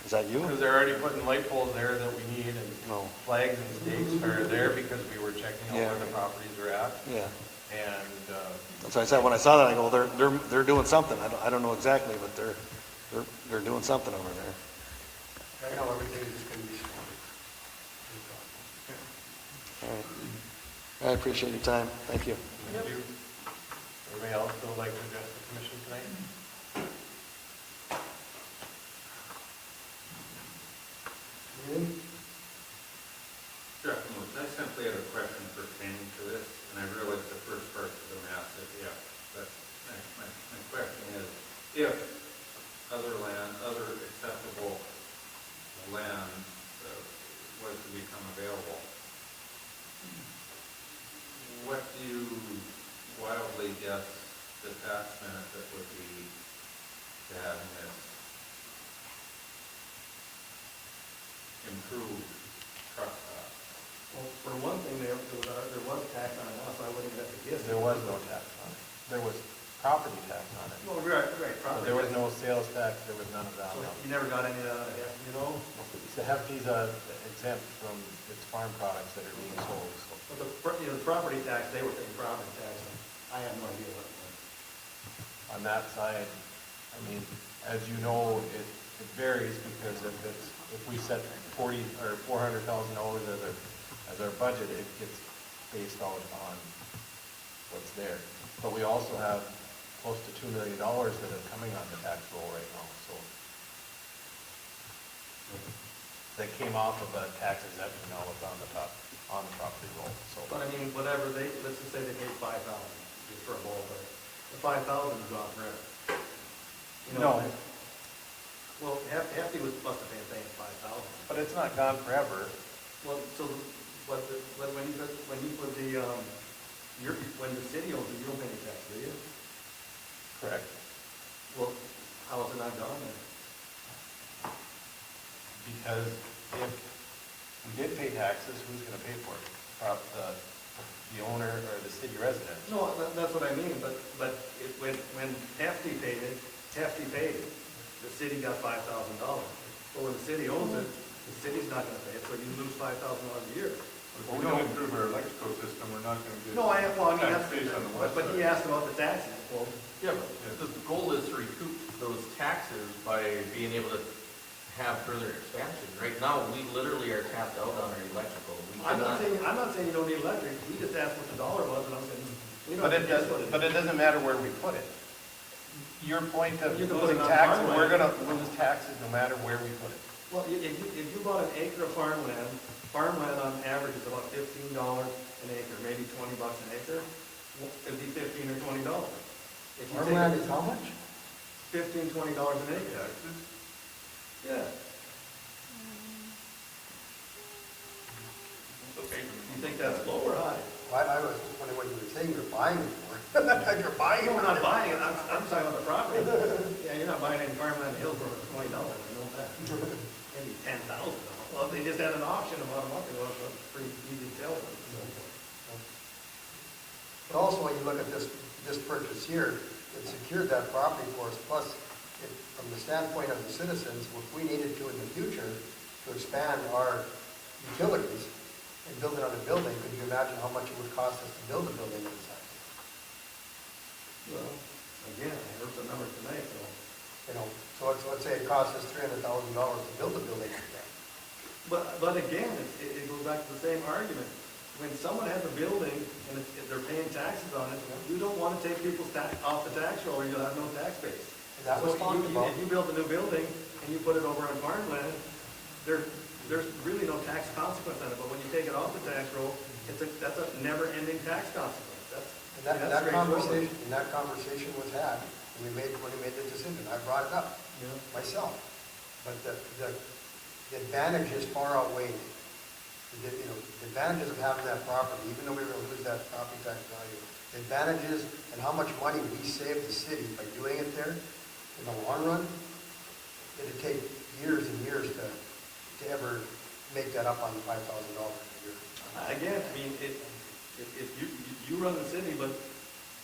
Is that you? Because they're already putting light poles there that we need, and No. flags and stakes are there because we were checking out Yeah. where the properties are at. Yeah. And, That's what I said. When I saw that, I go, they're doing something. I don't know exactly, but they're doing something over there. Right now, everything's just gonna be smart. All right. I appreciate your time. Thank you. thank you. Everybody else still like to address the commission tonight? Jeff, I simply have a question pertaining to this, and I realize the first part of the math is yes, but my question is, if other acceptable land was to become available, what do you wildly guess the tax benefit would be to having this improved truck stop? Well, for one thing, there was tax on us, I wouldn't have to guess. There was no tax on it. There was property tax on it. Well, right, But property. there was no sales tax, there was none of that. So you never got any of that, you know? The Hefty's exempt from its farm products that are being sold, so. But the property tax, they were paying property tax, and I have no idea what it was. On that side, I mean, as you know, it varies because if we set $40,000 or $400,000 as our budget, it gets based out on what's there. But we also have close to $2 million that are coming on the tax roll right now, so. That came off of a tax exemption, now it's on the property roll, so. But I mean, whatever let's just say they paid $5,000, just for a ballpark. The $5,000 is gone forever. You know, No. Well, Hefty must have been paying $5,000. But it's not gone forever. Well, so, when the city owns it, you don't pay any tax, do you? Correct. Well, how is it not gone then? Because if we did pay taxes, who's gonna pay for it? The owner or the city resident? No, that's what I mean, but when Hefty paid it, Hefty paid it. The city got $5,000. But when the city owns it, the city's not gonna pay it, so you lose $5,000 a year. If we don't improve our electrical system, we're not gonna get. No, I mean, tax base on the west but he side. asked about the taxes. Well, Yeah, but the goal is to recoup those taxes by being able to have further expansion. Right now, we literally are tapped out on our electrical. We I'm cannot- not saying you don't need electric, he just asked what the dollar was, and I'm saying, we don't. But it have to guess what doesn't, but it doesn't matter where we put it. Your point of You can put losing it on taxes, farmland. we're gonna lose taxes no matter where we put it. Well, if you bought an acre of farmland on average is about $15 an acre, maybe $20 an acre, it'd be $15 or $20. If you take Farmland is how much? $15, $20 an acre. Yeah. Okay. You think that's low or high? I was just wondering what you were saying, you're buying it for. You're buying it. No, I'm not buying it, I'm talking about the property. Yeah, you're not buying any farmland in Hillsboro for $20, I know that. Maybe $10,000. Well, they just had an auction about a month ago, so it's pretty easy to tell. But also, when you look at this purchase here, it secured that property for us, plus, from the standpoint of the citizens, if we needed to in the future, to expand our utilities and build another building, could you imagine how much it would cost us to build a building inside? Well, again, I heard the number tonight, so. So let's say it costs us $300,000 to build a building like that. But again, it goes back to the same argument. When someone has a building and if they're paying taxes on it, you don't want to take people's tax off the tax roll or you'll have no tax base. And that was talked about. If you build a new building and you put it over on farmland, there's really no tax consequence on it. But when you take it off the tax roll, that's a never-ending tax consequence. And that conversation was had when we made the decision. I brought it up myself. But the advantages far outweighed. The advantages of having that property, even though we were going to lose that property tax value, the advantages and how much money we saved the city by doing it there, in the long run, it'd take years and years to ever make that up on the $5,000 a year. Again, I mean, if you run the city, but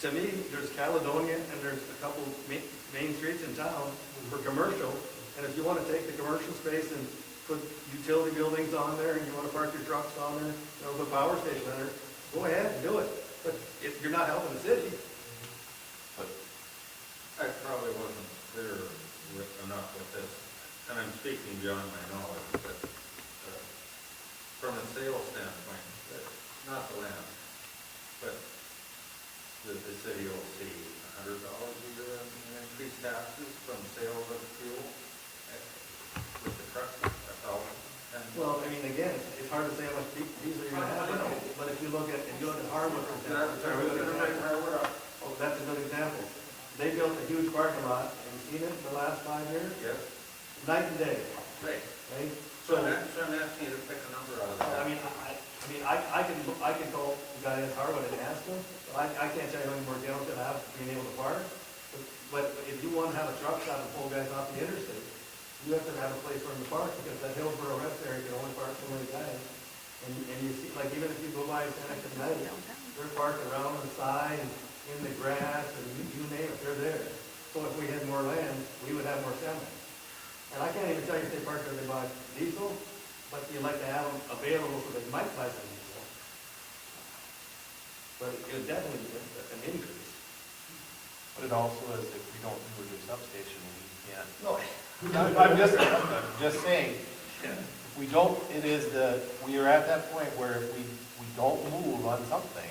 to me, there's Caledonia and there's a couple main streets in town for commercial, and if you want to take the commercial space and put utility buildings on there, and you want to park your trucks on there, put power station on there, go ahead and do it. But if you're not helping the city. But I probably wasn't clear enough with this, and I'm speaking beyond my knowledge, but from a sales standpoint, not the land, but the city will see $100 a year in increased taxes from sales of fuel with the trucks, Well, I mean, again, it's hard to say how much diesel you're gonna have, but if you look at Harwood, for example, that's a good example. They built a huge parking lot, have you seen it in the last 5 years? Yes. Night and day, Right. right? So I'm asking you to pick a number out of that. I can call the guy at Harwood and ask him, but I can't tell you how many more gallons he'll have being able to park. But if you want to have a truck stop and pull guys off the interstate, you have to have a place for them to park, because that Hillsboro rest area can only park so many guys. And you see, like, even if you go by Santa at night, they're parked around the side, in the grass, and you name it, they're there. So if we had more land, we would have more semis. And I can't even tell you if they park there, they buy diesel, but you like to have them available so they might buy some diesel. But it would definitely be an increase. But it also is, if we don't do a new substation, we can't. No. I'm just saying, if we don't, we are at that point where if we don't move on something,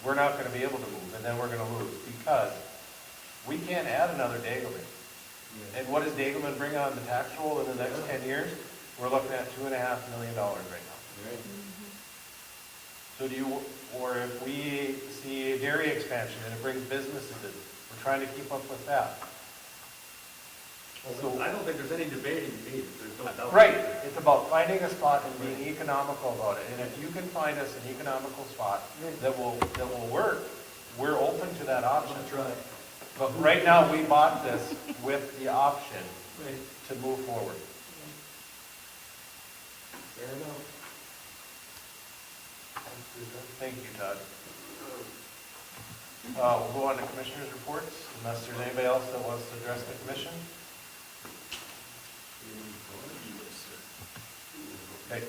we're not gonna be able to move, and then we're gonna lose, because we can't add another Dagelman. And what does Dagelman bring on the tax roll in the next 10 years? We're looking at $2.5 million right now. So or if we see a dairy expansion and it brings businesses in, we're trying to keep up with that. So I don't think there's any debating needed, there's no doubt. Right, it's about finding a spot and being economical about it, and if you can find us an economical spot that will work, we're open to that option. That's right. But right now, we bought this with the option to move forward. Fair enough. Thank you, Todd. We'll go on to commissioners' reports, unless there's anybody else that wants to address the commission. Okay,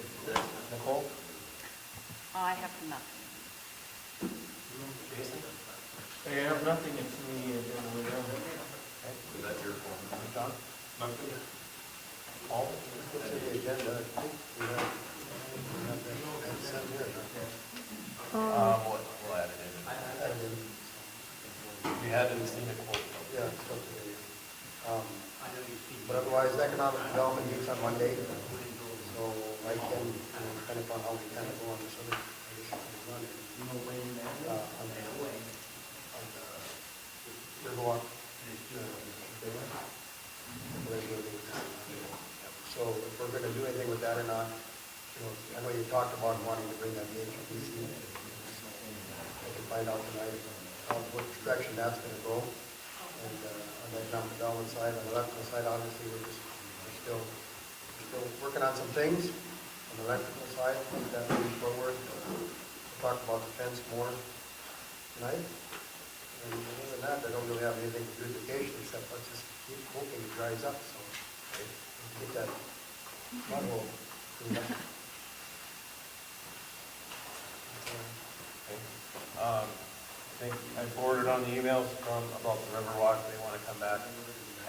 Nicole? I have nothing. Jason? I have nothing, it's me, Okay. Is that your phone? John? Nothing. Paul? What's in the agenda? I think we have that set here, huh? We'll add it in. And then, We hadn't seen a quote. yeah, so today. But otherwise, economic development meets on Monday, so I can, kind of on how we kind of go on this other, I guess, on Monday. On the Riverwalk So if we're gonna do anything with that or not, I know you talked about wanting to bring that to HPC. I can find out tonight what direction that's gonna go. And on that downward side, on the electrical side, obviously, we're still working on some things. On the electrical side, think that moving forward. We'll talk about the fence more tonight. And other than that, I don't really have anything to beautification except let's just keep hoping it dries up, so. Get that pothole cleaned up. I think I forwarded on the emails from about the Riverwalk. They want to come back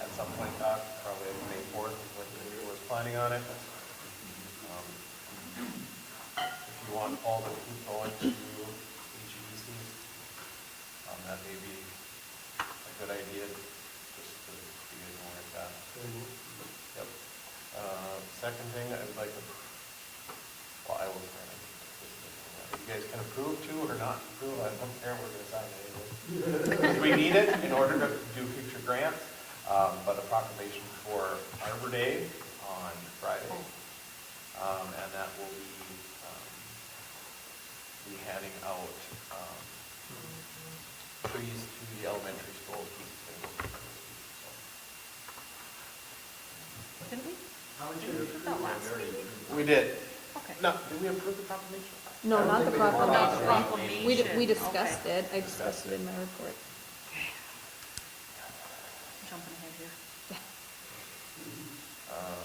at some point, talk, probably May 4th, when he was planning on it. If you want Paul to keep going to HEDC, that may be a good idea, just to you guys know like that. Yep. Second thing, I would like to, well, I will sign it. You guys can approve to or not approve, I don't care, we're gonna sign it anyway. We need it in order to do future grants, but a proclamation for Arbor Day on Friday. And that will be handing out, trees to the elementary school. Didn't we? That last meeting? We did. Okay. No, did we approve the proclamation? No, not the Not proclamation. proclamation. We discussed Okay. it. I discussed it in my report. Jumping ahead here.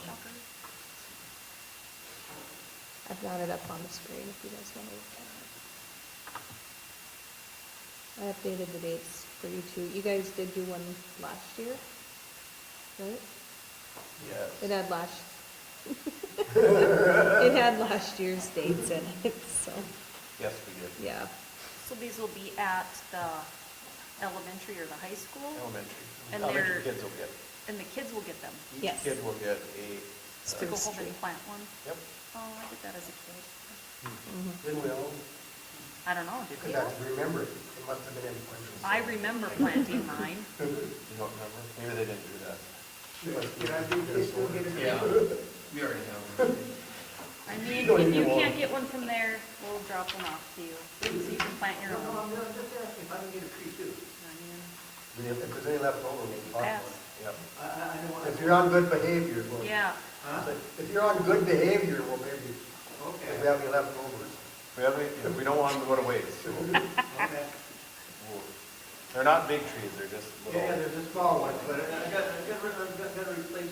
Shocker. I've got it up on the screen if you guys want to look at it. I updated the dates for you too. You guys did do one last year, right? Yes. It had it had last year's dates in it, so, Yes, we did. yeah. So these will be at the elementary or the high school? Elementary. And Elementary they're- kids will get, And the kids will get them? each Yes. kid will get a, To go Spruce home and tree. plant one? yep. Oh, I did that as a kid. Then we'll, I don't know, did because you? I remember it, it must have been in place. I remember planting mine. You don't remember? Maybe they didn't do that. Yeah, we already have one. I mean, if you can't get one from there, we'll drop one off to you, so you can plant your No, own. I'm just asking if I can get a tree too. I mean, If there's any left over, we can talk about pass. it. Yep. I don't want to. If you're on good behavior, we'll. Yeah, Huh? If you're on good behavior, well, maybe, Okay. if we have any leftovers. We don't want them to go to waste. So Okay. they're not big trees, they're just little. Yeah, there's a small one, but I gotta replace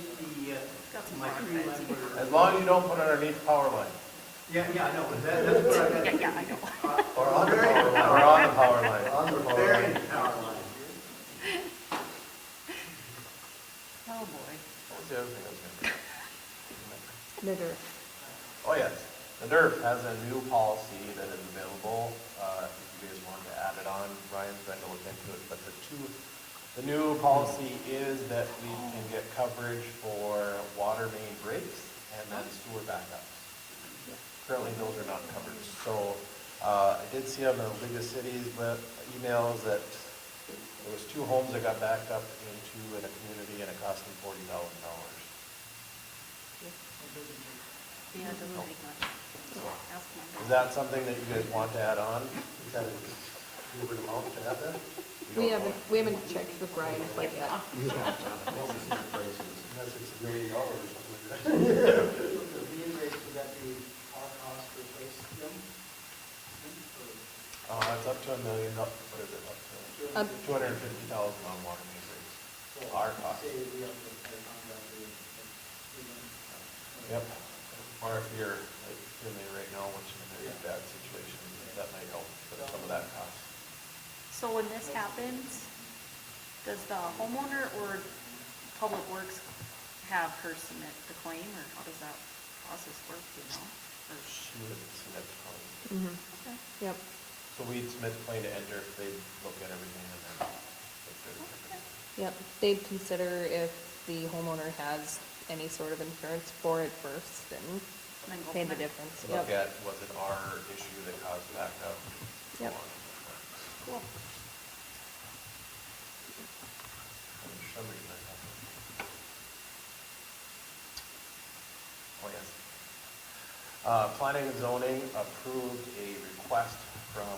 got some my farm tree line fence. where. As long as you don't put it underneath the power line. Yeah, I know, but that's what I got. Yeah, I know. Or on the power line. Or on the power line. On the power Buried line. power line. Oh, boy. What was the other thing I was gonna do? Knitter. Oh, yes. The DERF has a new policy that is available, if you guys want to add it on. Ryan's going to look into it, but the new policy is that we can get coverage for water main breaks and then sewer backups. Currently, those are not covered. So, I did see on the League of Cities emails that there was 2 homes that got backed up into in a community and it cost them $40,000. Yeah, it doesn't take much. Ask my Is that something that you guys want to add on? Is that a good amount to have that? We haven't checked with Ryan quite yet. Unless it's $1 million or something like that. The bean race, would that be our cost to replace them? It's up to $1 million, what is it, up to 250,000 on water main breaks. Our cost. Say we have to pay a contractor. Yep. Or if you're like Finley right now, which is a very bad situation, that might help with some of that cost. So when this happens, does the homeowner or Public Works have her submit the claim, or how does that process work, do you know? Or- She would submit the claim. Mm-hmm. Okay. Yep. So we'd submit the claim to enter, they look at everything and then. if they're- Yep. They'd consider if the homeowner has any sort of insurance for it first and And then go pay from the there. difference. Look Yep. at, was it our issue that caused backup? Yep. Cool. some reason I thought. Oh, yes. Planning and zoning approved a request from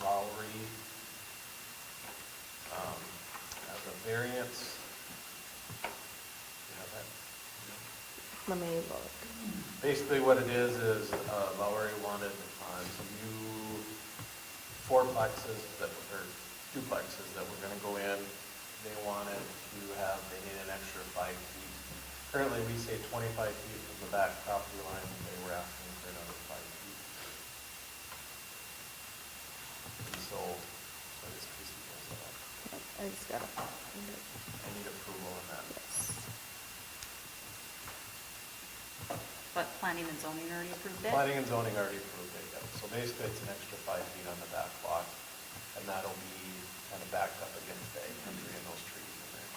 Lowry as a variance. Yeah, that, Let me look. basically what it is Lowry wanted on some new fourplexes that, or duplexes that were gonna go in. They wanted to have, they need an extra 5 feet. Currently, we say 25 feet from the back property line, and they were asking for another 5 feet. And so, I just basically does that. I just gotta find it. I need approval on that. Yes. But planning and zoning already approved it? Planning and zoning already approved it, yep. So basically, it's an extra 5 feet on the back lot, and that'll be kind of backed up against the country and those trees in there.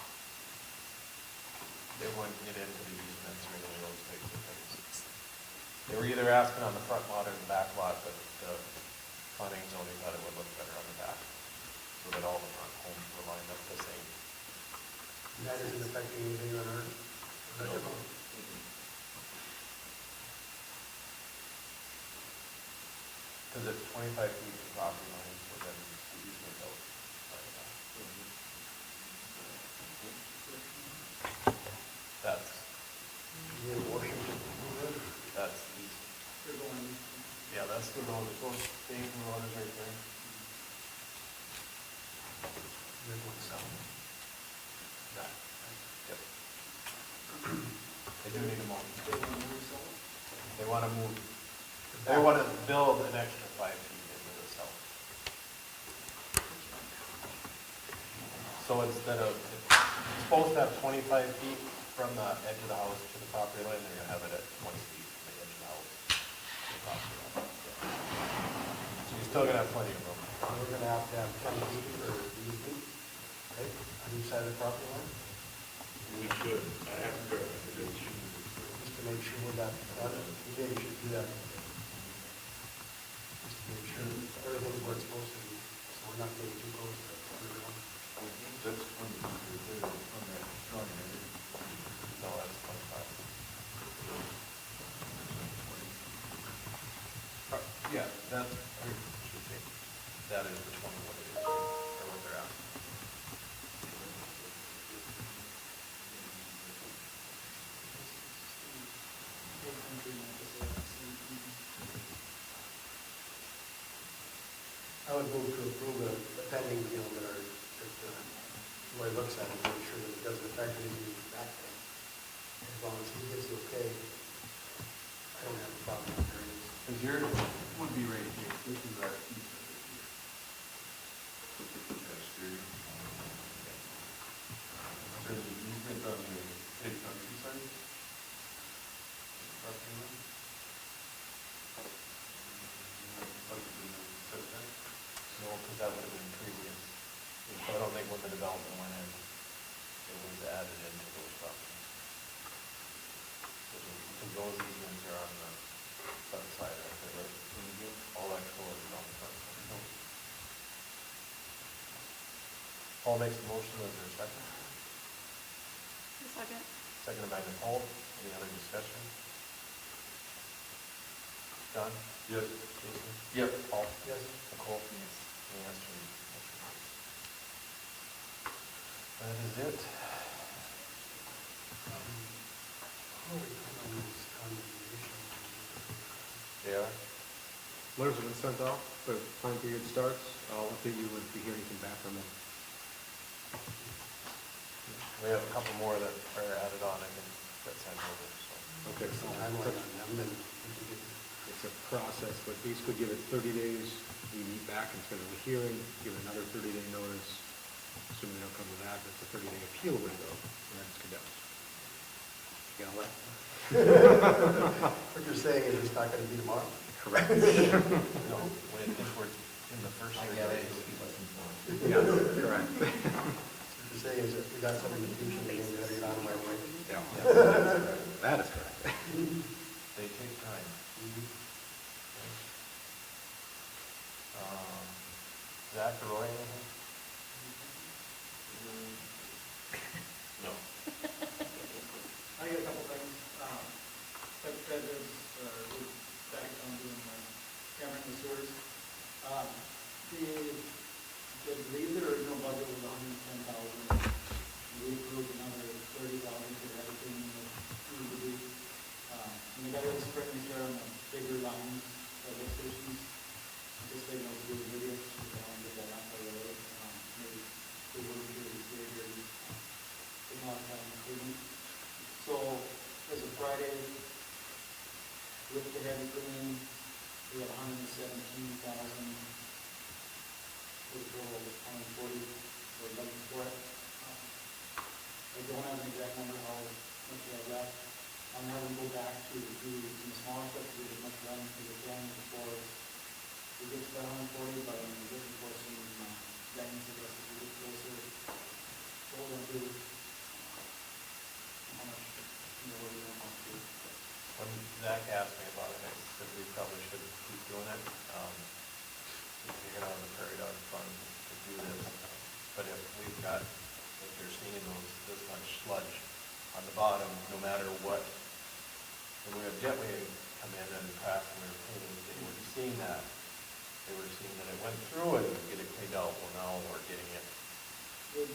They wouldn't get into the easements or any of those types of things. They were either asking on the front lot or the back lot, but the planning and zoning thought it would look better on the back, so that all the front homes were lined up the same. And that isn't affecting anything on our, electrical? Because it's 25 feet from property line, so then the easement goes right back. That's, Need a motion to approve it? that's the easement. Yeah, that's the road, it goes, Dayton Road is right there. They're going south. Yeah. Yep. They do need a motion. They want to move, they want to build an extra 5 feet into the south. So instead of, it's supposed to have 25 feet from the edge of the house to the property line, they're gonna have it at 20 feet from the edge of the house to the property line. So you're still gonna have plenty of room. We're gonna have to have 10 feet for the easement, right, on each side of the property line, We should, after, just to make sure that, we maybe should do that. Just to make sure everything's where it's supposed to be, so we're not getting too close to the underground. That's on that drawing, right? No, that's 25. Yeah, that, I should say, that is the 20 what it is, or what they're asking. I would move to approve the pending, that our, that, Roy looks at it, make sure that it doesn't affect anything back then. As long as he gives the okay, I don't have a problem with there it is. Because yours would be right here, this is our easement right here. That's true. There's an easement on the big country side. Property line. No, because that would have been previous. So I don't think when the development went in, it was added into those properties. Because those easements are on the front side right there, right? All electrical is on the front side. Paul makes the motion, is there a second? Second. Seconded by Nicole. Any other discussion? John? yes, Jason? Yep. Paul? Yes. Nicole? Yes. Any answer? That is it. How are we doing on this condemnation? Yeah. Letters have been sent out, the time period starts, I'll update you if we hear anything back from them. We have a couple more that are added on, I can get sent over, so. Okay, So timeline on them, then we can get, it's a process, but basically give it 30 days, we meet back and schedule a hearing, give it another 30-day notice, assuming they don't come to that, that's a 30-day appeal window, and then it's condemned. You got all that? what you're saying is it's not gonna be tomorrow? Correct. No, if we're in the first 30 days. Yes, correct. What you're saying is if we got something in the future, we can get it on my way. Yeah. That is correct. They take time. Zach or Roy, anything? Ted is, we're back on doing Cameron and sewers. The believe there is no budget was $110,000. We approved another $30,000 for everything that we would do. And the guy was spreading there on the bigger lines, the lift stations. Just so you know, do the videos, we don't want to get that out by the way. Maybe we will do it later. It's not time including. So, as of Friday, with the heavy cleaning, we have 117,000. We go 140 or 11 for it. I don't have an exact number how much we have left. I'm having to go back to do some smaller stuff to get as much done as we can before we get to that 140, but I'm looking for some things that as we get closer. So we're going to do how much more we want to do. When Zach asked me about it, I said we probably should keep doing it. We figured out the prairie dog fund to do this. But if we've got, if you're seeing this much sludge on the bottom, no matter what, when we have jetway come in and crack and we were cleaning, they weren't seeing that. They were seeing that it went through and get it cleaned out. Well, now we're getting it. We've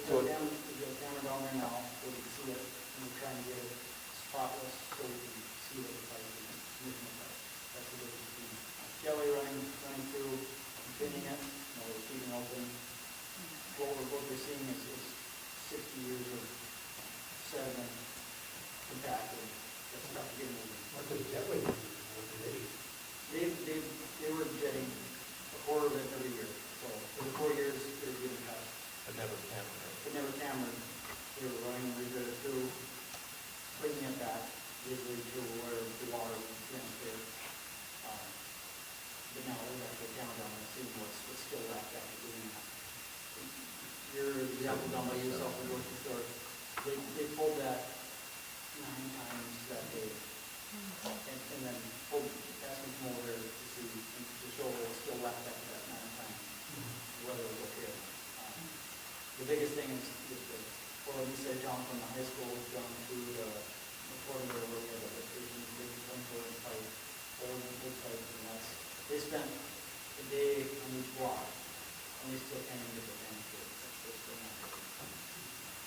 got a camera down there now, so we can see it, and we're trying to get it spotless so we can see what the pipe is, moving the pipe. That's the difference between jelly running through, and pinning it, we're keeping open. What we're seeing is 60 years of sediment compacted. That's not getting moving. What does jetway do? What do they do? They were jetting a quarter of it every year. So for the 4 years, they were getting cut. But never camera. But never cambered. They were running it through, bringing it back, usually to where the water was transferred. But now we have to go down and see what's still left after doing that. Your example down by yourself, the grocery store, they pulled that 9 times that day. And then asked me to come over there to see, to show what's still left after that 9 times, whether it was okay. The biggest thing is the, well, you said John from the high school, John to the corridor where we have the station, big 24-inch pipe, old big pipe, and that's, they spent a day on each block, and they still can't even get the tank to it. That's still not good.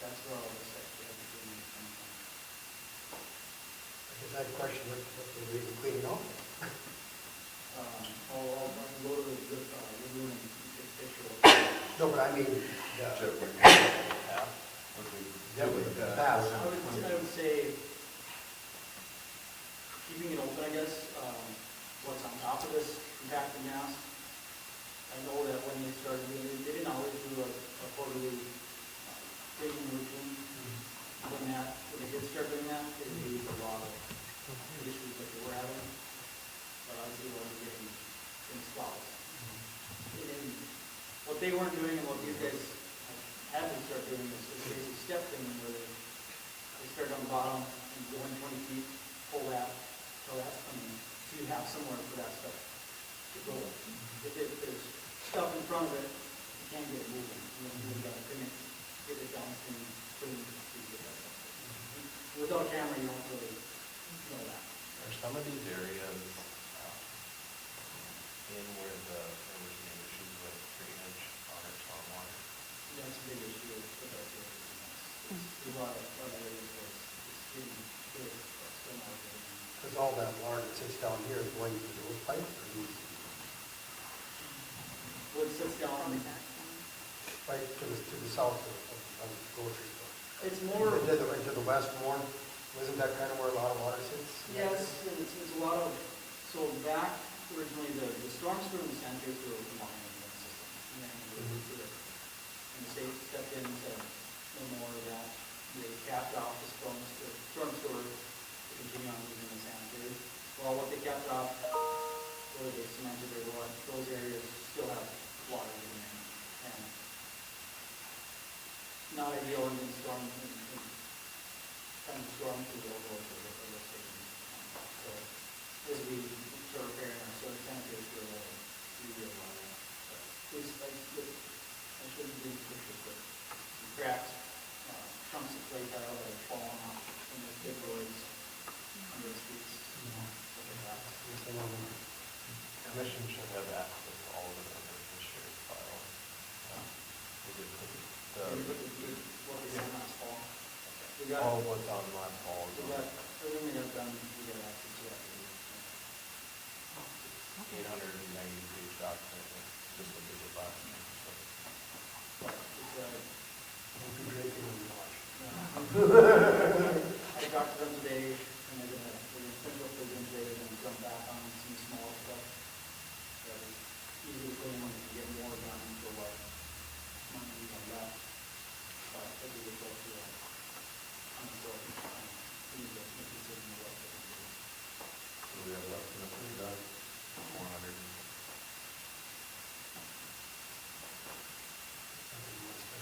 That's where all this extra everything is coming from. I guess I had a question, what they were even cleaning out? I'll go to the room and take a picture of it. No, but I mean, Jetway. jetway, the path. I would say keeping it open, I guess, what's on top of this compacted mass. I know that when they started doing it, they didn't always do a quarterly cleaning routine. When they did start doing that, it relieved a lot of issues that they were having. But obviously, it wasn't getting things flawless. And what they weren't doing and what these guys had to start doing is basically step cleaning, where they start on the bottom and go in 20 feet, pull that till that's clean. So you have somewhere for that stuff to go. If there's stuff in front of it, you can't get it moving. You've got to get it down clean to get that stuff. Without a camera, you don't really know that. Are some of these areas in where there was some issues with drainage on our stormwater? That's a big issue with our field. There's a lot of areas where it's getting big, but still not good. Because all that water that sits down here is going to those pipes, or these, What sits down on the right to the south of the grocery store. it's more, Into the west more, isn't that kind of where a lot of water sits? yes, it's a lot of, so back originally, the storm sewer and the sanitary sewer were combined in one system. And then we moved to it. And the state stepped in and said, no more of that. They capped off the storm sewer to continue on using the sanitary. Well, what they capped off, whether they cemented or what, those areas still have water in them. And not ideal in storm, kind of storm to the overall station. So as we start repairing our soil sanitary sewer, we realize that. But I shouldn't do pictures, but some cracks, chunks of clay tile that have fallen off from those big roads under the streets. commission should have access to all of it under the shared file. We did put And the, what we did last fall. We all got, of what's on last fall. we got, everything we have done, we got access to that. 890-page document, just what they did last year. So. But it's, We'll be drinking and watch. I talked to them today, and they're gonna finish up their them today, they're gonna jump back on some small stuff. That is easy to clean when you can get more done for what money we have left. But as we go through that, so, we need to make a decision on what we're gonna do. So we have left in the pretty done, 400.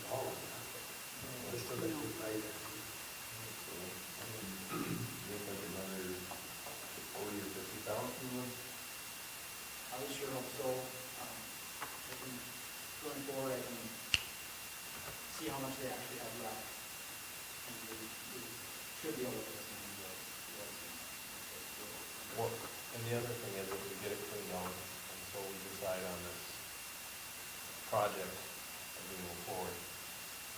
All of that, but it's still got good value. So, I mean, think like another 40 or 50,000. I would sure hope so. I can, going forward, I can see how much they actually have left. And we should be able to get some of those. Well, and the other thing is, if we get it cleaned out, and so we decide on this project as we move forward,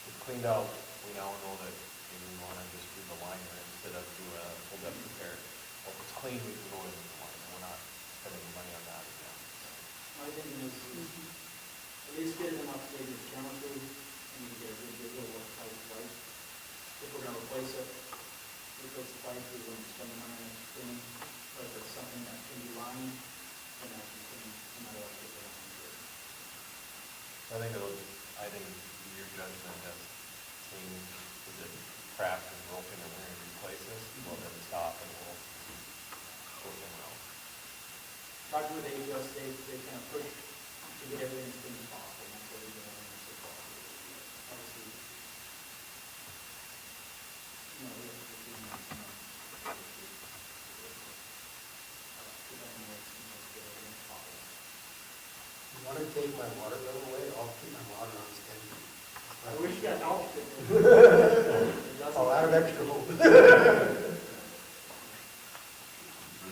it's cleaned out, we now know that maybe we want to just do the liner instead of do a full depth repair. Well, if it's clean, we can go in with the liner, we're not spending money on that again. My thinking is, at least get it enough to get the camera through, and you get a good visual of how it's like. If we're gonna replace it, replace the pipe, we're going to spend the money on it clean. But if it's something that can be lined, then that can clean, no matter what it's on. I think your judgment has seen, is it cracked and broken and we're going to replace this, well then stop and we'll go somewhere else. Talking with AWS, they kind of push to get everything as clean as possible, and that's what we're doing. Obviously, we have to do that. You want to take my water bill away? I'll keep my water on standard. I wish you had help. I'll add an extra hope.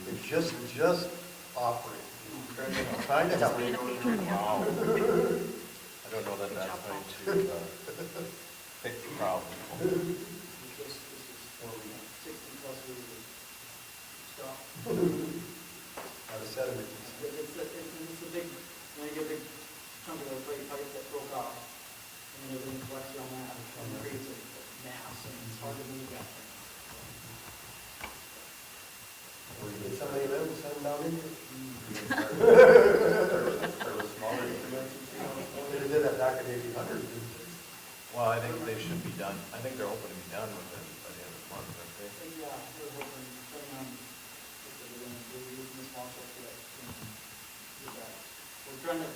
It's just offering. Trying to help. Wow. I don't know that that's going to fix the problem. This is 60 plus years of stuff. Out of sediment. It's a big, when you get a big chunk of the plate pipe that broke off, and then everything collects on that, and creates a mass, and it's hard to move that thing. Or you get somebody in and send them down in here. They did that back in the 1800s. Well, I think they should be done, I think they're hoping to be done with it by the end of the month, aren't they? Yeah, we're hoping, depending on if they're going to be using this module for that. We're trying to,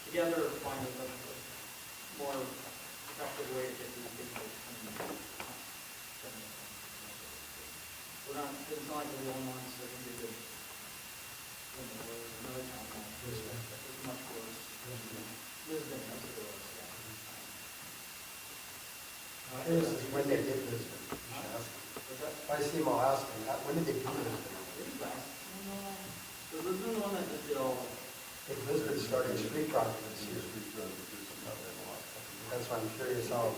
together, find a more effective way to get these big folks coming in. We're not, it's not like we're the only ones that can do this. Another town, it's much worse. Lisbon, that's what it was, yeah. This is when they did this. If I see them, I'll ask them, when did they do this? The Lisbon one that just did all, If Lisbon started street project this year. That's why I'm curious how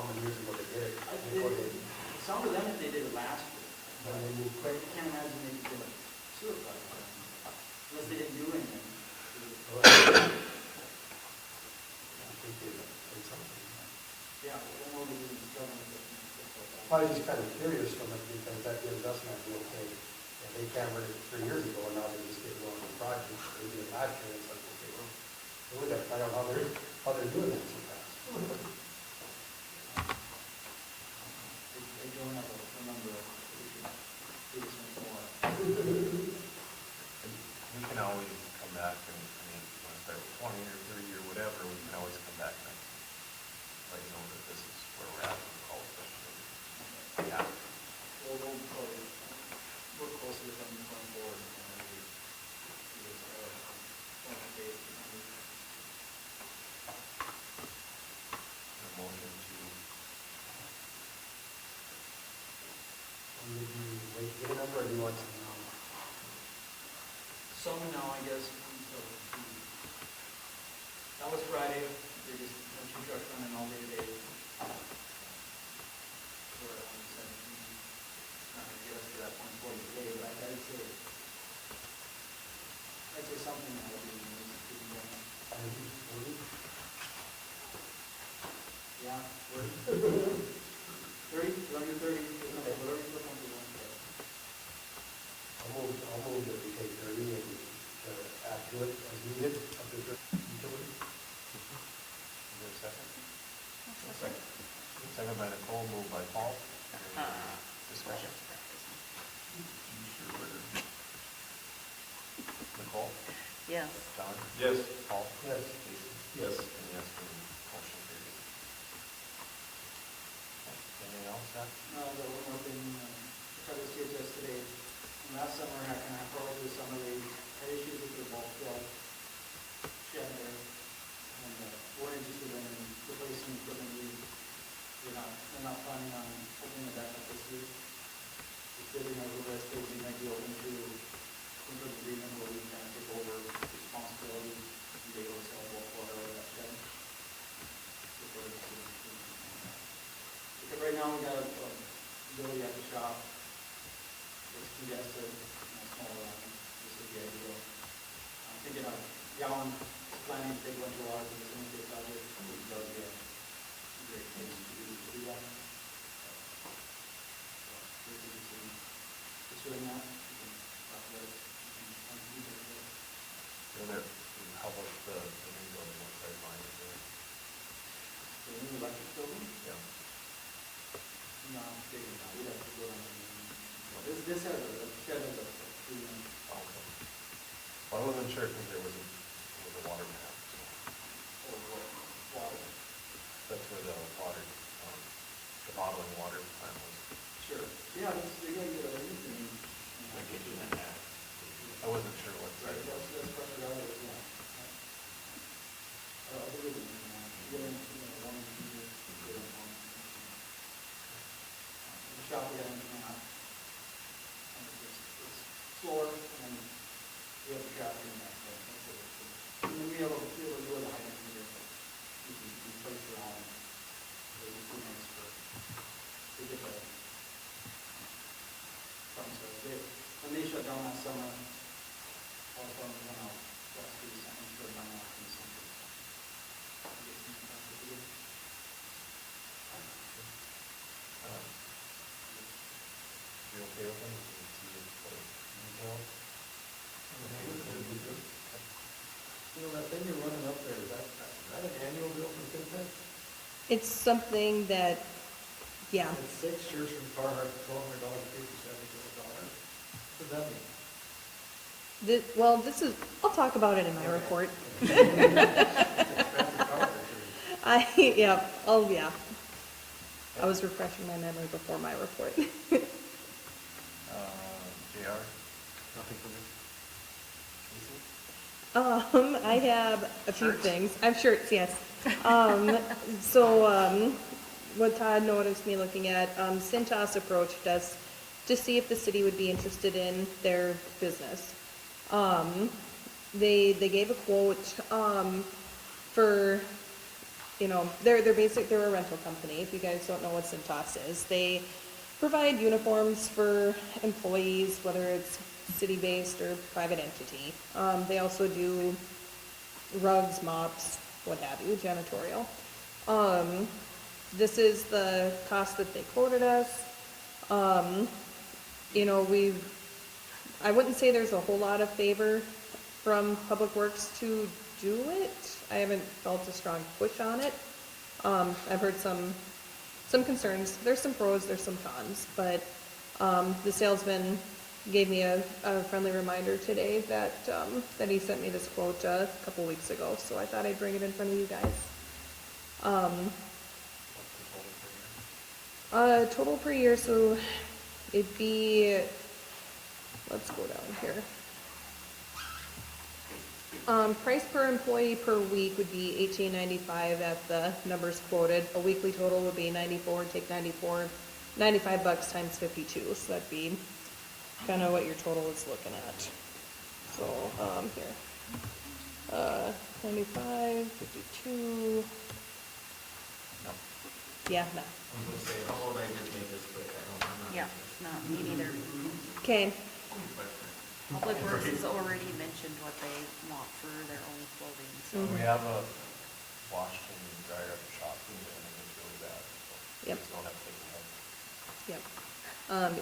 many years ago they did it. Before they, some of them, if they did it last year. when they moved quick. I can't imagine they did a sewer project, unless they didn't do anything. I think they did something. Yeah, well, more we didn't struggle with it and stuff like that. I was just kind of curious from it because that gives us an idea, okay, if they cambered it 3 years ago and now they just get going on the project, they did it last year, it's like, okay, well, we got to find out how they're doing that so fast. They don't have a number of, we should do this much more. We can always come back and, I mean, if you want to start with 20 or 30 or whatever, we can always come back and let you know that this is where we're at with all special. Yeah. We'll probably work closely with them going forward. And we do this, one update. A motion to, Did you wait to get a number or do you want some now? Some now, I guess, until That was Friday, they just, had two trucks running all day today. We're at 117. Not gonna get us to that 140 today, but I'd say something that would be, yeah, 40. 30, you want to do 30, whatever you feel comfortable with. I'll move that we take 30 and add to it as needed of the utility. Is there a second? Second. Second by Nicole, moved by Paul. Discussion. Nicole? Yes. John? Yes. Paul? Yes. Jason? Yes. And yes, for me. Motion carries. Anything else, Zach? No, I got one more thing, I tried to see it yesterday. Last summer, I kind of probably this summer, they had issues with their bulk shed there. And we're interested in replacing equipment. They're not planning on opening it back up this year. It's bidding over this, they might be open to some sort of agreement where we kind of take over responsibility and be able to sell bulk water out of that shed. Because right now, we got a ability at the shop. It's congested, small around. This is the ideal. I'm thinking of Gowan planning to take a bunch of water to the cemetery project. I think that would be a great place to do that. We're pursuing that. We can talk about it. How about the new building, what size line is there? The new electric building? Yeah. No, I'm figuring it out. We'd have to go on. This has a shed of a 3-inch. Okay. Well, I wasn't sure because there was a water map, so. Or water. That's where the water, the bottling water plant was. Sure. Yeah, they gotta get everything. I get you in that. I wasn't sure what Right, size. that's part of that, yeah. I believe it. Get in, one meter, get in one. The shop, we haven't been out. It's slower, and we have the traffic in that, so that's it. And then we have a really high end meter, but we can place it on. It's 2 minutes to get that. When they shut down that summer, all the farmers went out, last week, something shut down off in the summer. You okay with them? See it for detail? You know, that thing you're running up there, is that an annual bill for Cintas? It's something that, yeah, It's 6 shirts from Carhartt, $1,200, $57. What does that mean? well, I'll talk about it in my report. Yeah. I was refreshing my memory before my report. JR? Nothing for me. I have a few things. I have shirts, yes. What Todd noticed me looking at, Cintas approached us to see if the city would be interested in their business. They gave a quote, for, they're a rental company. If you guys don't know what Cintas is, they provide uniforms for employees, whether it's city-based or private entity. They also do rugs, mops, what have you, janitorial. This is the cost that they quoted us. I wouldn't say there's a whole lot of favor from Public Works to do it. I haven't felt a strong push on it. I've heard some concerns. There's some pros, there's some cons, but the salesman gave me a friendly reminder today that he sent me this quote a couple weeks ago, so I thought I'd bring it in front of you guys. Total per year, so it'd be, let's go down here. Price per employee per week would be $18.95 at the numbers quoted. A weekly total would be $95 times 52, so that'd be kind of what your total is looking at. So, here. 95, 52. No. Yeah, no. I'm gonna say, how would I just make this quick? I'm not. Yeah, no, me neither. Okay, Public Works has already mentioned what they want for their own clothing, so. We have a washed and dried up shop and it's really bad. So Yep. just don't have to take it home. yep.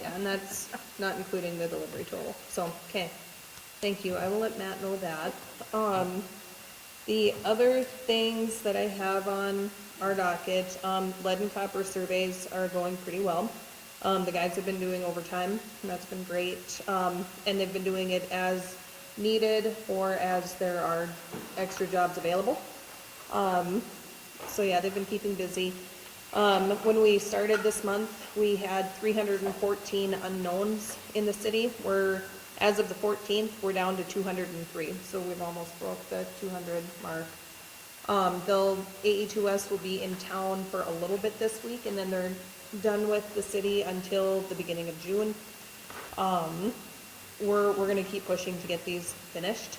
Yeah, and that's not including the delivery total, so, okay. Thank you, I will let Matt know that. The other things that I have on our docket, lead and copper surveys are going pretty well. The guys have been doing overtime, and that's been great. And they've been doing it as needed or as there are extra jobs available. So yeah, they've been keeping busy. When we started this month, we had 314 unknowns in the city. As of the 14th, we're down to 203, so we've almost broke the 200 mark. AE2S will be in town for a little bit this week, and then they're done with the city until the beginning of June. We're gonna keep pushing to get these finished.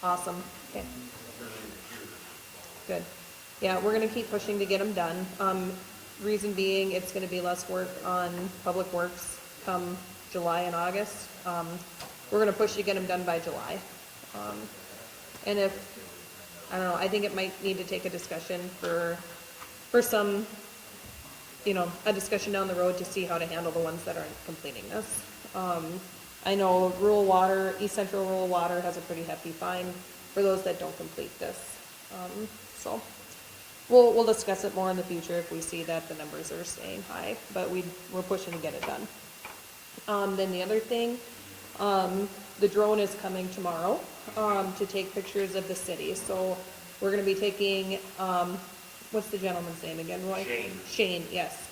Awesome, okay. Good. Yeah, we're gonna keep pushing to get them done. Reason being, it's gonna be less work on Public Works come July and August. We're gonna push to get them done by July. And if, I don't know, I think it might need to take a discussion for some, a discussion down the road to see how to handle the ones that aren't completing this. I know rural water, East Central Rural Water has a pretty hefty fine for those that don't complete this. So we'll discuss it more in the future if we see that the numbers are staying high, but we're pushing to get it done. Then the other thing, the drone is coming tomorrow to take pictures of the city. So we're going to be taking, what's the gentleman's name again, Roy? Shane, yes.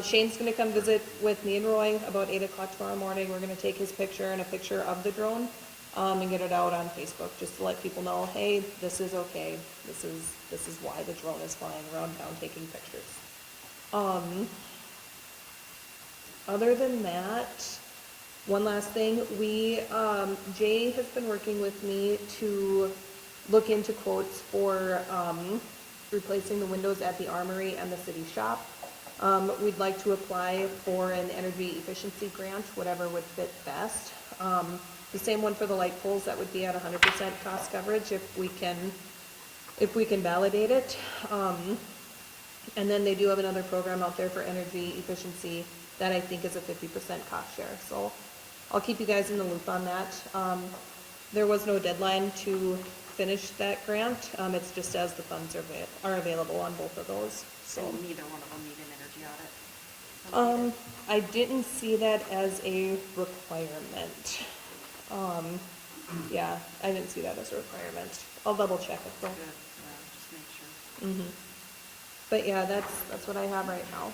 Shane's going to come visit with me and Roy about 8 o'clock tomorrow morning. We're going to take his picture and a picture of the drone and get it out on Facebook just to let people know, hey, this is okay. This is why the drone is flying around town taking pictures. Other than that, one last thing, Jay has been working with me to look into quotes for replacing the windows at the Armory and the city shop. We'd like to apply for an energy efficiency grant, whatever would fit best. The same one for the light poles, that would be at 100% cost coverage if we can validate it. And then they do have another program out there for energy efficiency that I think is a 50% cost share. So I'll keep you guys in the loop on that. There was no deadline to finish that grant. It's just as the funds are available on both of those. So And neither one of them need an energy audit? I didn't see that as a requirement. Yeah, I didn't see that as a requirement. I'll double check it though. Good, yeah, just make sure. But yeah, that's what I have right now.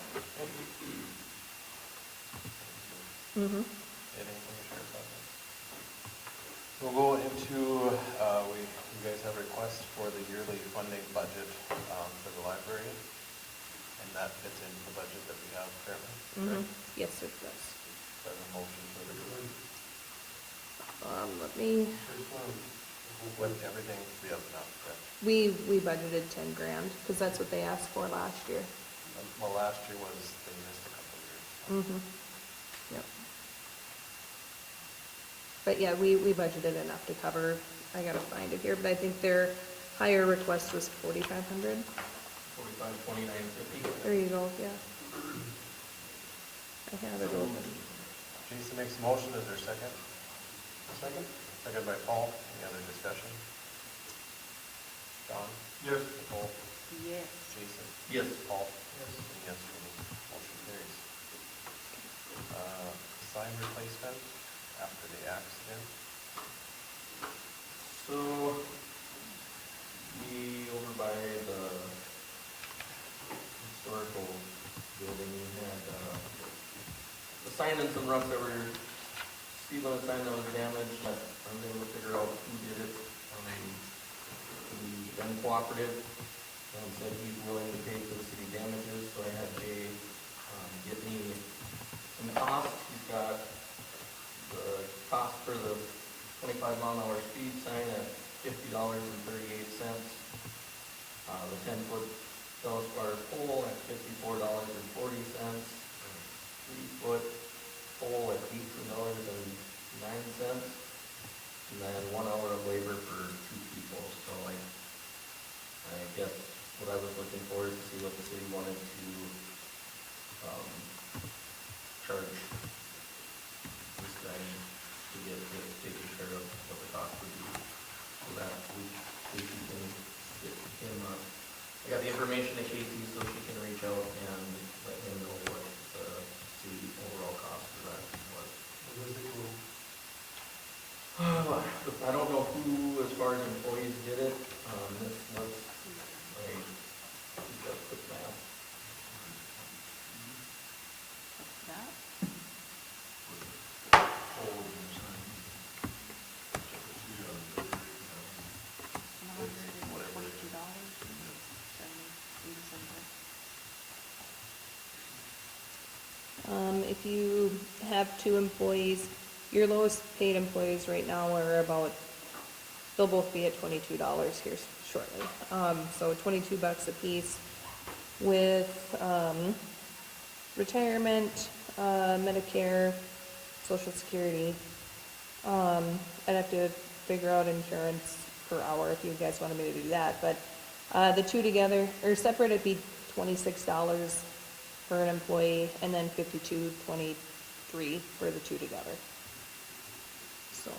Anything from the sheriff's office? We'll go into, you guys have requests for the yearly funding budget for the library, and that fits into the budget that we have currently, correct? Yes, it does. So I have a motion for the, Let me, with everything we have now, correct? we budgeted 10 grand, because that's what they asked for last year. Well, last year was, they missed a couple of years. Yep. But yeah, we budgeted enough to cover, I gotta find it here, but I think their higher request was 4,500. 45, 29, 50. There you go, yeah. I have it open. Jason makes a motion, is there a second? Second. Second by Paul, any other discussion? John? Yes. Nicole? Yes. Jason? Yes. Paul? Yes. And yes for me, motion carries. Sign replacement after the accident. So, we, over by the historical building, we had, a sign and some rocks that were, speed limit sign that was damaged, that I was able to figure out who did it. He been cooperative, and said he's willing to pay for the city damages, so I had Jay, get me some costs. He's got the cost for the 25-mile-an-hour speed sign at $50.38. The 10-foot Bellstar pole at $54.40. 3-foot pole at $18.09. And then 1 hour of labor for 2 people. So I guess what I was looking for is to see what the city wanted to charge this guy to get taken care of, what the cost would be. So that we can get him, I got the information to Casey so she can reach out and let him know what the city overall cost for that was. What was it, well, I don't know who, as far as employees, did it. Let's do a quick math. That? If you have 2 employees, your lowest paid employees right now are about, they'll both be at $22 here shortly. So $22 a piece with, retirement, Medicare, Social Security. I'd have to figure out insurance per hour if you guys wanted me to do that, but, the 2 together, or separate, it'd be $26 for an employee, and then $52.23 for the 2 together. So.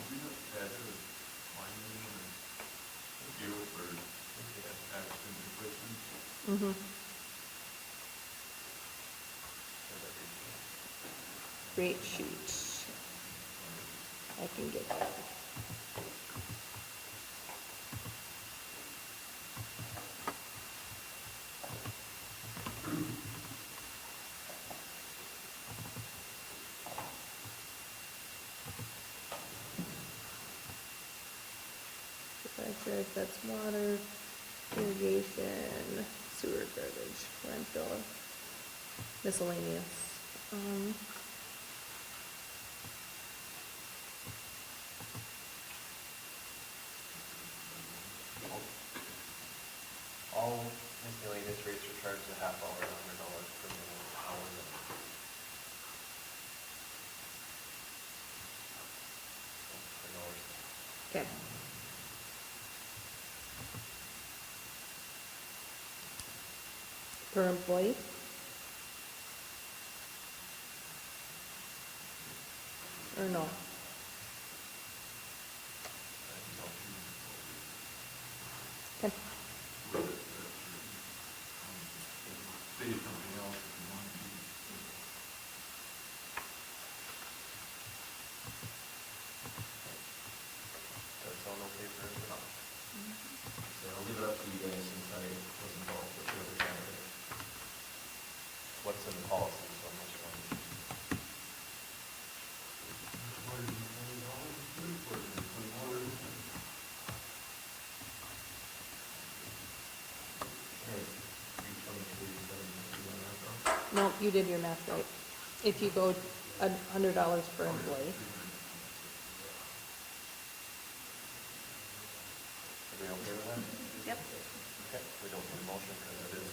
Mm-hmm. Rate sheet. I can get that. Electric, that's water, irrigation, sewer, garbage, landfill, miscellaneous. All miscellaneous rates are charged a half hour, $100 per hour. Okay. Per employee? Or no? Okay. That's all okay for everyone. So I'll leave it up to you guys since I was involved with the other side of it. What's in the policy, so much money? No, you did your math right. If you go $100 per employee. Are we okay with that? Yep. Okay, we don't need a motion because it is.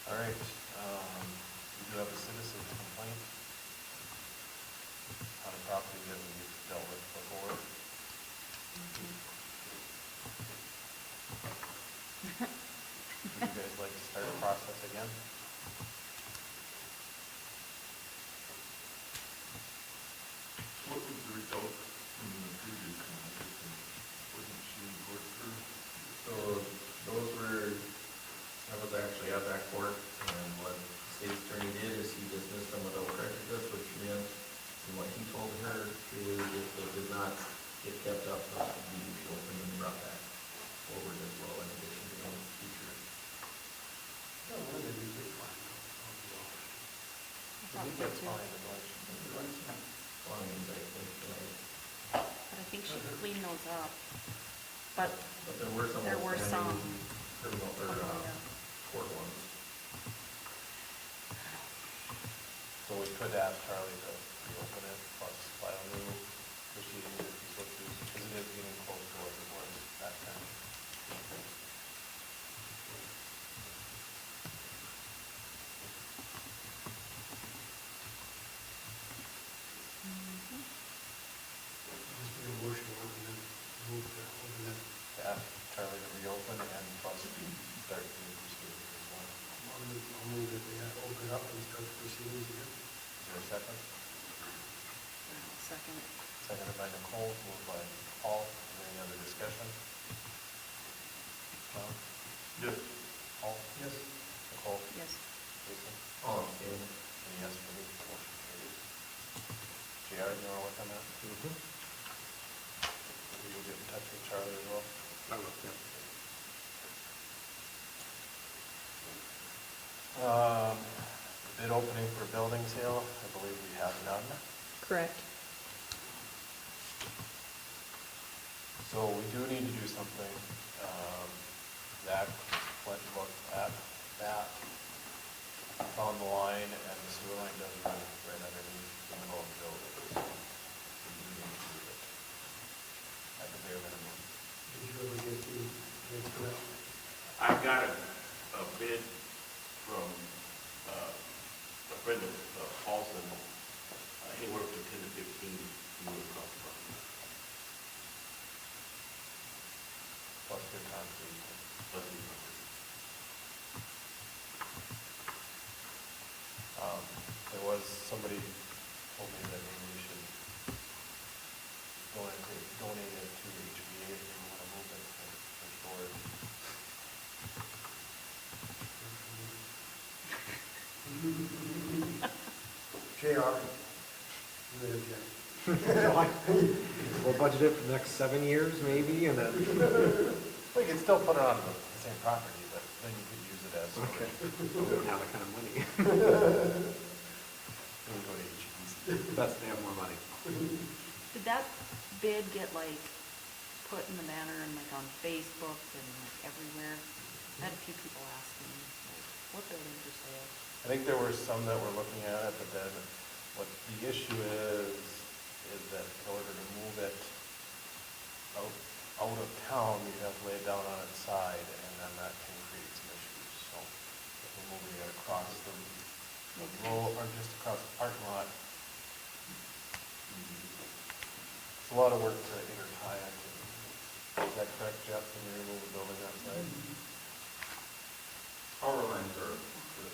All right, we do have a citizen complaint on a property that we've dealt with before. Would you guys like to start the process again? What was the result from the previous one? Wasn't she in court for? So those were, I was actually at that court, and what the state attorney did is he dismissed them without prejudice, which meant, and what he told her is if it did not get kept up, those could be opened and brought back forward as well in addition to any future. no, what did we do? I thought so too. Fines, I think, But I think she cleaned those up. But but there were some there were some. outstanding criminal or court ones. So we could ask Charlie to reopen it, plus file new proceeding if you so choose, because it is getting close to what it was that time. Just make a motion, and then move to open it. To ask Charlie to reopen and plus start the proceedings as well. I'll move that we have to open up and start the proceedings again. Is there a second? Second. Seconded by Nicole, moved by Paul. Is there any other discussion? John? Yes. Paul? Yes. Nicole? Yes. Jason? All in favor? And yes for me, motion carries. JR, you want to work on that? Mm-hmm. You'll get in touch with Charlie as well? I will, yeah. Bid opening for building sale, I believe we have none. Correct. So we do need to do something. Zach went and looked at that, found the line, and the sewer line does run right underneath the middle of the building. So we do need to move it at the bare minimum. Did you ever get the bid for that? I've got a bid from a friend of Paulson, anywhere from 10 to 15 unit cost per month. Plus your concrete. Plus the concrete. There was somebody told me that maybe we should donate it to HBA if they want to move it for storage. JR, you would object. We'll budget it for the next 7 years maybe, and then, Well, you can still put it on the same property, but then you could use it as okay, storage. we don't have that kind of money. Then we go to HEB's. That's, they have more money. Did that bid get like put in the banner and like on Facebook and like everywhere? I had a few people ask me, like, what building for sale? I think there were some that were looking at it, but then what the issue is that in order to move it out of town, you have to lay it down on its side, and then that can create some issues. So if we're moving it across the road, or just across the parking lot, it's a lot of work to intertie it. Is that correct, Jeff, when you remove the building outside? Power lines are the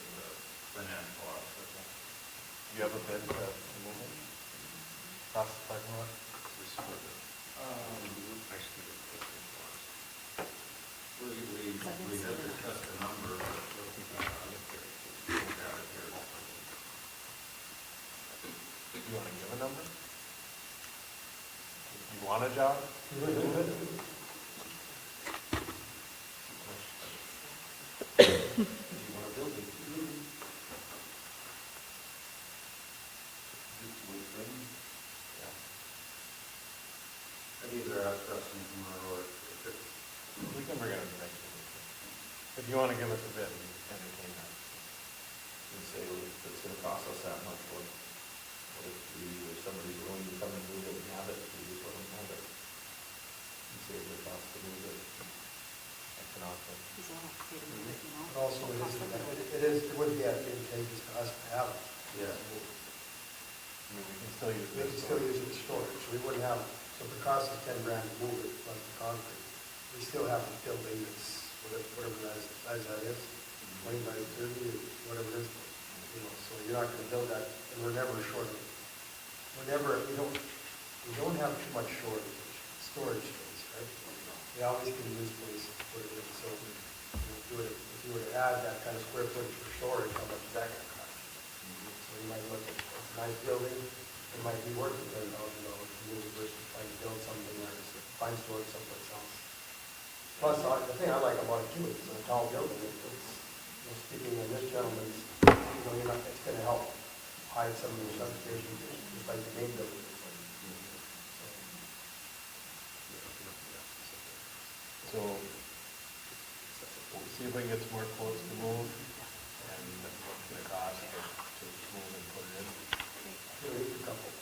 financial aspect. Do you have a bid to move it across the parking lot? We have discussed the number, but You want to give a number? You want a job? Do you want a building? I'd either ask Rustin tomorrow or if it's We can bring it up next week. If you want to give us a bid, we can entertain that. And say, well, if it's gonna cost us that much, what if if somebody's willing to come and move it and have it, we just let them have it? And save the cost to move it. That's an option. Because they'll have to pay to move it, you know? But also, it would be advantageous to us to have it. Yeah. I mean, we can still use We this. can still use it for storage, so we wouldn't have, so if it costs us 10 grand to move it, plus the concrete, we still have a building that's, whatever size that is, 20 by 30, or whatever it is, you know, so you're not gonna build that, and we're never short of, we don't have too much shortage, storage space, right? We always can use place to put it in, so, if you were to add that kind of square footage for storage, how much is that gonna cost? So you might look at, it's a nice building, it might be worth $10,000 to move it versus trying to build something or find storage someplace else. Plus, the thing I like about it too, it's a tall building, speaking of this gentleman's, it's gonna help hide some of the substations, just like the main building. So, we'll see if we can get some more quotes to move, and what's gonna cost to move and put it in. Maybe a couple.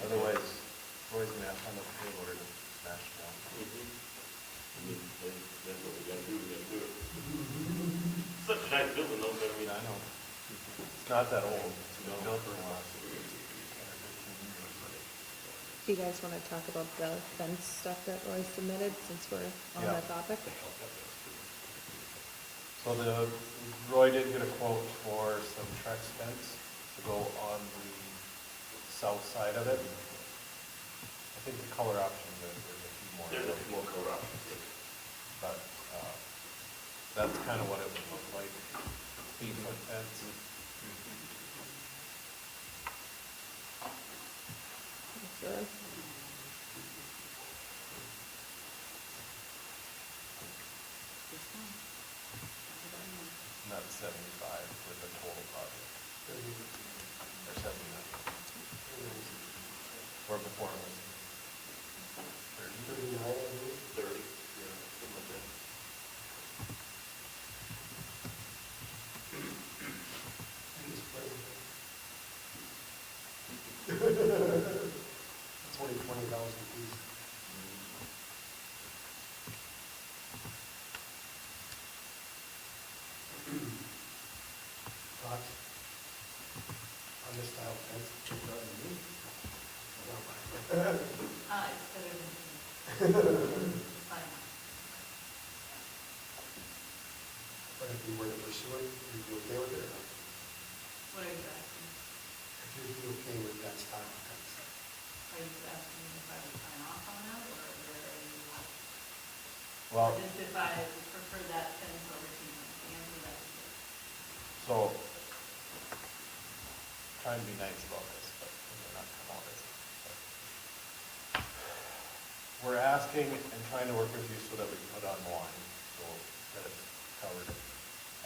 Otherwise, not that old. It's been built in the last 10 or 15 years, but Do you guys want to talk about the fence stuff that Roy submitted, since we're on Yeah. that topic? So Roy did get a quote for some Trex fence to go on the south side of it. I think the color options are, there's a few more. There's a few more color options. But that's kind of what it would look like, 8-foot fence. Sure. And that's 75 for the total project. Or 79. Or before it was 30. 39, I believe. 30, yeah, something like that. It's only 20,000 feet. Thoughts on this style of fence? It's better than fine. But if you were to pursue it, you'd be okay with it? Or not? What are you asking? If you'd be okay with that style of fence? Are you asking if I would sign off on that, or are you, Well, just if I prefer that fence over to you, the answer to that is yes. so, try and be nice about this, but we're not come out as. We're asking and trying to work with you so that we can put on the line, so that it's covered.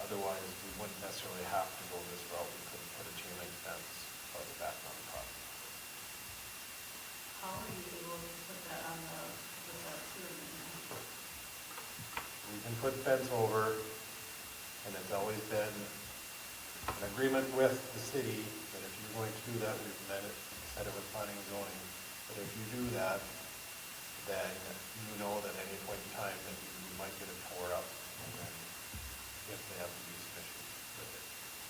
Otherwise, we wouldn't necessarily have to go this route. We couldn't put a chain link fence farther back on the property. How are you able to put that on the sewer main? We can put fence over, and it's always been an agreement with the city that if you're going to do that, we've said it with planning and zoning, but if you do that, then you know that at any point in time that you might get it tore up, and then if they have to do some issues with it.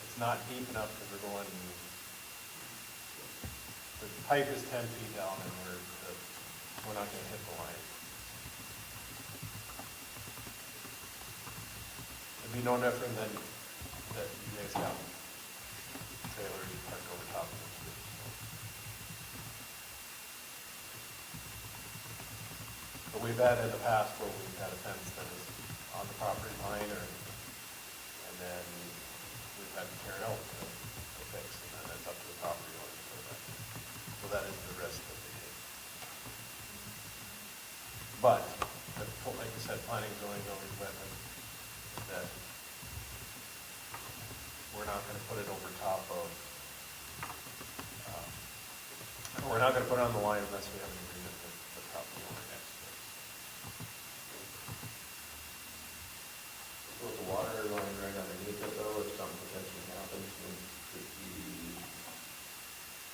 It's not deep enough because we're going, the pipe is 10 feet down and we're not gonna hit the line. It'd be no different than that you guys have trailers parked over top of it. But we've had in the past where we've had a fence that is on the property line and then we've had to tear it out to fix, and then it's up to the property owner to put it back in. So that is the risk that they take. But, like I said, planning is only going equipment that we're not gonna put it over top of, we're not gonna put it on the line unless we have an agreement with the property owner next to it. With the water going right underneath it though, if something potentially happens, then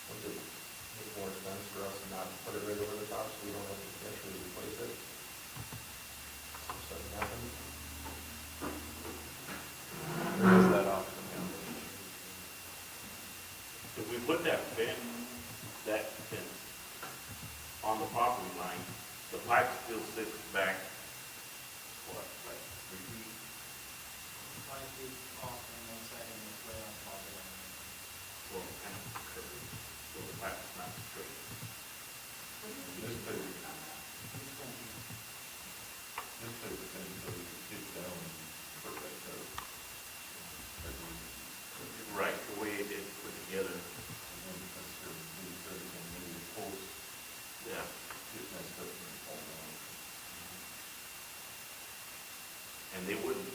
would it make more sense for us not to put it right over the top so we don't have to potentially replace it? If something happens. There is that option, yeah. If we put that fence on the property line, the pipe still sits back, what, like 3 feet? 5 feet off on one side and it's right on top of it. Well, kind of curved, so the pipe is not straight. What is This the place, on that? It's 20 feet. this place is going to be sit down and put that curve. Right, the way it is put together. Yeah. And they wouldn't,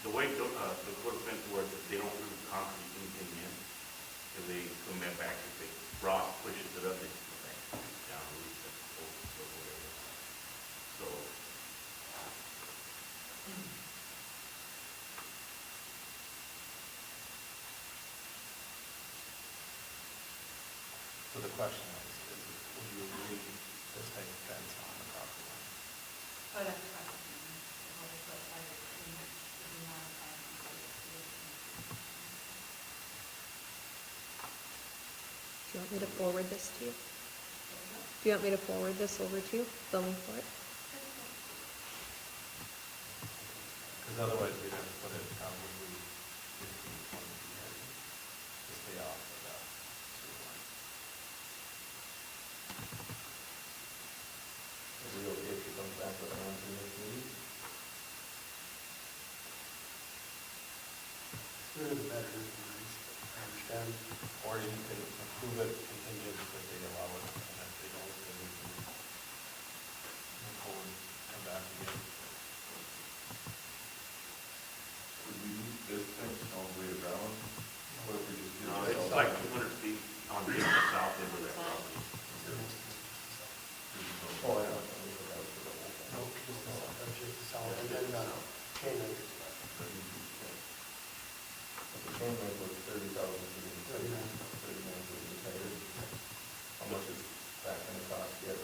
the way the quarter fence works, is they don't really concrete anything in, because they come back, if they frost pushes it up, they come back down, roof it, or whatever. So. So the question is would you agree this type of fence on the property line? Oh, that's fine. But I agree, it's not a fine. you want me to forward this to you? Do you want me to forward this over to you, the link for it? Because otherwise we'd have to put it probably 15, 20 feet in to stay off of that sewer line. Is it okay if she comes back with an answer next meeting? Sooner the better, I understand. Or you can approve it contingent that they allow it, and if they don't, then we can move forward, come back again. Would we need this fence all the way around? What if we just do No, it? it's like 200 feet on the south end of that property. Oh, yeah. No, just the south, that's just the south, and then, chain link is left. The chain link was 30,000 feet. 39. 39 feet retired. How much is that gonna cost yet?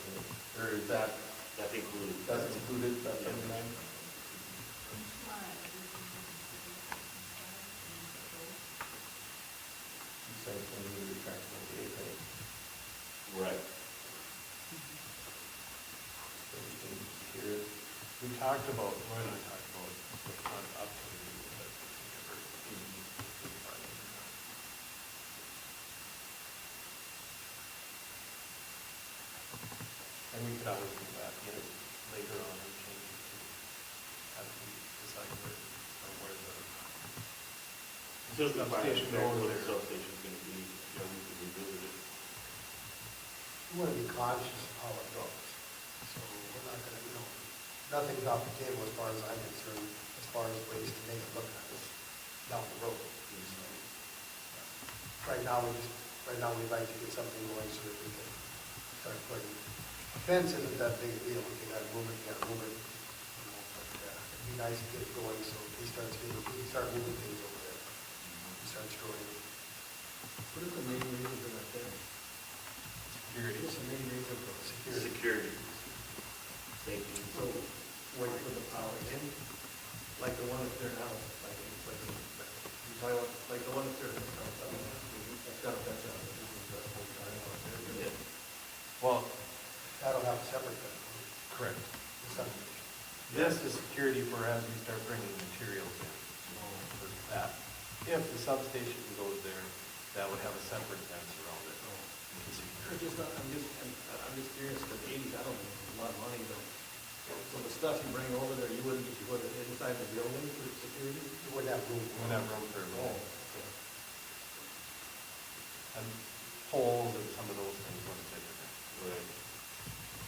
Or is that, That's included. that's included, that 39? You said it's gonna be retractable gate, right? Right. So we can secure it. We talked about, Roy and I talked about the front up to the roof, but we never even farther than that. And we could always go back in later on and change it to, as we decide where the. Until we find Substation exactly goes what the there. substation's gonna be, you know, we can revisit it. We want to be conscious of how it goes. So we're not gonna, nothing's off the table as far as I'm concerned, as far as ways to make it look nice down the road. So, right now, we'd like to get something going so that we can start putting, a fence isn't that big a deal, if you gotta move it, you gotta move it. But it'd be nice to get it going, so if he start moving things over there, he starts growing. What is the main reason for that fence? Security. What's the main reason for Security. Security. Safety. So, where you put the power in, like the one that's there now, you talking about, like the one that's there, that's got a fence on it, this is the whole time out there. Yeah. Well, That'll have a separate fence. correct. The subdivision. This is security for as we start bringing materials in, for that. If the substation goes there, that would have a separate fence around it. with the security. I'm just curious, because $80,000 is a lot of money, but, so the stuff you bring over there, you wouldn't just put it inside the building for security? You wouldn't have room. We wouldn't have room for Oh, everything. okay. And poles and some of those things wouldn't fit in there. Right.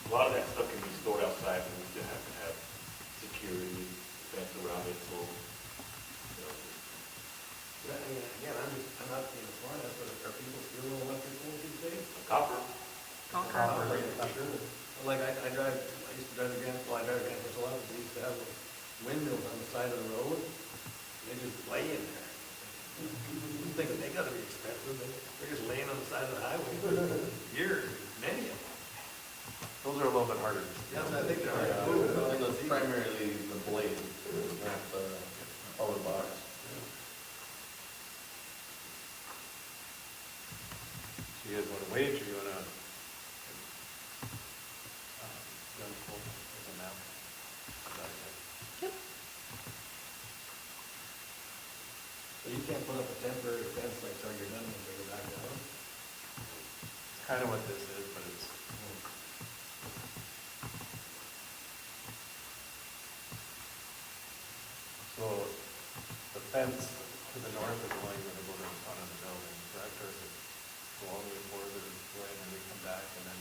A lot of that stuff can be stored outside, but we still have to have security, fence around it, so, you know, But I mean, again, I'm not being smart, but are people still on electric poles these days? copper. Copper. Like, I used to drive the Grand, well, I drive the Grand Forks a lot, but they used to have windmills on the side of the road, and they just lay in there. You think they gotta be expensive, they're just laying on the side of the highway for years, many of them. Those are a little bit harder. Yes, I think they're hard to Yeah, move. and it's primarily the blade, not the color box. So you guys want to wait, or you want to, run full as a map? Yep. So you can't put up a temporary fence like till you're done and bring it back down? It's kind of what this is, but it's, so the fence to the north is the one you're going to go to the front of the building, correct? Or is it go all the way forward and then we come back and then?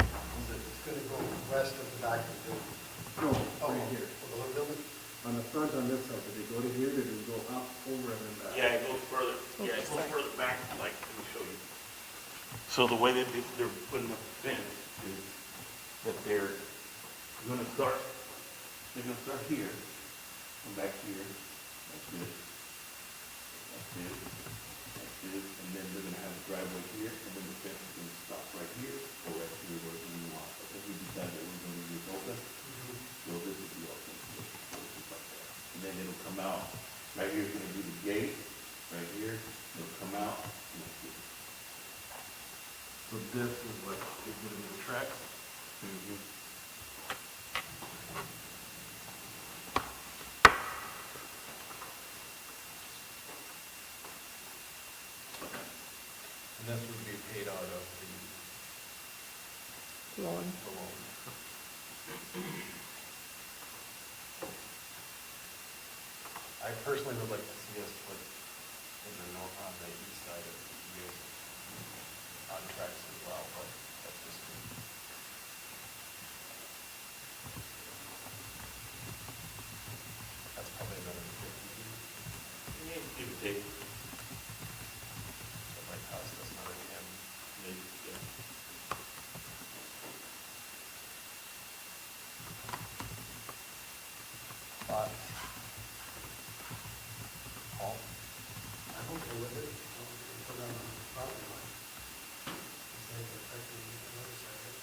Is it, It's gonna go west of the back of the building. No, Oh, the little building? On the front on this side, did they go to here, did they go up, over, and then back? Yeah, it goes further, yeah, it goes further back, like, let me show you. So the way that they're putting up the fence is that they're gonna start here, come back here, like this, like this, like this, and then they're gonna have a driveway here, and then the fence is gonna stop right here, or right here where we want. I think we decided that we're gonna use open, so this is the open. And then it'll come out, right here is gonna be the gate, right here, it'll come out, like this. So this is what is gonna be the tracks. And this would be paid out of Loan. the loan. I personally would like to see us put in the north on the east side of the EPA on tracks as well, but that's just me. That's probably another 50 feet. Give or take. That might cost us another 10. Maybe, yeah. But, Paul, I'm okay with it. Put it on the property line. Instead of affecting the other side of it.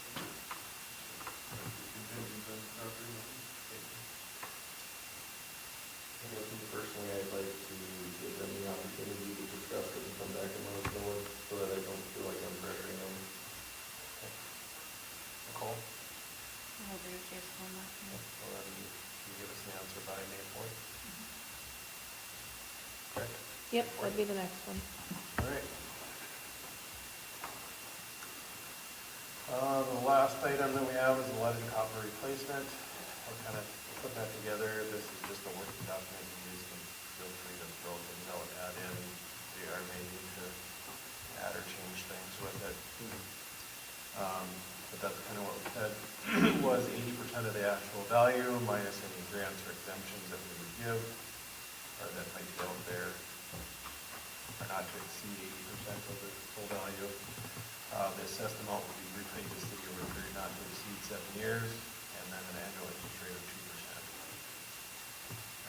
I think personally, I'd like to give them the opportunity to discuss it and come back and let us know it, so that I don't feel like I'm pressuring them. Nicole, I'll agree with Jason on that. well, then can you give us an answer by May 4th? Okay. Yep, that'd be the next one. All right. The last item that we have is the lead and copper replacement. I'll kind of put that together. This is just a working document. You guys can feel free to throw things out, add in. We are may need to add or change things with it. But that's kind of what we said was 80% of the actual value minus any grants or exemptions that we would give or that might be out there, or not to exceed 80% of the full value. The assessed amount will be repaid to the city over a period not to exceed 7 years, and then an annual interest rate of 2%.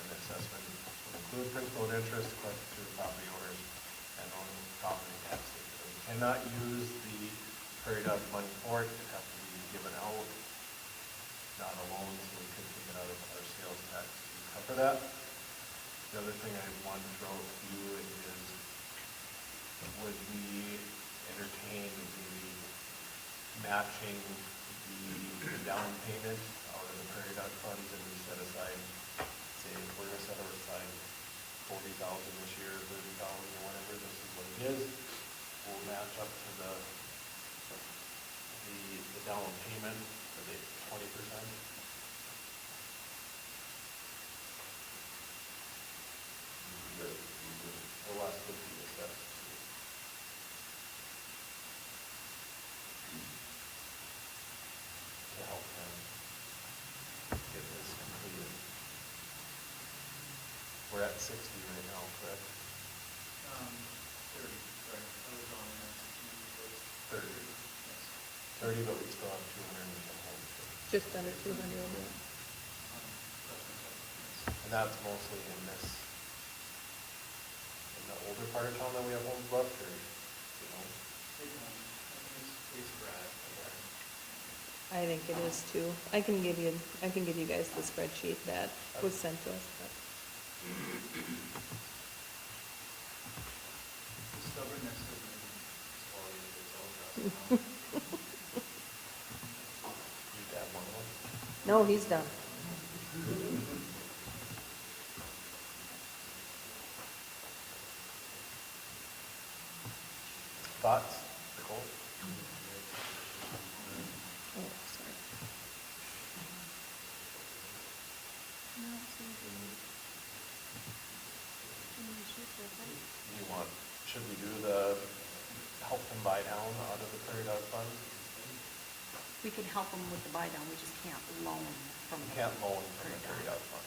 And the assessment will include principal and interest collected to the property owners and on property taxes. We cannot use the prairie dog money for it. It has to be given out, not a loan, so we could take it out of our sales tax to cover that. The other thing I want to throw to you is, would we entertain maybe matching the down payment out of the prairie dog funds, and we set aside, say, we're gonna set aside 40,000 this year, 30,000 or whatever, this is what it is. We'll match up to the down payment for the 20%. The last would be assessed. To help them get this completed. We're at 60 right now, correct? 30, sorry, I was on there. 30. Yes. 30, but we still have 200 and some homes. Just under 200, yeah. And that's mostly in this, in the older part of town that we have homes left, or, you know? It's Brad. I think it is too. I can give you guys the spreadsheet that was sent to us. The stubbornness of the quality of it's all across. You got one more? No, he's done. Thoughts, Nicole? Oh, sorry. You want, should we do the help them buy down out of the prairie dog fund? We can help them with the buy down, we just can't loan from We the. can't loan from the prairie dog fund.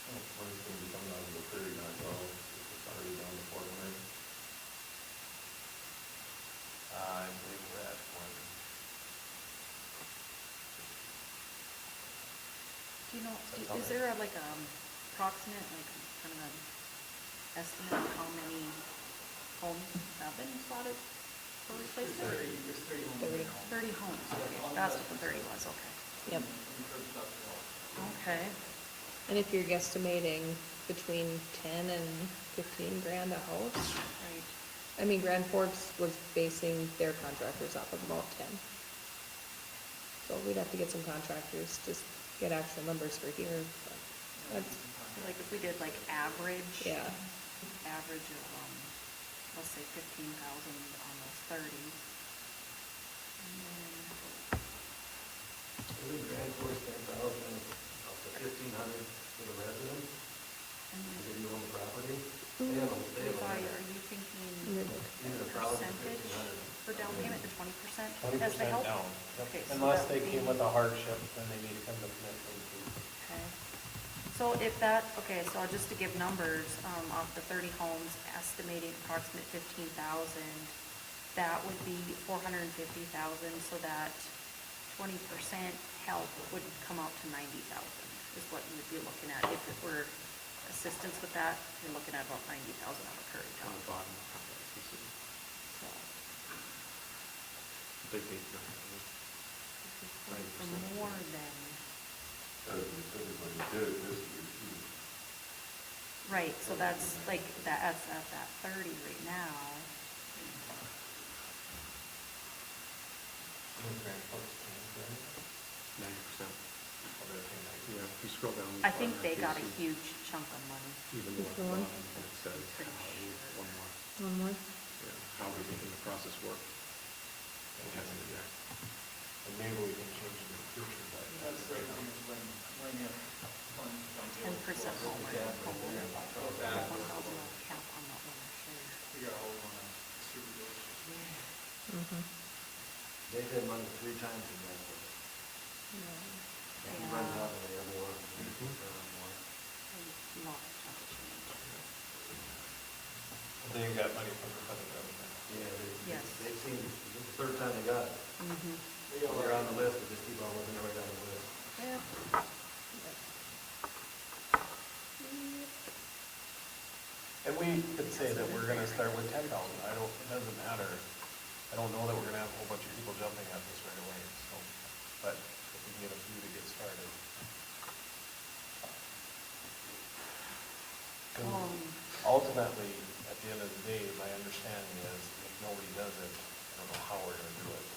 When it's gonna be coming out of the prairie dog, well, it's already down to 400. I believe we're at one. Do you know, That's is all right. there a, like, approximate, like, kind of an estimate of how many homes have been slotted for replacement? There's 30 homes in there. 30 homes, okay, that's what the 30 was, okay. Yep. Okay, And if you're guesstimating between 10 and 15 grand a house, right. I mean, Grand Forks was basing their contractors off of about 10. So we'd have to get some contractors, just get actual numbers for here, but that's, Like if we did like average. yeah. Average of, let's say 15,000, almost 30. And then, I think Grand Forks 10,000, up to 1,500 for the residents, and then, if you own the property. They have Levi, a, are you thinking even 1,000 to percentage 1,500. for down payment, the 20%? 20% As the help? down. Okay, so Unless that they would came be- with a hardship, then they need to come to commission fee. Okay. So if that, okay, so just to give numbers, off the 30 homes, estimating approximate 15,000, that would be 450,000, so that 20% help would come out to 90,000 is what you would be looking at. If it were assistance with that, you're looking at about 90,000 out of Prairie On Town. the bottom. So, Big deal. for more than, Everybody did it this year too. right, so that's like, that's at that 30 right now. Grand Forks came, right? 90%. Oh, they're paying 90. Yeah, if you scroll down. I think they got a you see huge chunk of money. Even Keep more. going. It says, Pretty sure. one more. One more? Yeah, how are we making the process work? And maybe we can change it in the future, but. That's the thing is when you have funds from. 10% homeowner, Yeah. $1,000 cap on that one, sure. Figure out how we wanna distribute those. Mm-hmm. They did money 3 times in Grand Forks. And it runs out of the other one. More. Not a chunk of change. They got money from the federal government. Yeah, Yes. they've seen, this is the 3rd time they got it. Mm-hmm. They're on the list, but just keep on looking right on the list. Yeah. And we could say that we're gonna start with 10,000. I don't, it doesn't matter. I don't know that we're gonna have a whole bunch of people jumping at this right away, so, but if we can get a few to get started. 'Cause ultimately, at the end of the day, my understanding is if nobody does it, I don't know how we're gonna do it.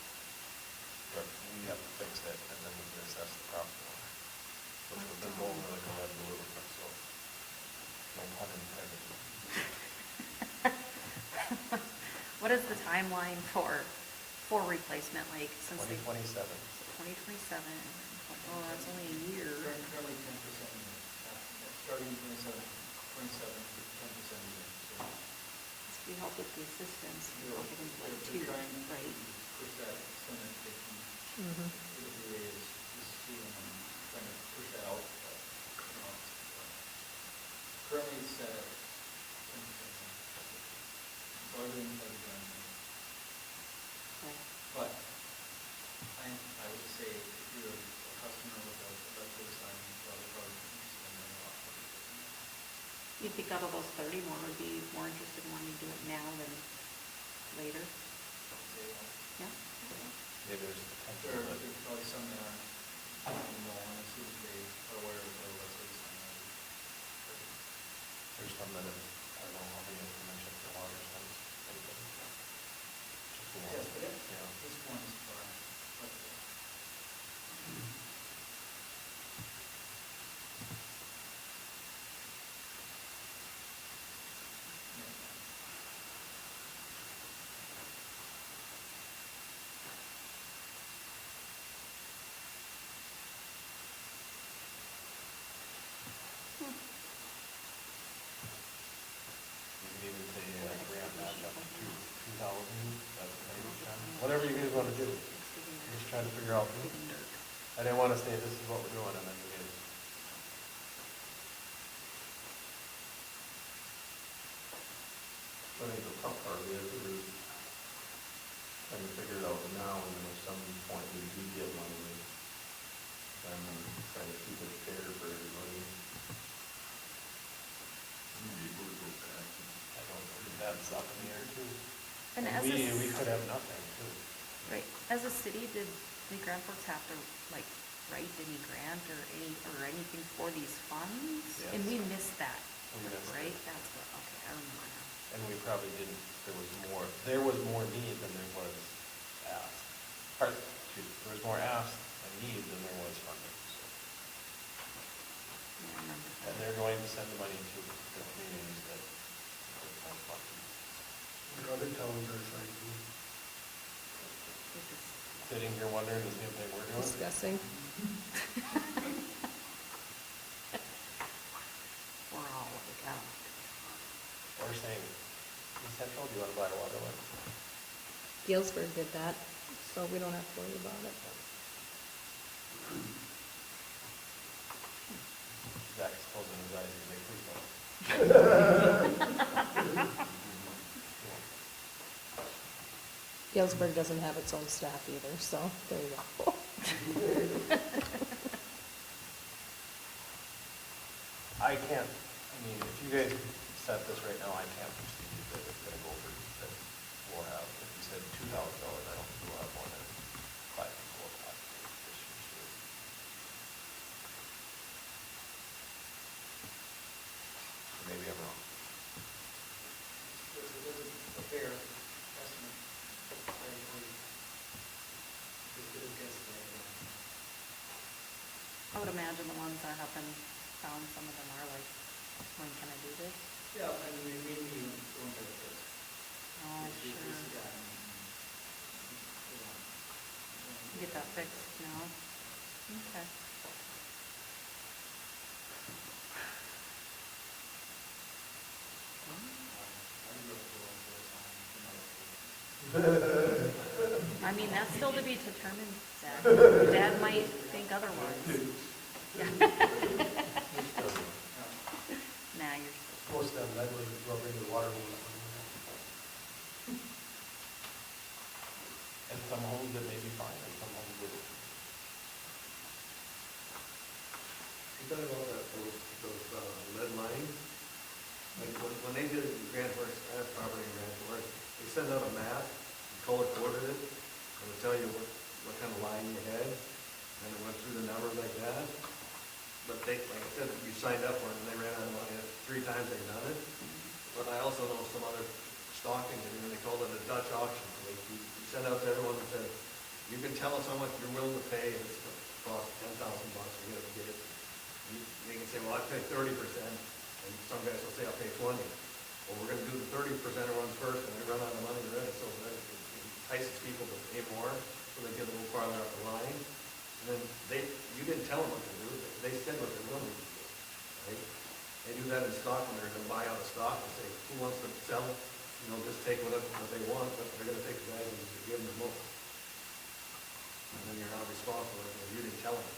But we have to fix it and then we can assess the property owner. Which we've been going like a lead balloon, so, no pun intended. What is the timeline for replacement, like, since they? 2027. 2027, oh, that's only a year. Currently 10% a year. Starting 27, 10% a year. So This would help with the assistance, You're- help with like you're two, trying to right? push that percentage they can, Mm-hmm. the is see and trying to push that out. But, you know, currently it's set at 10%. So everything has done. Okay. But I would say if you're a customer with a electric sign, probably spend a lot. You think out of those 30, more would be more interested in wanting to do it now than later? Yeah? Maybe there's potential, but There's probably some that aren't, as soon as they are aware of the electric sign. there's some that have, I don't know, how the information for water stands. Yes, but Yeah. this one's for, You can even say, grant match up to 2,000, that's whatever you guys want to do. I'm just trying to figure out, I didn't want to say this is what we're doing and then you guys. I think the tough part is trying to figure it out now, and then at some point we do get money, then trying to keep it fair for everybody. I don't know, that's up in the air too. And as We could have nothing too. Right, as a city, did the Grand Forks have to, like, write any grant or anything for these funds? And we missed that, We missed it. right? That's what, okay, I remember now. And we probably didn't, there was more need than there was asked. There was more asked and need than there was funding, so. Yeah, I remember. And they're going to send the money to the communities that are most lucky. Other towns are trying to. Sitting here wondering the same thing we're doing. Discussing. We're all like, oh. Or saying, East Central, do you want to buy a water line? Hillsboro did that, so we don't have to worry about it. Zach's closing his eyes, he's like, please don't. Hillsboro doesn't have its own staff either, so there you go. I can't, I mean, if you guys set this right now, I can't foresee that it's gonna go over, that we'll have, if you said $2,000, I don't think we'll have more than 5 people apply this year. So maybe I'm wrong. This is a fair estimate. Just a good guess there. I would imagine the ones that have been found, some of them are like, when can I do this? Yeah, I mean, maybe you don't have this. Oh, sure. Get that fixed now. Okay. I mean, that's still to be determined, Zach. Dad might think otherwise. Yeah. Nah, you're. Most of them, that was rubbing the water hose. And some homes that may be fine, and some homes that. You talking about those lead lines? Like when they did Grand Forks, property in Grand Forks, they send out a map, color coded it, and it'll tell you what kind of line you had, and it went through the numbers like that. But they, like I said, you signed up for it, and they ran out of money 3 times they've done it. But I also know some other stocking, and they call it a Dutch auction. Like you send out to everyone and say, you can tell us how much you're willing to pay, and it's cost $10,000 to get it. They can say, well, I pay 30%, and some guys will say, I'll pay 20. Well, we're gonna do the 30% ones first, and they run out of money the rest, so that entices people to pay more, so they get a little farther up the line. And then you didn't tell them what to do, they said what they're willing to do, right? They do that in stock when they're gonna buy out a stock and say, who wants to sell? Just take what they want, but they're gonna take the guys and give them the most. And then you're not responsible, if you didn't tell them,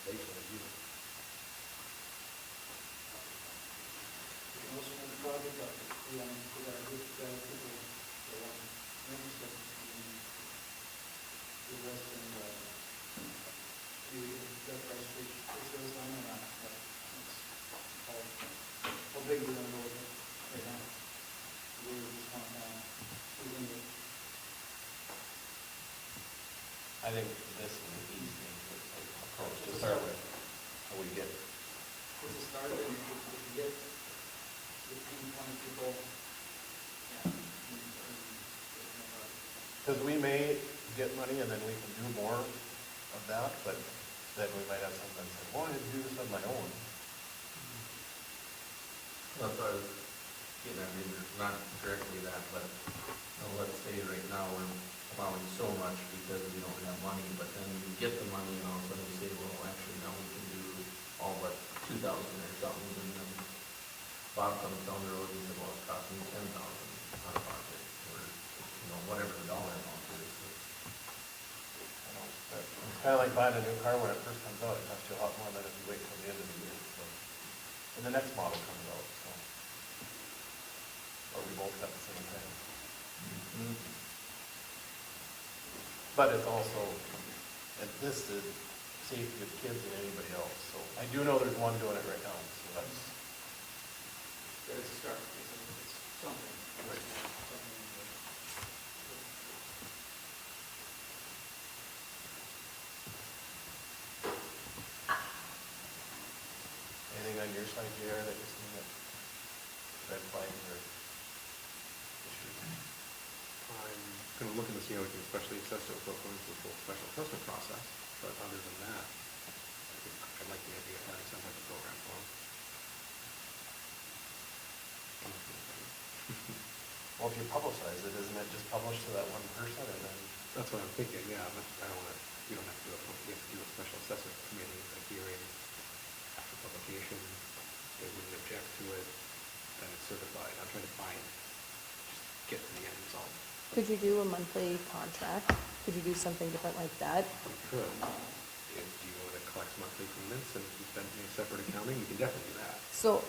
they should have used it. Most of the project, we got a good people, they want things that the rest and you got price which is done or not. How big we're gonna go with it right now? We're just kind of I think this is the easy approach to start with. How we get. This is started, and if you get 15, 20 people, yeah. Because we may get money and then we can do more of that, but then we might have something that says, well, I had to do this on my own. That's what I was getting at, maybe not directly that, but let's say right now we're plowing so much because we don't have money, but then you get the money and all of a sudden we say, well, actually now we can do all but 2,000 or something, and then Bob comes down the road and says, well, it's costing me 10,000 on a project, or, whatever the dollar amount is. It's kind of like buying a new car when it first comes out. It costs you a lot more than if you wait till the end of the year. So. And the next model comes out, so. Or we both at the same time. Mm-hmm. But it's also, and this is safety of kids and anybody else. So I do know there's one doing it right now, so that's. There's a start, it's something. Right. Anything on your side, JR, that you're seeing that red flags or? Kind of looking to see how we can especially assess it without going through the full special assessment process, but other than that, I think I'd like the idea of having some type of program for them. Well, if you publicize it, isn't it just published to that one person and then? That's what I'm thinking, yeah, but I don't want to, you don't have to do a, you have to do a special assessment committee, a hearing after publication, they wouldn't object to it, then it's certified. I'm trying to find, just get to the end result. Could you do a monthly contract? Could you do something different like that? We could, if you want to collect monthly payments and keep them in separate accounting, you can definitely do that. So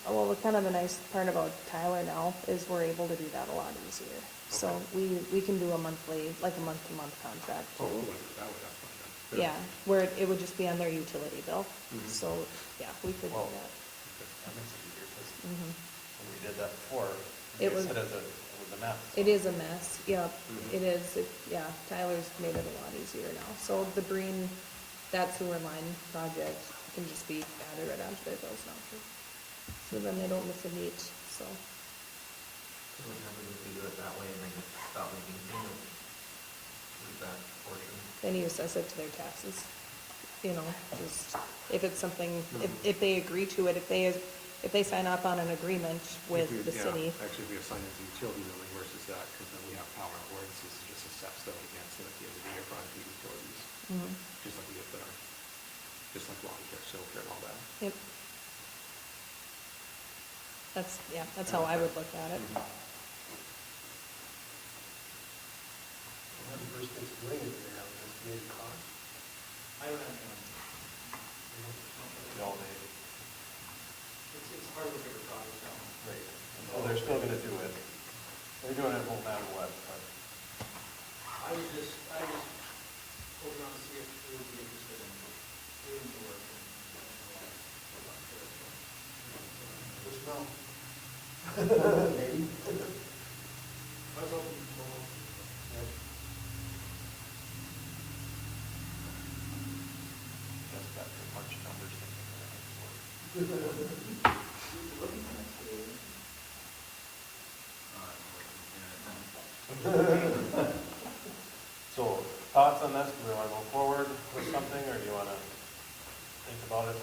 well, kind of the nice part about Tyler now is we're able to do that a lot easier. So we can do a monthly, like a month-to-month contract. Oh, we'll do it that way, that's fine then. Yeah, where it would just be on their utility bill. Mhm. So, yeah, we could do Well, that. that makes it easier, because Mhm. when we did that before, It it was- was a mess. It is a mess, yeah, Mhm. it is, yeah, Tyler's made it a lot easier now. So the Breen, that sewer line project can just be added right onto their bills now too. So then they don't miss a beat, so. So we have to do it that way and then stop making payments with that portion. Then you assess it to their taxes, you know, just, if it's something, if they agree to it, if they sign up on an agreement with the city. Actually, if we assign it to utility billing versus that, because then we have power and ordinances to just assess stuff against it at the end of the year for the utilities. Mhm. Just like we have there, just like lawn care, civil care and all that. Yep. That's how I would look at it. When the person that's doing it, they have an estimated cost. I don't have one. No, they, It's part of the bigger project now. right, well, they're still gonna do it. They're doing it no matter what, but. I was hoping on to see if we would be interested in doing the work and. Just now. Maybe. I was hoping, well, Just got to punch numbers thinking that it work. looking for next day. So, thoughts on this? Do we want to go forward with something, or do you want to think about it?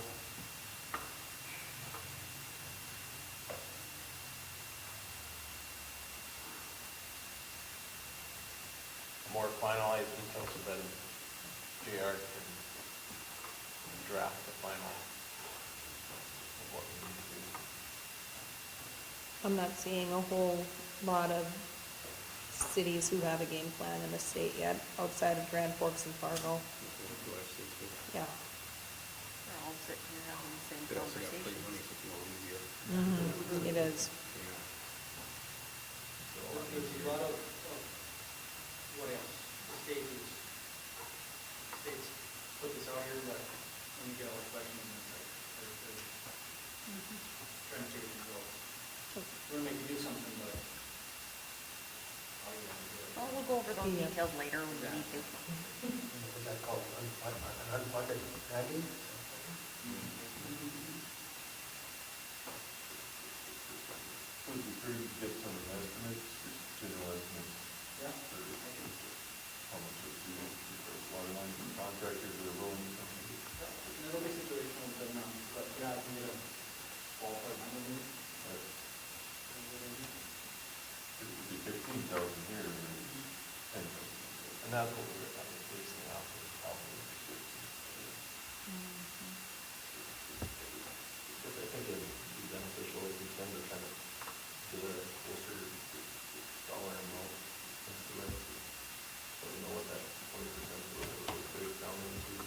More finalized details, so then JR can draft the final of what we need to do. I'm not seeing a whole lot of cities who have a game plan in the state yet, outside of Grand Forks and Fargo. Yeah. We're all sitting here having the same They also got free conversation. money, so it's a little easier. It is. Yeah. there's a lot of, what else? States put this out here, but when you get all the questions, it's like, they're trying to figure things out. We're gonna make you do something, but how are you gonna do it? Well, we'll go over those Yeah. details later when we need to. What's that called, an unfunded mandate? Would be great to get some estimates, just general estimates Yeah. for how much it's due, for water lines and contractors that are rolling something. And it'll be situational, depending on, but yeah, I can get a ballpark number. It would be 15,000 here, and 10,000. And that's what we were kind of basing off of, probably. Because I think it'd be beneficial if we send it kind of to the closer dollar amount into it. So we know what that 20% would break down into.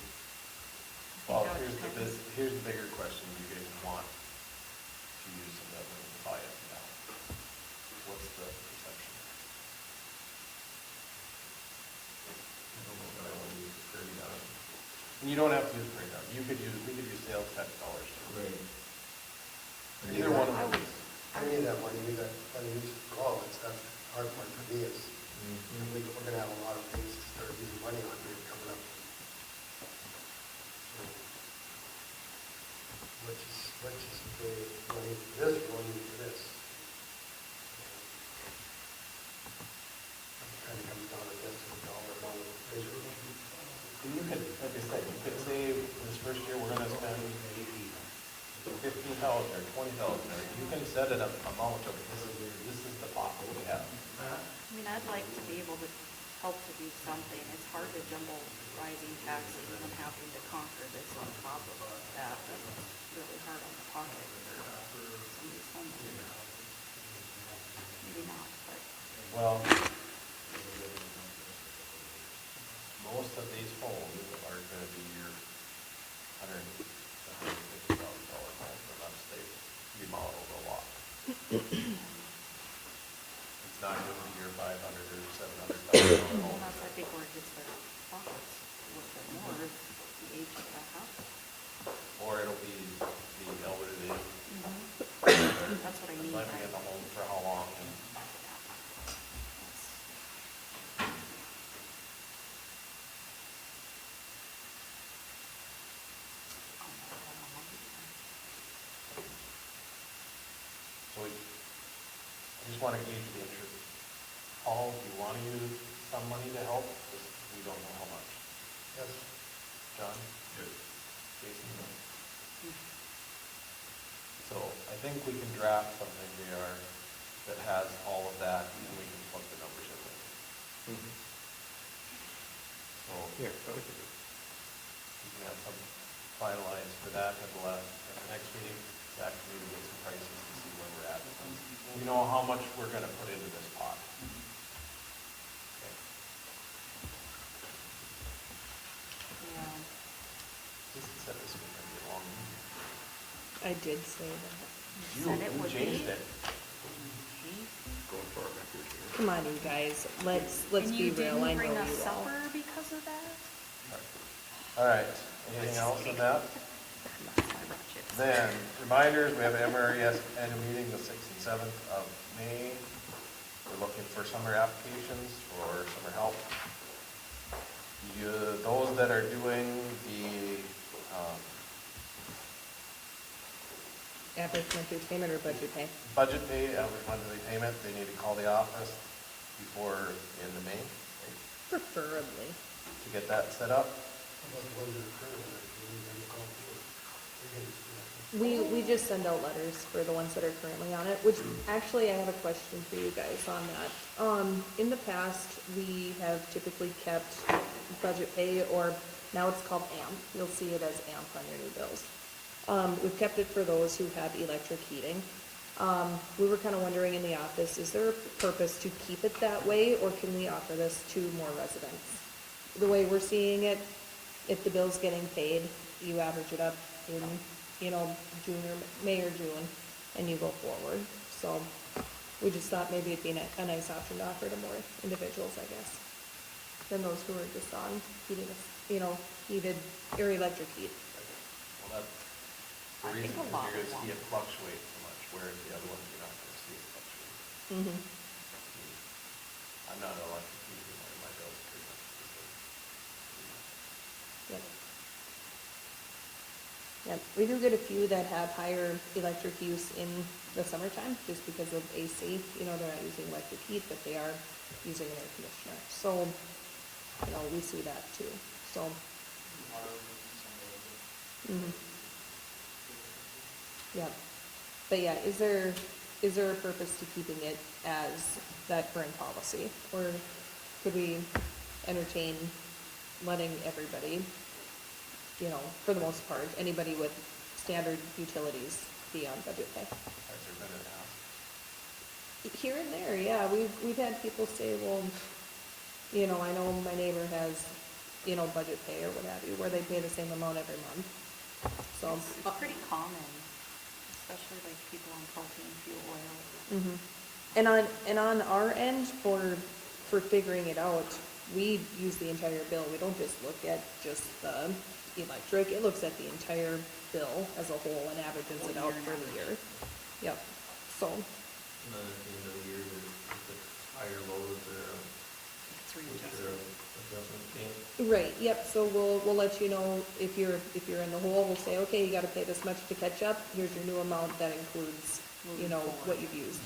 Well, here's the bigger question, do you guys want to use some of that money to buy it now? What's the perception? I don't know if I want to use prairie dog. And you don't have to use prairie dog, we could use sales tax dollars too. Right. Either one of those. I need that money, we got use it for all, that's the hard part for me is, we're gonna have a lot of things to start using money on here coming up. So, Which is the money for this, money for this. I'm trying to come could, like I said, you could say this first year, we're gonna spend 15,000 or 20,000, or you can set an amount of, this is the pot that we have. I mean, I'd like to be able to help to do something. It's hard to jumble rising taxes and then having to conquer this on top of that. That's really hard on the pocket for somebody's homeowner. Maybe not, but. Well, most of these homes are gonna be your $150,000 homes unless they remodeled a lot. It's not gonna be your $500,000 or $700,000 home. That's, I think, where it gets their pockets a little bit more, is the age of that house. Or it'll be the elderly. That's what I mean. Living in the home for how long? And so I just want to gauge the interest. Paul, do you want to use some money to help? Just, we don't know how much. Yes. John? Yes. Jason? So I think we can draft something here that has all of that, and we can plug the numbers in there. So Yeah, that would be good. we can have some finalized for that at the next meeting. That can maybe get some prices to see where we're at. We know how much we're gonna put into this pot. Okay. Yeah. Just said this was gonna be a long meeting. I did say that. Said it You would changed be. it. Going far back here. Come on, you guys, let's be real, I know you And you didn't bring us all. supper because of that? All right, anything else on that? I brought chips. Then, reminders, we have MRES annual meeting the 6th and 7th of May. We're looking for summer applications for summer help. Those that are doing the, Average monthly payment or budget pay? budget pay, average monthly payment, they need to call the office before the end of May, right, Preferably. to get that set up. How about the ones that are current, we need them to call too. We just send out letters for the ones that are currently on it, which actually I have a question for you guys on that. In the past, we have typically kept budget pay, or now it's called AMP. You'll see it as AMP on your new bills. We've kept it for those who have electric heating. We were kind of wondering in the office, is there a purpose to keep it that way, or can we offer this to more residents? The way we're seeing it, if the bill's getting paid, you average it up in, June or May or June, and you go forward. So we just thought maybe it'd be a nice option to offer to more individuals, I guess, than those who are just on heating, heated or electric heat. Well, that's the I think reason, a lot because you're want gonna see it fluctuate so much, whereas the other ones, you're not gonna see it fluctuate. Mm-hmm. I'm not an electric user, my bill's pretty much the same. Yep. Yep, we do get a few that have higher electric use in the summertime, just because of AC, they're not using electric heat, but they are using an air conditioner. So, we see that too, so. Mhm. Yep, but yeah, is there a purpose to keeping it as that current policy? Or could we entertain letting everybody, for the most part, anybody with standard utilities be on budget pay? Has there been an ask? Here and there, yeah, we've had people say, well, I know my neighbor has, budget pay or what have you, where they pay the same amount every month. So, It's pretty common, especially like people on propane, fuel oil. mhm. And on our end, for figuring it out, we use the entire bill. We don't just look at just the electric. It looks at the entire bill as a whole and averages it out for the year. Yep, so, And then at the end of the year, if it's higher, lower, It's their readjusted. adjustment came. right, yep, so we'll let you know if you're in the hole. We'll say, okay, you gotta pay this much to catch up. Here's your new amount that includes, what you've used.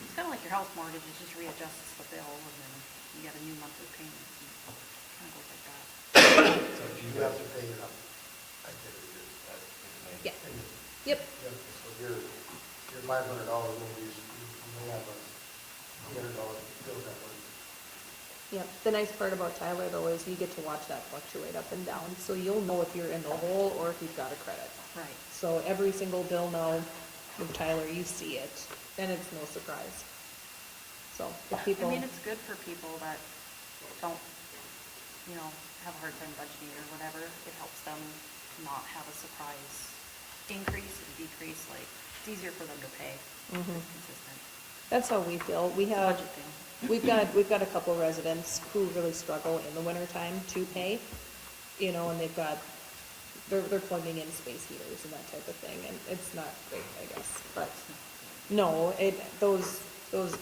It's kind of like your house mortgage, it just readjusts the bill, and then you get a new monthly payment. Kind of goes like that. So you have to pay it up. I get it. Yeah. Yep. Yeah, so your $500 movies, you may have a $300 bill that one. Yep. The nice part about Tyler though is you get to watch that fluctuate up and down, so you'll know if you're in the hole or if you've got a credit. Right. So every single bill now with Tyler, you see it, and it's no surprise. So if people. I mean, it's good for people that don't, you know, have a hard time budgeting or whatever. It helps them not have a surprise increase and decrease, like, it's easier for them to pay. It's consistent. That's how we feel. We It's a have, budget thing. we've got a couple residents who really struggle in the winter time to pay, you know, and they're plugging in space heaters and that type of thing, and it's not great, I guess, but no, those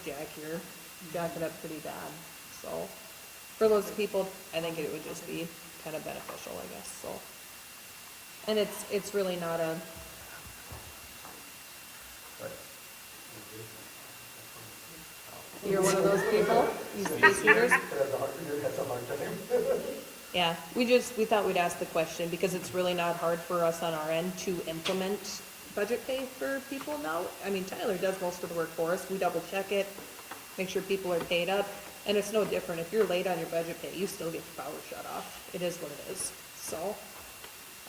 jack it up pretty bad, so for those people, I think it would just be kind of beneficial, I guess, so. And it's really not a, you're one of those people, you space heaters? That's a hard time. Yeah, we thought we'd ask the question because it's really not hard for us on our end to implement budget pay for people now. I mean, Tyler does most of the work for us. We double check it, make sure people are paid up, and it's no different. If you're late on your budget pay, you still get your power shut off. It is what it is. So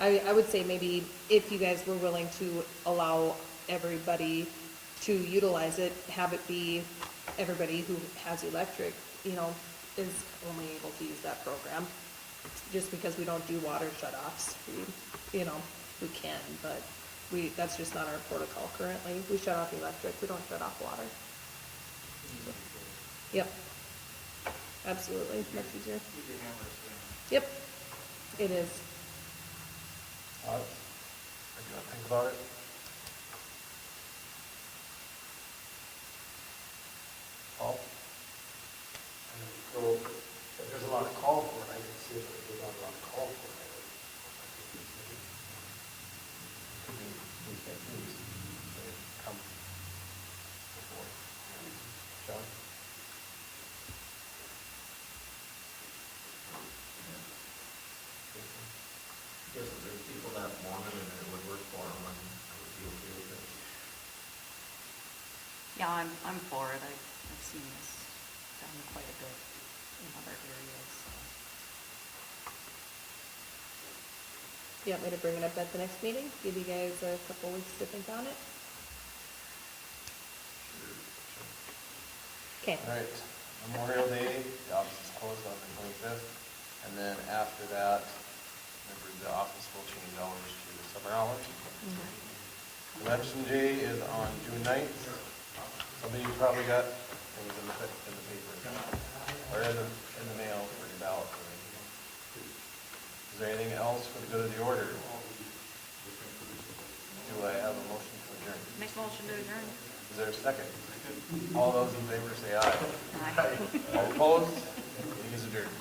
I would say maybe if you guys were willing to allow everybody to utilize it, have it be everybody who has electric, you know, is only able to use that program. Just because we don't do water shut-offs, we can, but that's just not our protocol currently. We shut off electric, we don't shut off water. Yep. Absolutely, much easier. Yep, it is. What do you think about it? Paul? So if there's a lot of call for it, I can see if there's not a lot of call for it. We can't lose. Come before. John? Yes, if there's people that want it and it would work for them, I would be okay with it. Yeah, I'm for it. I've seen this done quite a bit in other areas, so. You want me to bring it up at the next meeting? Give you guys a couple weeks to think on it? Okay. All right, Memorial Day, the office is closed on the 25th, and then after that, remember, the office will change hours to the summer hours. Election Day is on June 9th. Some of you probably got things in the paper, or in the mail for your ballot. Is there anything else for the good of the order? Do I have a motion to adjourn? Make motion to adjourn. Is there a second? All those in favor say aye. Aye. All opposed? Meeting is adjourned.